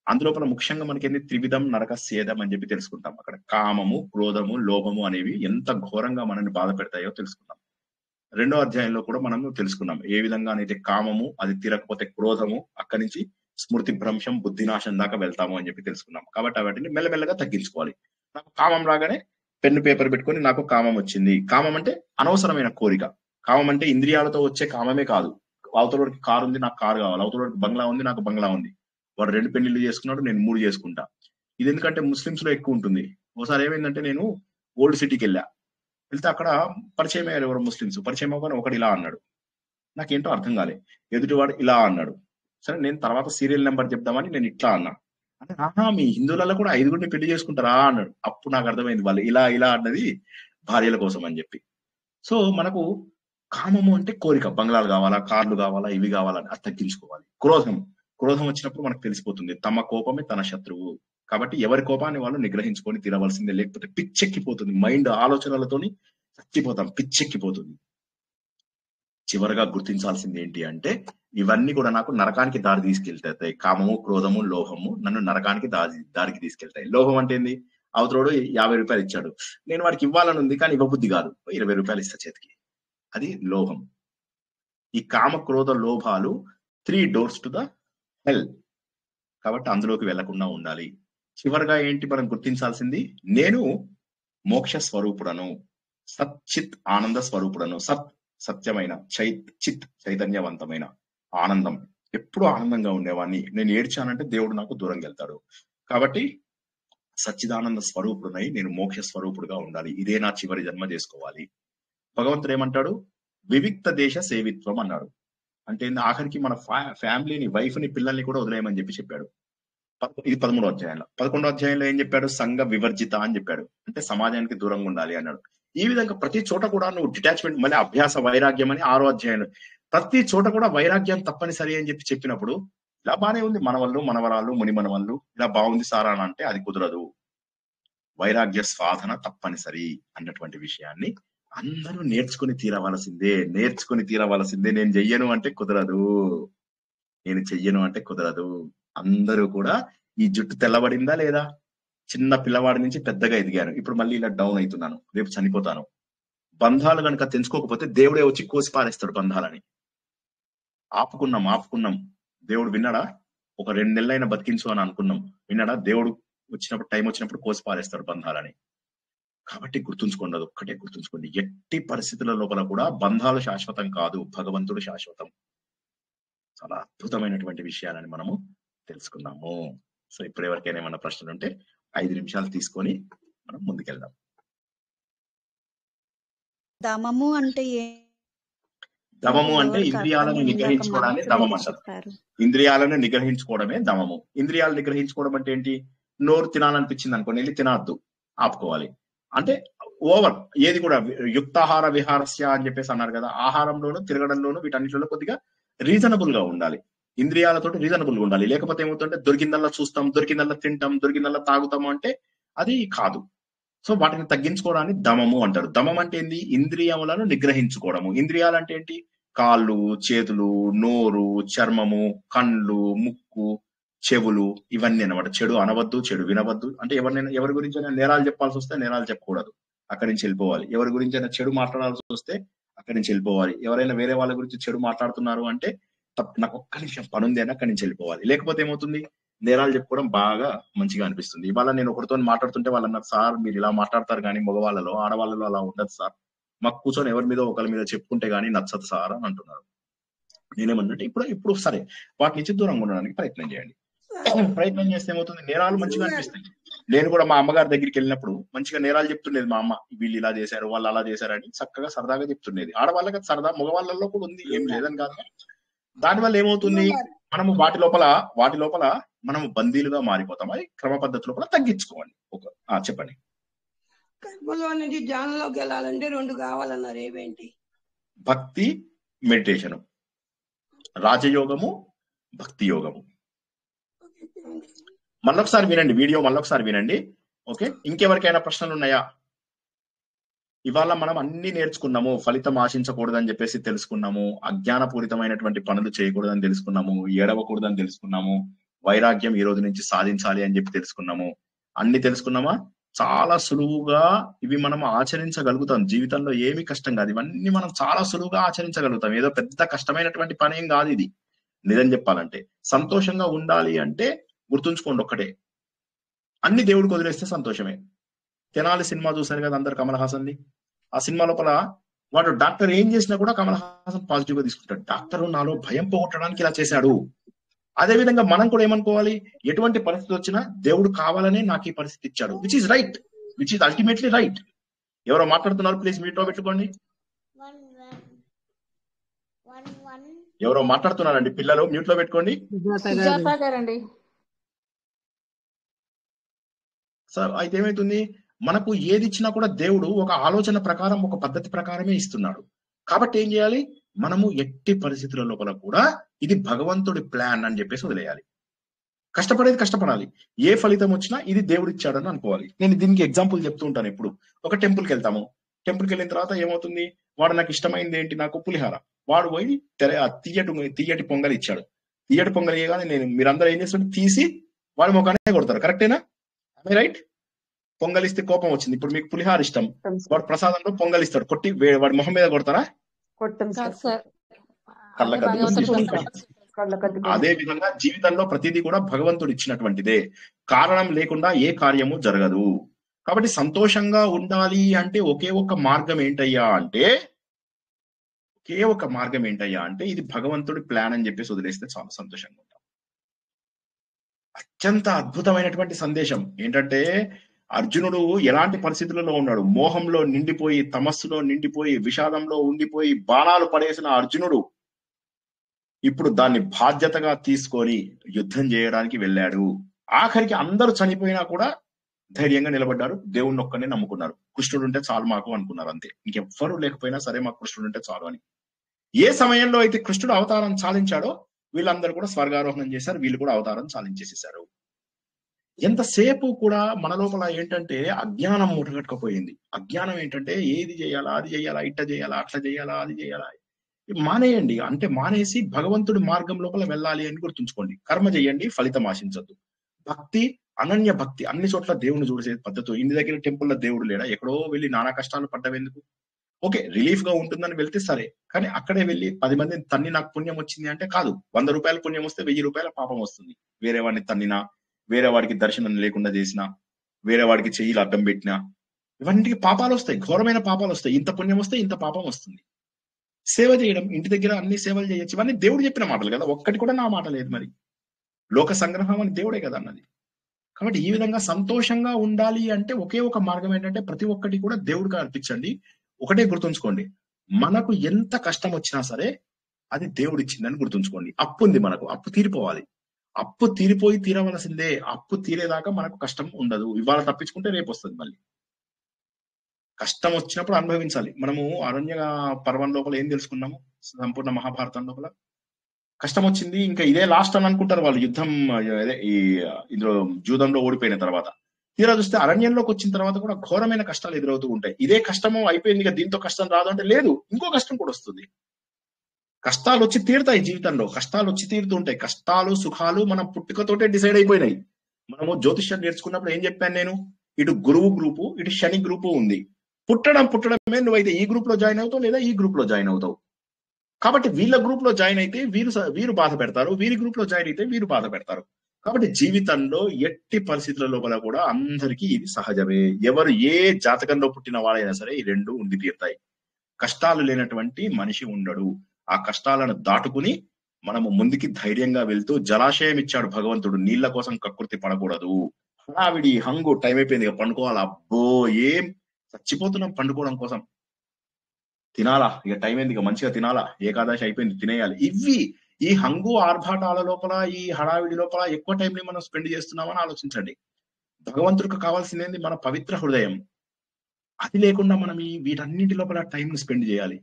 అందులోపల ముఖ్యంగా మనకి త్రివిధం నరక సేదం అని చెప్పి తెలుసుకుంటాం. అక్కడ కామము, క్రోధము, లోభము అనేవి ఎంత ఘోరంగా మనల్ని బాధ పెడతాయో తెలుసుకున్నాం. 2వ అధ్యాయంలో కూడా మనం తెలుసుకున్నాం ఏ విధంగానైతే కామము, అది తీరకపోతే క్రోధము, అక్కడి నుంచి స్మృతి భ్రంశం, బుద్ధినాశం దాకా వెళ్తాము అని చెప్పి తెలుసుకున్నాం. కాబట్టి వాటిని మెల్లమెల్లగా తగ్గించుకోవాలి. నాకు కామం రాగానే పెన్ను పేపర్ పెట్టుకొని నాకు కామం వచ్చింది. కామం అంటే అనవసరమైన కోరిక. కామం అంటే ఇంద్రియాలతో వచ్చే కామమే కాదు. అవతలవాడికి కారు ఉంది, నాకు కారు కావాలి. అవతలవాడికి బంగ్లా ఉంది, నాకు బంగ్లా ఉంది. వాడు 2 పెళ్లిళ్ళు చేసుకున్నాడు, నేను 3 చేసుకుంటా. ఇది ఎందుకంటే ముస్లిమ్స్ లో ఎక్కువ ఉంటుంది. ఒకసారి ఏమైందంటే నేను ఓల్డ్ సిటీకి వెళ్తే అక్కడ పరిచయం అయ్యారు ఎవరు ముస్లిమ్స్. పరిచయం అవ్వగానే ఒకటి ఇలా అన్నాడు. నాకేంటో అర్థం కాలే. ఎదుటివాడు ఇలా అన్నాడు. సరే నేను తర్వాత సీరియల్ నెంబర్ చెప్దామని నేను ఇట్లా అన్నా. అంటే మీ హిందువులలో కూడా 5గురిని పెళ్లి చేసుకుంటారా అన్నాడు. అప్పుడు నాకు అర్థమైంది వాళ్ళు ఇలా అన్నది భార్యల కోసం అని చెప్పి. సో మనకు కామము అంటే కోరిక, బంగ్లాలు కావాలా, కార్లు కావాలా, ఇవి కావాలని అది తగ్గించుకోవాలి. క్రోధం వచ్చినప్పుడు మనకు తెలిసిపోతుంది తమ కోపమే తన శత్రువు. కాబట్టి ఎవరి కోపాన్ని వాళ్ళు నిగ్రహించుకొని తీరవలసిందే, లేకపోతే పిచ్చెక్కిపోతుంది. మైండ్ ఆలోచనలతోని చచ్చిపోతాం, పిచ్చెక్కిపోతుంది. చివరగా గుర్తించాల్సింది ఏంటి అంటే ఇవన్నీ కూడా నాకు నరకానికి దారి తీసుకెళ్తాయి. కామము, క్రోధము, లోహము నన్ను నరకానికి దారికి తీసుకెళ్తాయి. లోహం అంటే ఏంది? అవతలోడు 50 రూపాయలు ఇచ్చాడు, నేను వాడికి ఇవ్వాలని ఉంది కానీ ఇవ్వబుద్ధి కాదు, 20 రూపాయలు ఇస్తా చేతికి, అది లోహం. ఈ కామ, క్రోధ, లోభాలు 3 doors టు ద హెల్. కాబట్టి అందులోకి వెళ్లకుండా ఉండాలి. చివరిగా ఏంటి మనం గుర్తించాల్సింది? నేను మోక్ష స్వరూపుడను, సచ్చిత్ ఆనంద స్వరూపుడను. సత్యమైన, చిత్ చైతన్యవంతమైన ఆనందం. ఎప్పుడు ఆనందంగా ఉండేవాడిని. నేను ఏడ్చానంటే దేవుడు నాకు దూరంగా వెళ్తాడు. కాబట్టి సచ్చిదానంద స్వరూపుడునై నేను మోక్ష స్వరూపుడుగా ఉండాలి. ఇదే నా చివరి జన్మ చేసుకోవాలి. భగవంతుడు ఏమంటాడు? వివిక్త దేశ సేవిత్వం అన్నాడు. అంటే ఆఖరికి మన ఫ్యామిలీని, వైఫ్ ని, పిల్లల్ని కూడా వదిలేయమని చెప్పాడు. ఇది 13వ అధ్యాయంలో. 11వ అధ్యాయంలో ఏం చెప్పాడు? సంఘ వివర్జిత అని చెప్పాడు. అంటే సమాజానికి దూరంగా ఉండాలి అన్నాడు. ఈ విధంగా ప్రతి చోట కూడా నువ్వు డిటాచ్మెంట్, మళ్ళీ అభ్యాస వైరాగ్యం అని 6వ అధ్యాయంలో ప్రతి చోట కూడా వైరాగ్యం తప్పనిసరి అని చెప్పినప్పుడు ఇలా బానే ఉంది. మనవళ్ళు, మనవరాళ్ళు, ముని మనవళ్ళు ఇలా బాగుంది సారా అని అంటే అది కుదరదు. వైరాగ్య సాధన తప్పనిసరి అన్నటువంటి విషయాన్ని అందరూ నేర్చుకుని తీరవలసిందే. నేను చెయ్యను అంటే కుదరదు. అందరూ కూడా ఈ జుట్టు తెల్లబడిందా లేదా? చిన్న పిల్లవాడి నుంచి పెద్దగా ఎదిగాను, ఇప్పుడు మళ్ళీ ఇలా డౌన్ అవుతున్నాను, రేపు చనిపోతాను. బంధాలు కనుక తెంచుకోకపోతే దేవుడే వచ్చి కోసి పారేస్తాడు బంధాలని. ఆపుకున్నాం. దేవుడు విన్నాడా? ఒక 2 నెలలైనా బతికించు అని అనుకున్నాం, విన్నాడా? దేవుడు వచ్చినప్పుడు, టైం వచ్చినప్పుడు కోసి పారేస్తాడు బంధాలని. కాబట్టి గుర్తుంచుకోండి, అది ఒక్కటే గుర్తుంచుకోండి. ఎట్టి పరిస్థితుల లోపల కూడా బంధాలు శాశ్వతం కాదు, భగవంతుడు శాశ్వతం. చాలా అద్భుతమైనటువంటి విషయాలని మనము తెలుసుకున్నాము. సో ఇప్పుడు ఎవరికైనా ఏమైనా ప్రశ్నలు ఉంటే 5 నిమిషాలు తీసుకొని మనం ముందుకెళ్దాం. దమము అంటే దమము అంటే ఇంద్రియాలను నిగ్రహించుకోవడాన్ని దమం అంటారు. ఇంద్రియాలను నిగ్రహించుకోవడమే దమము. ఇంద్రియాలు నిగ్రహించుకోవడం అంటే ఏంటి? నోరు తినాలనిపించింది అనుకోండి, వెళ్ళి తినద్దు, ఆపుకోవాలి. అంటే ఓవర్ ఏది కూడా యుక్తాహార విహారస్య అని చెప్పేసి అన్నారు కదా. ఆహారంలోను, తిరగడంలోను, వీటన్నిటిలో కొద్దిగా రీజనబుల్ గా ఉండాలి. ఇంద్రియాలతో రీజనబుల్ గా ఉండాలి. లేకపోతే ఏమవుతుంటే దొరికిందల్లా చూస్తాం, దొరికిందల్లా తింటాం, దొరికిందల్లా తాగుతాము అంటే అది కాదు. సో వాటిని తగ్గించుకోవడాన్ని దమము అంటారు. దమం అంటే ఏంది? ఇంద్రియములను నిగ్రహించుకోవడము. ఇంద్రియాలు అంటే ఏంటి? కాళ్ళు, చేతులు, నోరు, చర్మము, కళ్ళు, ముక్కు, చెవులు, ఇవన్నీ అన్నమాట. చెడు అనవద్దు, చెడు వినవద్దు. అంటే ఎవరి గురించైనా నేరాలు చెప్పాల్సి వస్తే నేరాలు చెప్పకూడదు, అక్కడి నుంచి వెళ్ళిపోవాలి. ఎవరి గురించైనా చెడు మాట్లాడాల్సి వస్తే అక్కడి నుంచి వెళ్ళిపోవాలి. ఎవరైనా వేరే వాళ్ళ గురించి చెడు మాట్లాడుతున్నారు అంటే నాకు ఒక్క నిమిషం పని ఉంది అని అక్కడి నుంచి వెళ్ళిపోవాలి. లేకపోతే ఏమవుతుంది? నేరాలు చెప్పుకోవడం బాగా మంచిగా అనిపిస్తుంది. ఇవాళ నేను ఒకరితో మాట్లాడుతుంటే వాళ్ళు అన్నారు, సార్ మీరు ఇలా మాట్లాడతారు కానీ మగవాళ్ళలో, ఆడవాళ్ళలో అలా ఉండదు సార్, మాకు కూర్చొని ఎవరి మీద ఒకరి మీద చెప్పుకుంటే గానీ నచ్చదు సార్ అని అంటున్నారు. నేనేమన్నట్టు ఇప్పుడు సరే వాటి నుంచి దూరంగా ఉండడానికి ప్రయత్నం చేయండి. ప్రయత్నం చేస్తే ఏమవుతుంది? నేరాలు మంచిగా అనిపిస్తాయి. నేను కూడా మా అమ్మగారి దగ్గరికి వెళ్ళినప్పుడు మంచిగా నేరాలు చెప్తుండేది మా అమ్మ. వీళ్ళు ఇలా చేశారు, వాళ్ళు అలా చేశారని చక్కగా సరదాగా చెప్తుండేది. ఆడవాళ్ళకి సరదా, మగవాళ్ళలో కూడా ఉంది, ఏం లేదని కాదు. దానివల్ల ఏమవుతుంది? మనము వాటి లోపల మనము బందీలుగా మారిపోతాం. అది క్రమ పద్ధతి లోపల తగ్గించుకోవాలి. చెప్పండి. కర్మలో నుంచి ధ్యానంలోకి వెళ్ళాలంటే 2 కావాలన్నారు, ఏవేంటి? భక్తి, మెడిటేషను. రాజయోగము, భక్తి యోగము. మళ్ళొకసారి వినండి, వీడియో మళ్ళొకసారి వినండి. ఓకే, ఇంకెవరికైనా ప్రశ్నలు ఉన్నాయా? ఇవాళ మనం అన్ని నేర్చుకున్నాము. ఫలితం ఆశించకూడదని చెప్పేసి తెలుసుకున్నాము, అజ్ఞానపూరితమైనటువంటి పనులు చేయకూడదని తెలుసుకున్నాము, ఏడవకూడదని తెలుసుకున్నాము, వైరాగ్యం ఈ రోజు నుంచి సాధించాలి అని చెప్పి తెలుసుకున్నాము. అన్ని తెలుసుకున్నామా? చాలా సులువుగా ఇవి మనం ఆచరించగలుగుతాం. జీవితంలో ఏమి కష్టం కాదు, ఇవన్నీ మనం చాలా సులువుగా ఆచరించగలుగుతాం. ఏదో పెద్ద కష్టమైనటువంటి పని ఏం కాదు ఇది. నిజం చెప్పాలంటే సంతోషంగా ఉండాలి అంటే గుర్తుంచుకోండి ఒక్కటే, అన్ని దేవుడికి వదిలేస్తే సంతోషమే. తెనాలి సినిమా చూశారు కదా అందరు, కమల్ హాసన్ ని. ఆ సినిమా లోపల వాడు డాక్టర్ ఏం చేసినా కూడా కమల్ హాసన్ పాజిటివ్ గా తీసుకుంటాడు. డాక్టర్ నాలో భయం పోగొట్టడానికి ఇలా చేశాడు. అదే విధంగా మనం కూడా ఏమనుకోవాలి, ఎటువంటి పరిస్థితి వచ్చినా దేవుడు కావాలనే నాకు ఈ పరిస్థితి ఇచ్చాడు, which is right, which is ultimately right. ఎవరో మాట్లాడుతున్నారు, ప్లీజ్ మ్యూట్ లో పెట్టుకోండి. ఎవరో మాట్లాడుతున్నారండి పిల్లలు, మ్యూట్ లో పెట్టుకోండి. సుజాత గారండి. సార్ అయితే ఏమైతుంది, మనకు ఏది ఇచ్చినా కూడా దేవుడు ఒక ఆలోచన ప్రకారం, ఒక పద్ధతి ప్రకారమే ఇస్తున్నాడు. కాబట్టి ఏం చేయాలి, మనము ఎట్టి పరిస్థితుల లోపల కూడా ఇది భగవంతుడి ప్లాన్ అని చెప్పేసి వదిలేయాలి. కష్టపడేది కష్టపడాలి, ఏ ఫలితం వచ్చినా ఇది దేవుడు ఇచ్చాడని అనుకోవాలి. నేను దీనికి ఎగ్జాంపుల్ చెప్తూ ఉంటాను. ఇప్పుడు ఒక టెంపుల్కి వెళ్తాము, టెంపుల్కి వెళ్ళిన తర్వాత ఏమవుతుంది, వాడు నాకు ఇష్టమైంది ఏంటి, నాకు పులిహార. వాడు పోయి తీయటి పొంగల్ ఇచ్చాడు. తీయటి పొంగల్ ఇవ్వగానే మీరందరూ ఏం చేస్తారు, తీసి వాడి ముఖానే కొడతారు. కరెక్టేనా? రైట్. పొంగల్ ఇస్తే కోపం వచ్చింది, ఇప్పుడు మీకు పులిహార ఇష్టం, వాడు ప్రసాదంలో పొంగల్ ఇస్తాడు, కొట్టి వాడి మొహం మీద కొడతారా? అదే విధంగా జీవితంలో ప్రతిదీ కూడా భగవంతుడు ఇచ్చినటువంటిదే, కారణం లేకుండా ఏ కార్యము జరగదు. కాబట్టి సంతోషంగా ఉండాలి అంటే ఒకే ఒక మార్గం ఏంటయ్యా అంటే ఇది భగవంతుడి ప్లాన్ అని చెప్పేసి వదిలేస్తే చాలా సంతోషంగా ఉంటాం. అత్యంత అద్భుతమైనటువంటి సందేశం ఏంటంటే, అర్జునుడు ఎలాంటి పరిస్థితులలో ఉన్నాడు, మోహంలో నిండిపోయి, తమస్సులో నిండిపోయి, విషాదంలో ఉండిపోయి బాణాలు పడేసిన అర్జునుడు ఇప్పుడు దాన్ని బాధ్యతగా తీసుకొని యుద్ధం చేయడానికి వెళ్ళాడు. ఆఖరికి అందరూ చనిపోయినా కూడా ధైర్యంగా నిలబడ్డారు, దేవుణ్ణి ఒక్కనే నమ్ముకున్నారు. కృష్ణుడు ఉంటే చాలు మాకు అనుకున్నారు, అంతే. ఇంకెవ్వరూ లేకపోయినా సరే మాకు కృష్ణుడు ఉంటే చాలు అని. ఏ సమయంలో అయితే కృష్ణుడు అవతారం చాలించాడో వీళ్ళందరూ కూడా స్వర్గారోహణం చేశారు, వీళ్ళు కూడా అవతారం చాలించేసేశారు. ఎంతసేపు కూడా మన లోపల ఏంటంటే అజ్ఞానం మూటగట్టుకుపోయింది. అజ్ఞానం ఏంటంటే ఏది చేయాలా, అది చేయాలా, ఇట్ట చేయాలా, అట్లా చేయాలా, అది చేయాలా. మానేయండి, అంటే మానేసి భగవంతుడి మార్గం లోపల వెళ్ళాలి అని గుర్తుంచుకోండి. కర్మ చేయండి, ఫలితం ఆశించద్దు. భక్తి, అనన్య భక్తి, అన్ని చోట్ల దేవుని చూసే పద్ధతి. ఇంటి దగ్గర టెంపుల్లో దేవుడు లేడా, ఎక్కడో వెళ్ళి నానా కష్టాలు పడ్డవెందుకు? ఓకే, రిలీఫ్ గా ఉంటుందని వెళ్తే సరే, కానీ అక్కడే వెళ్ళి 10 మందిని తన్ని నాకు పుణ్యం వచ్చింది అంటే కాదు. 100 రూపాయల పుణ్యం వస్తే 1000 రూపాయల పాపం వస్తుంది. వేరే వాడిని తన్నినా, వేరే వాడికి దర్శనం లేకుండా చేసినా, వేరే వాడికి చెయ్యిలు అడ్డం పెట్టినా, ఇవన్నీ పాపాలు వస్తాయి, ఘోరమైన పాపాలు వస్తాయి. ఇంత పుణ్యం వస్తే ఇంత పాపం వస్తుంది. సేవ చేయడం, ఇంటి దగ్గర అన్ని సేవలు చేయొచ్చు, ఇవన్నీ దేవుడు చెప్పిన మాటలు కదా, ఒక్కటి కూడా నా మాట లేదు. మరి లోక సంగ్రహం అని దేవుడే కదా అన్నది. కాబట్టి ఈ విధంగా సంతోషంగా ఉండాలి అంటే ఒకే ఒక మార్గం ఏంటంటే ప్రతి ఒక్కటి కూడా దేవుడికి అర్పించండి. ఒకటే గుర్తుంచుకోండి, మనకు ఎంత కష్టం వచ్చినా సరే అది దేవుడు ఇచ్చిందని గుర్తుంచుకోండి. అప్పు ఉంది మనకు, అప్పు తీరిపోవాలి, అప్పు తీరిపోయి తీరవలసిందే. అప్పు తీరేదాకా మనకు కష్టం ఉండదు. ఇవాళ తప్పించుకుంటే రేపు వస్తుంది. మళ్ళీ కష్టం వచ్చినప్పుడు అనుభవించాలి. మనము అరణ్య పర్వం లోపల ఏం తెలుసుకున్నాము, సంపూర్ణ మహాభారతం లోపల కష్టం వచ్చింది, ఇంకా ఇదే లాస్ట్ అని అనుకుంటారు వాళ్ళు. యుద్ధం ఈ ఇందులో జూదంలో ఓడిపోయిన తర్వాత తీరా చూస్తే అరణ్యంలోకి వచ్చిన తర్వాత కూడా ఘోరమైన కష్టాలు ఎదురవుతూ ఉంటాయి. ఇదే కష్టము అయిపోయింది, ఇక దీంతో కష్టం రాదు అంటే లేదు, ఇంకో కష్టం కూడా వస్తుంది. కష్టాలు వచ్చి తీరుతాయి జీవితంలో, కష్టాలు వచ్చి తీరుతూ ఉంటాయి. కష్టాలు సుఖాలు మనం పుట్టుకతోటే డిసైడ్ అయిపోయినాయి. మనము జ్యోతిష్యం నేర్చుకున్నప్పుడు ఏం చెప్పాను నేను, ఇటు గురువు గ్రూపు, ఇటు శని గ్రూపు ఉంది. పుట్టడమే నువ్వైతే ఈ గ్రూప్ లో జాయిన్ అవుతావు లేదా ఈ గ్రూప్ లో జాయిన్ అవుతావు. కాబట్టి వీళ్ళ గ్రూప్ లో జాయిన్ అయితే వీరు బాధ పెడతారు, వీరి గ్రూప్ లో జాయిన్ అయితే వీరు బాధ పెడతారు. కాబట్టి జీవితంలో ఎట్టి పరిస్థితుల లోపల కూడా అందరికీ ఇది సహజమే. ఎవరు ఏ జాతకంలో పుట్టిన వాడైనా సరే ఈ రెండు ఉండి తీరుతాయి. కష్టాలు లేనటువంటి మనిషి ఉండడు. ఆ కష్టాలను దాటుకుని మనము ముందుకి ధైర్యంగా వెళ్తూ, జలాశయం ఇచ్చాడు భగవంతుడు, నీళ్ల కోసం కక్కుర్తి పడకూడదు. హడావిడి హంగు, టైం అయిపోయింది, ఇక పండుకోవాలి. అబ్బో ఏం చచ్చిపోతున్నాం పండుకోవడం కోసం. తినాలా, ఇక టైం అయింది, ఇక మంచిగా తినాలా, ఏకాదశి అయిపోయింది, తినేయాలి. ఈ హంగు ఆర్భాటాల లోపల, ఈ హడావిడి లోపల ఎక్కువ టైంని మనం స్పెండ్ చేస్తున్నామని ఆలోచించండి. భగవంతుడికి కావాల్సింది మన పవిత్ర హృదయం. అది లేకుండా మనం వీటన్నింటి లోపల టైం స్పెండ్ చేయాలి.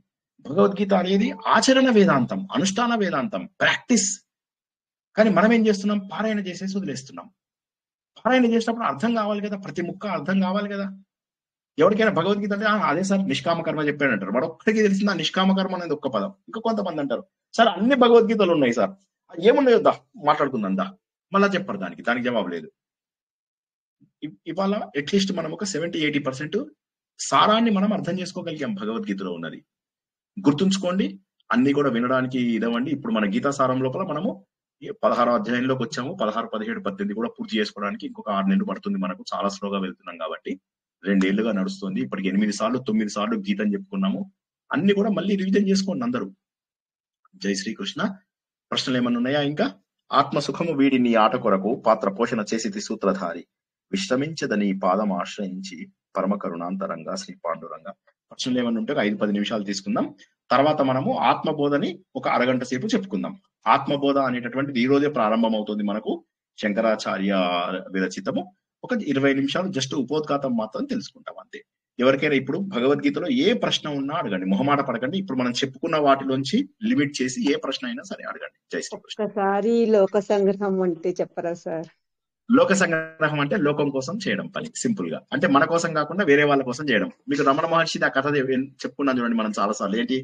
భగవద్గీత అనేది ఆచరణ వేదాంతం, అనుష్ఠాన వేదాంతం, ప్రాక్టీస్. కానీ మనం ఏం చేస్తున్నాం, పారాయణ చేసేసి వదిలేస్తున్నాం. పారాయణ చేసినప్పుడు అర్థం కావాలి కదా, ప్రతి ముక్క అర్థం కావాలి కదా. ఎవరికైనా భగవద్గీత అంటే అదే సార్ నిష్కామ కర్మ చెప్పాడు అంటారు. వాడు ఒక్కడికి తెలిసింది ఆ నిష్కామ కర్మ అనేది ఒక్క పదం. ఇంకా కొంతమంది అంటారు సార్ అన్ని భగవద్గీతలు ఉన్నాయి సార్, ఏమున్నాయో దా మాట్లాడుకుందాం దా, మళ్ళా చెప్పారు దానికి జవాబు లేదు. ఇవాళ అట్లీస్ట్ మనం ఒక 70-80% సారాన్ని మనం అర్థం చేసుకోగలిగాం భగవద్గీతలో ఉన్నది. గుర్తుంచుకోండి, అన్ని కూడా వినడానికి ఇదవండి. ఇప్పుడు మన గీతా సారం లోపల మనము 16వ అధ్యాయంలోకి వచ్చాము. 16, 17, 18 కూడా పూర్తి చేసుకోవడానికి ఇంకొక 6 నెలలు పడుతుంది. మనకు చాలా స్లోగా వెళ్తున్నాం కాబట్టి 2 ఏళ్లుగా నడుస్తుంది. ఇప్పటికి 8 సార్లు 9 సార్లు గీతని చెప్పుకున్నాము. అన్ని కూడా మళ్ళీ రివిజన్ చేసుకోండి అందరూ. జై శ్రీకృష్ణ. ప్రశ్నలు ఏమన్నా ఉన్నాయా? ఇంకా ఆత్మసుఖము వీడి నీ ఆట కొరకు పాత్ర పోషణ చేసి సూత్రధారి విశ్రమించదని పాదం ఆశ్రయించి పరమ కరుణాంతరంగా శ్రీ పాండురంగా. ప్రశ్నలు ఏమన్నా ఉంటే 5-10 నిమిషాలు తీసుకుందాం. తర్వాత మనము ఆత్మబోధని ఒక అరగంట సేపు చెప్పుకుందాం. ఆత్మబోధ అనేటటువంటిది ఈ రోజే ప్రారంభం అవుతుంది మనకు. శంకరాచార్య విరచితము. ఒక 20 నిమిషాలు జస్ట్ ఉపోద్ఘాతం మాత్రం తెలుసుకుంటాం అంతే. ఎవరికైనా ఇప్పుడు భగవద్గీతలో ఏ ప్రశ్న ఉన్నా అడగండి, మొహమాట పడకండి. ఇప్పుడు మనం చెప్పుకున్న వాటిలోంచి లిమిట్ చేసి ఏ ప్రశ్న అయినా సరే అడగండి. జై శ్రీకృష్ణ. ఒకసారి లోక సంగ్రహం అంటే చెప్పరా సార్? లోక సంగ్రహం అంటే లోకం కోసం చేయడం పని, సింపుల్ గా. అంటే మన కోసం కాకుండా వేరే వాళ్ళ కోసం చేయడం. మీకు రమణ మహర్షి ఆ కథ చెప్పుకున్నాను చూడండి మనం చాలా సార్లు. ఏంటి,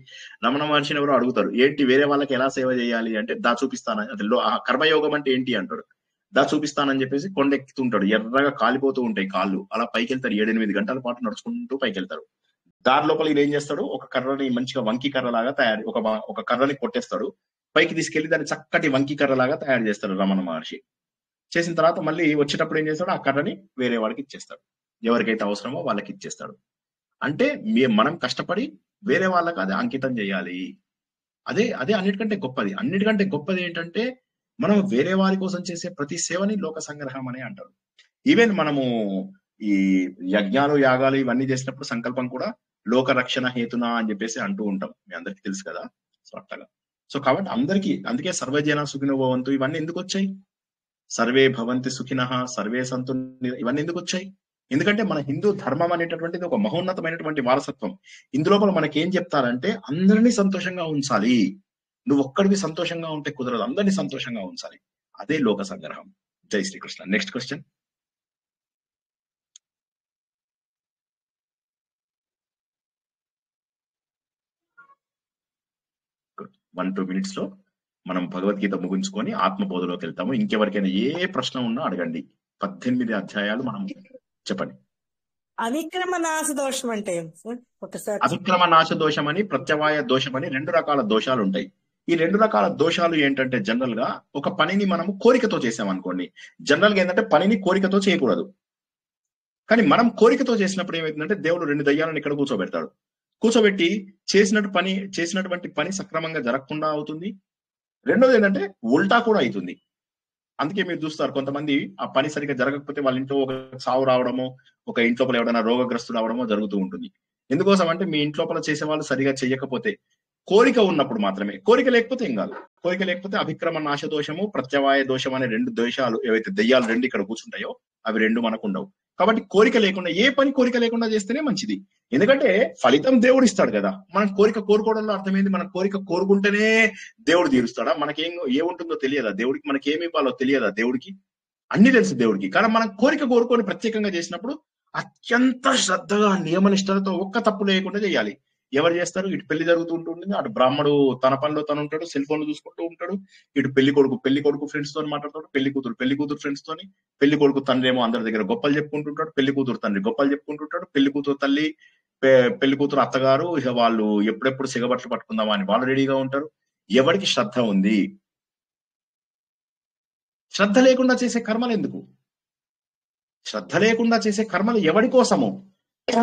రమణ మహర్షిని ఎవరో అడుగుతారు, ఏంటి వేరే వాళ్ళకి ఎలా సేవ చేయాలి అంటే, దా చూపిస్తాను, అది కర్మయోగం అంటే ఏంటి అంటాడు. దా చూపిస్తానని చెప్పేసి కొండ ఎక్కుతుంటాడు, ఎర్రగా కాలిపోతూ ఉంటాయి కాళ్ళు. అలా పైకి వెళ్తారు, 7-8 గంటల పాటు నడుచుకుంటూ పైకి వెళ్తారు. దారి లోపల ఇది ఏం చేస్తాడు, ఒక కర్రని మంచిగా వంకి కర్ర లాగా తయారు, ఒక కర్రని కొట్టేస్తాడు, పైకి తీసుకెళ్లి దాన్ని చక్కటి వంకి కర్ర లాగా తయారు చేస్తాడు రమణ మహర్షి. చేసిన తర్వాత మళ్ళీ వచ్చేటప్పుడు ఏం చేస్తాడు, ఆ కర్రని వేరే వాడికి ఇచ్చేస్తాడు, ఎవరికైతే అవసరమో వాళ్ళకి ఇచ్చేస్తాడు. అంటే మనం కష్టపడి వేరే వాళ్ళకి అది అంకితం చేయాలి. అదే అన్నిటికంటే గొప్పది. అన్నిటికంటే గొప్పది ఏంటంటే మనం వేరే వారి కోసం చేసే ప్రతి సేవని లోక సంగ్రహం అని అంటారు. ఈవెన్ మనము ఈ యజ్ఞాలు యాగాలు ఇవన్నీ చేసినప్పుడు సంకల్పం కూడా లోక రక్షణ హేతున అని చెప్పేసి అంటూ ఉంటాం. మీ అందరికి తెలుసు కదా. సో అట్లాగా. సో కాబట్టి అందరికీ, అందుకే సర్వజన సుఖినో భవంతు ఇవన్నీ ఎందుకు వచ్చాయి, సర్వే భవంతి సుఖినః, సర్వే సంతు, ఇవన్నీ ఎందుకు వచ్చాయి? ఎందుకంటే మన హిందూ ధర్మం అనేటటువంటిది ఒక మహోన్నతమైనటువంటి వారసత్వం. ఇందులోపల మనకేం చెప్తారంటే అందరినీ సంతోషంగా ఉంచాలి. నువ్వు ఒక్కడికి సంతోషంగా ఉంటే కుదరదు, అందరినీ సంతోషంగా ఉంచాలి. అదే లోక సంగ్రహం. జై శ్రీకృష్ణ. Next question. 1-2 minutes లో మనం భగవద్గీత ముగించుకొని ఆత్మబోధలోకి వెళ్తాము. ఇంకెవరికైనా ఏ ప్రశ్న ఉన్నా అడగండి. 18 అధ్యాయాలు మనం చెప్పండి. అవిక్రమ నాశ దోషం అంటే ఒకసారి. అవిక్రమ నాశ దోషం అని, ప్రత్యవాయ దోషం అని 2 రకాల దోషాలు ఉంటాయి. ఈ 2 రకాల దోషాలు ఏంటంటే, జనరల్ గా ఒక పనిని మనము కోరికతో చేసామనుకోండి. జనరల్ గా ఏంటంటే పనిని కోరికతో చేయకూడదు. కానీ మనం కోరికతో చేసినప్పుడు ఏమైతుందంటే దేవుడు 2 దయ్యాలను ఇక్కడ కూర్చోబెడతాడు. కూర్చోబెట్టి చేసినటువంటి పని సక్రమంగా జరగకుండా అవుతుంది. రెండోది ఏంటంటే ఉల్టా కూడా అవుతుంది. అందుకే మీరు చూస్తారు కొంతమంది ఆ పని సరిగ్గా జరగకపోతే వాళ్ళ ఇంట్లో ఒక సావు రావడమో, ఒక ఇంట్లోపల ఎవరైనా రోగగ్రస్తులు అవడమో జరుగుతూ ఉంటుంది. ఎందుకోసం అంటే మీ ఇంట్లోపల చేసే వాళ్ళు సరిగా చేయకపోతే. కోరిక ఉన్నప్పుడు మాత్రమే. కోరిక లేకపోతే ఏం కాదు. కోరిక లేకపోతే అభిక్రమ నాశ దోషము, ప్రత్యవాయ దోషం అనే 2 దోషాలు ఏవైతే దయ్యాలు 2 ఇక్కడ కూర్చుంటాయో అవి 2 మనకు ఉండవు. కాబట్టి కోరిక లేకుండా, ఏ పని కోరిక లేకుండా చేస్తేనే మంచిది. ఎందుకంటే ఫలితం దేవుడు ఇస్తాడు కదా. మనం కోరిక కోరుకోవడంలో అర్థమైంది, మనం కోరిక కోరుకుంటేనే దేవుడు తీరుస్తాడా? మనకేం ఏముంటుందో తెలియదా దేవుడికి? మనకేమి ఇవ్వాలో తెలియదా దేవుడికి? అన్ని తెలుసు దేవుడికి. కానీ మనం కోరిక కోరుకొని ప్రత్యేకంగా చేసినప్పుడు అత్యంత శ్రద్ధగా నియమనిష్టలతో ఒక్క తప్పు లేకుండా చేయాలి. ఎవరు చేస్తారు? ఇటు పెళ్లి జరుగుతూ ఉంటుంది, అటు బ్రాహ్మడు తన పనిలో తను ఉంటాడు, సెల్ ఫోన్లు చూసుకుంటూ ఉంటాడు. ఇటు పెళ్లి కొడుకు ఫ్రెండ్స్ తోని మాట్లాడతాడు, పెళ్లి కూతురు ఫ్రెండ్స్ తోని, పెళ్లి కొడుకు తండ్రి ఏమో అందరి దగ్గర గొప్పలు చెప్పుకుంటుంటాడు, పెళ్లి కూతురు తండ్రి గొప్పలు చెప్పుకుంటుంటాడు, పెళ్లి కూతురు తల్లి పెళ్లి కూతురు అత్తగారు ఇక వాళ్ళు ఎప్పుడెప్పుడు సిగబట్లు పట్టుకుందామా అని వాళ్ళు రెడీగా ఉంటారు. ఎవరికి శ్రద్ధ ఉంది? శ్రద్ధ లేకుండా చేసే కర్మలు ఎందుకు? శ్రద్ధ లేకుండా చేసే కర్మలు ఎవరి కోసము?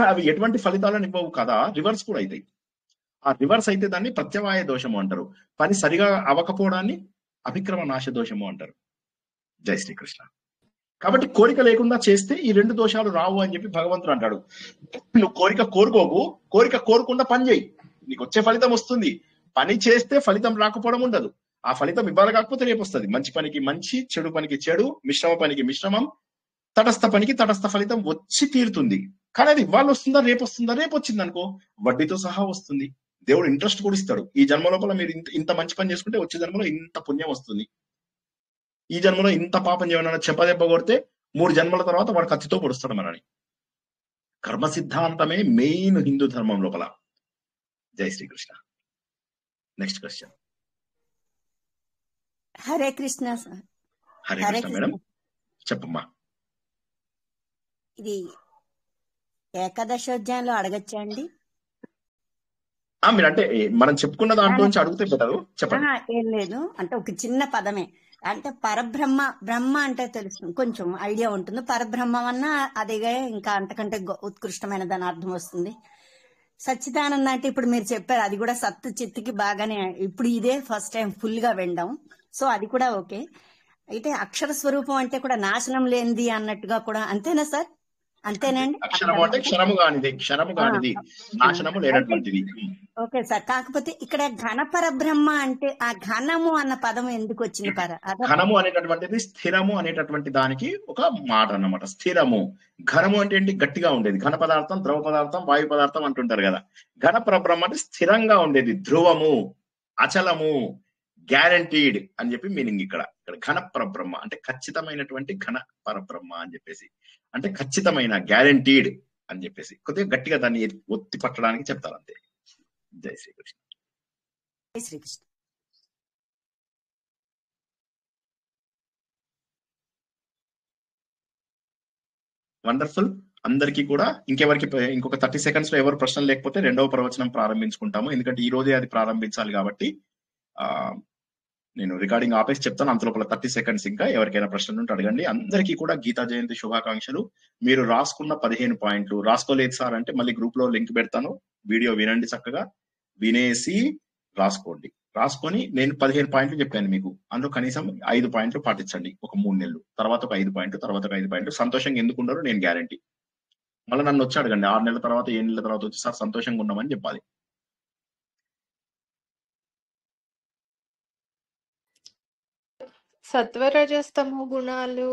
అవి ఎటువంటి ఫలితాలను ఇవ్వవు కదా, రివర్స్ కూడా అవుతాయి. ఆ రివర్స్ అయితే దాన్ని ప్రత్యవాయ దోషము అంటారు. పని సరిగా అవ్వకపోవడాన్ని అభిక్రమ నాశ దోషము అంటారు. జై శ్రీకృష్ణ. కాబట్టి కోరిక లేకుండా చేస్తే ఈ 2 దోషాలు రావు అని చెప్పి భగవంతుడు అంటాడు. నువ్వు కోరిక కోరుకోకు, కోరిక కోరకుండా పని చేయి, నీకు వచ్చే ఫలితం వస్తుంది. పని చేస్తే ఫలితం రాకపోవడం ఉండదు. ఆ ఫలితం ఇవ్వాలి కాకపోతే రేపు వస్తుంది. మంచి పనికి మంచి, చెడు పనికి చెడు, మిశ్రమ పనికి మిశ్రమం, తటస్థ పనికి తటస్థ ఫలితం వచ్చి తీరుతుంది. కానీ అది ఇవాళ వస్తుందా రేపు వస్తుందా? రేపు వచ్చింది అనుకో వడ్డీతో సహా వస్తుంది. దేవుడు ఇంట్రెస్ట్ కూడా ఇస్తాడు. ఈ జన్మ లోపల మీరు ఇంత మంచి పని చేసుకుంటే వచ్చే జన్మలో ఇంత పుణ్యం వస్తుంది. ఈ జన్మలో ఇంత పాపం చేయమన్నా చెప్పదెబ్బ కొడితే 3 జన్మల తర్వాత వాడు కత్తితో పొడుస్తాడు మనని. కర్మ సిద్ధాంతమే మెయిన్ హిందూ ధర్మం లోపల. Jai Shrikrishna. Next question. Hare Krishna sir. Hare Hare Krishna madam, Krishna. చెప్పమ్మా. ఇది ఏకాదశోధ్యాయంలో అడగచ్చా అండి? మీరు అంటే మనం చెప్పుకున్న దాంట్లో నుంచి అడిగితే బెటర్. చెప్పండి. ఏం లేదు, అంటే ఒక చిన్న పదమే. అంటే పరబ్రహ్మ, బ్రహ్మ అంటే తెలుసు, కొంచెం ఐడియా ఉంటుంది. పరబ్రహ్మం అన్నా అదిగా ఇంకా అంతకంటే ఉత్కృష్టమైన దాని అర్థం వస్తుంది. సచ్చిదానంద అంటే ఇప్పుడు మీరు చెప్పారు, అది కూడా సత్తు చిత్తుకి బాగానే. ఇప్పుడు ఇదే ఫస్ట్ టైం ఫుల్ గా వినడం, సో అది కూడా ఓకే. అయితే అక్షర స్వరూపం అంటే కూడా నాశనం లేనిది అన్నట్టుగా కూడా అంతేనా సార్? అంతేనండి. అక్షరము అంటే క్షరము కానిది, నాశనము లేనటువంటిది. Okay sir. కాకపోతే ఇక్కడ ఘన పరబ్రహ్మ అంటే ఆ ఘనము అన్న పదం ఎందుకు వచ్చింది? ఘనము అనేటటువంటిది స్థిరము అనేటటువంటి దానికి ఒక మాట అన్నమాట. స్థిరము. ఘనము అంటే ఏంటి? గట్టిగా ఉండేది. ఘన పదార్థం, ద్రవ పదార్థం, వాయు పదార్థం అంటుంటారు కదా. ఘన పరబ్రహ్మ అంటే స్థిరంగా ఉండేది, ధ్రువము, అచలము, గ్యారంటీడ్ అని చెప్పి మీనింగ్. ఇక్కడ ఘన పరబ్రహ్మ అంటే ఖచ్చితమైనటువంటి ఘన పరబ్రహ్మ అని చెప్పేసి, అంటే ఖచ్చితమైన, గ్యారంటీడ్ అని చెప్పేసి కొద్దిగా గట్టిగా దాన్ని ఒత్తి పట్టడానికి చెప్తారు అంతే. జై శ్రీకృష్ణ. జై శ్రీకృష్ణ. వండర్ఫుల్. అందరికీ కూడా ఇంకొక 30 seconds లో ఎవరు ప్రశ్నలు లేకపోతే రెండవ ప్రవచనం ప్రారంభించుకుంటాము. ఎందుకంటే ఈ రోజే అది ప్రారంభించాలి కాబట్టి నేను రికార్డింగ్ ఆపేసి చెప్తాను. అంతలోపల 30 seconds ఇంకా ఎవరికైనా ప్రశ్నలు ఉంటే అడగండి. అందరికీ కూడా గీతా జయంతి శుభాకాంక్షలు. మీరు రాసుకున్న 15 పాయింట్లు రాసుకోలేదు సార్ అంటే మళ్ళీ గ్రూప్ లో లింక్ పెడతాను. వీడియో వినండి, చక్కగా వినేసి రాసుకోండి. రాసుకొని నేను 15 పాయింట్లు చెప్పాను మీకు, అందులో కనీసం 5 పాయింట్లు పాటించండి. ఒక 3 నెలలు తర్వాత ఒక 5 పాయింట్లు, తర్వాత ఒక 5 పాయింట్లు. సంతోషంగా ఎందుకు ఉండరు నేను గ్యారంటీ. మళ్ళీ నన్ను వచ్చి అడగండి 6 నెలల తర్వాత 7 నెలల తర్వాత వచ్చి సార్ సంతోషంగా ఉన్నామని చెప్పాలి. సత్వరజస్తమో గుణాలు.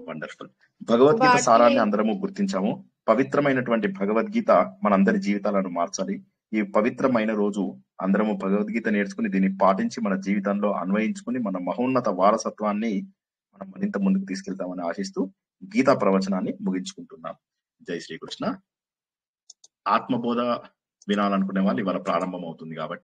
వండర్ఫుల్. భగవద్గీత సారాన్ని అందరము గుర్తించాము. పవిత్రమైనటువంటి భగవద్గీత మనందరి జీవితాలను మార్చాలి. ఈ పవిత్రమైన రోజు అందరము భగవద్గీత నేర్చుకుని దీన్ని పాటించి మన జీవితంలో అన్వయించుకుని మన మహోన్నత వారసత్వాన్ని మనం మరింత ముందుకు తీసుకెళ్తామని ఆశిస్తూ గీతా ప్రవచనాన్ని ముగించుకుంటున్నాం. జై శ్రీకృష్ణ. ఆత్మబోధ వినాలనుకునే వాళ్ళు ఇవాళ ప్రారంభం అవుతుంది కాబట్టి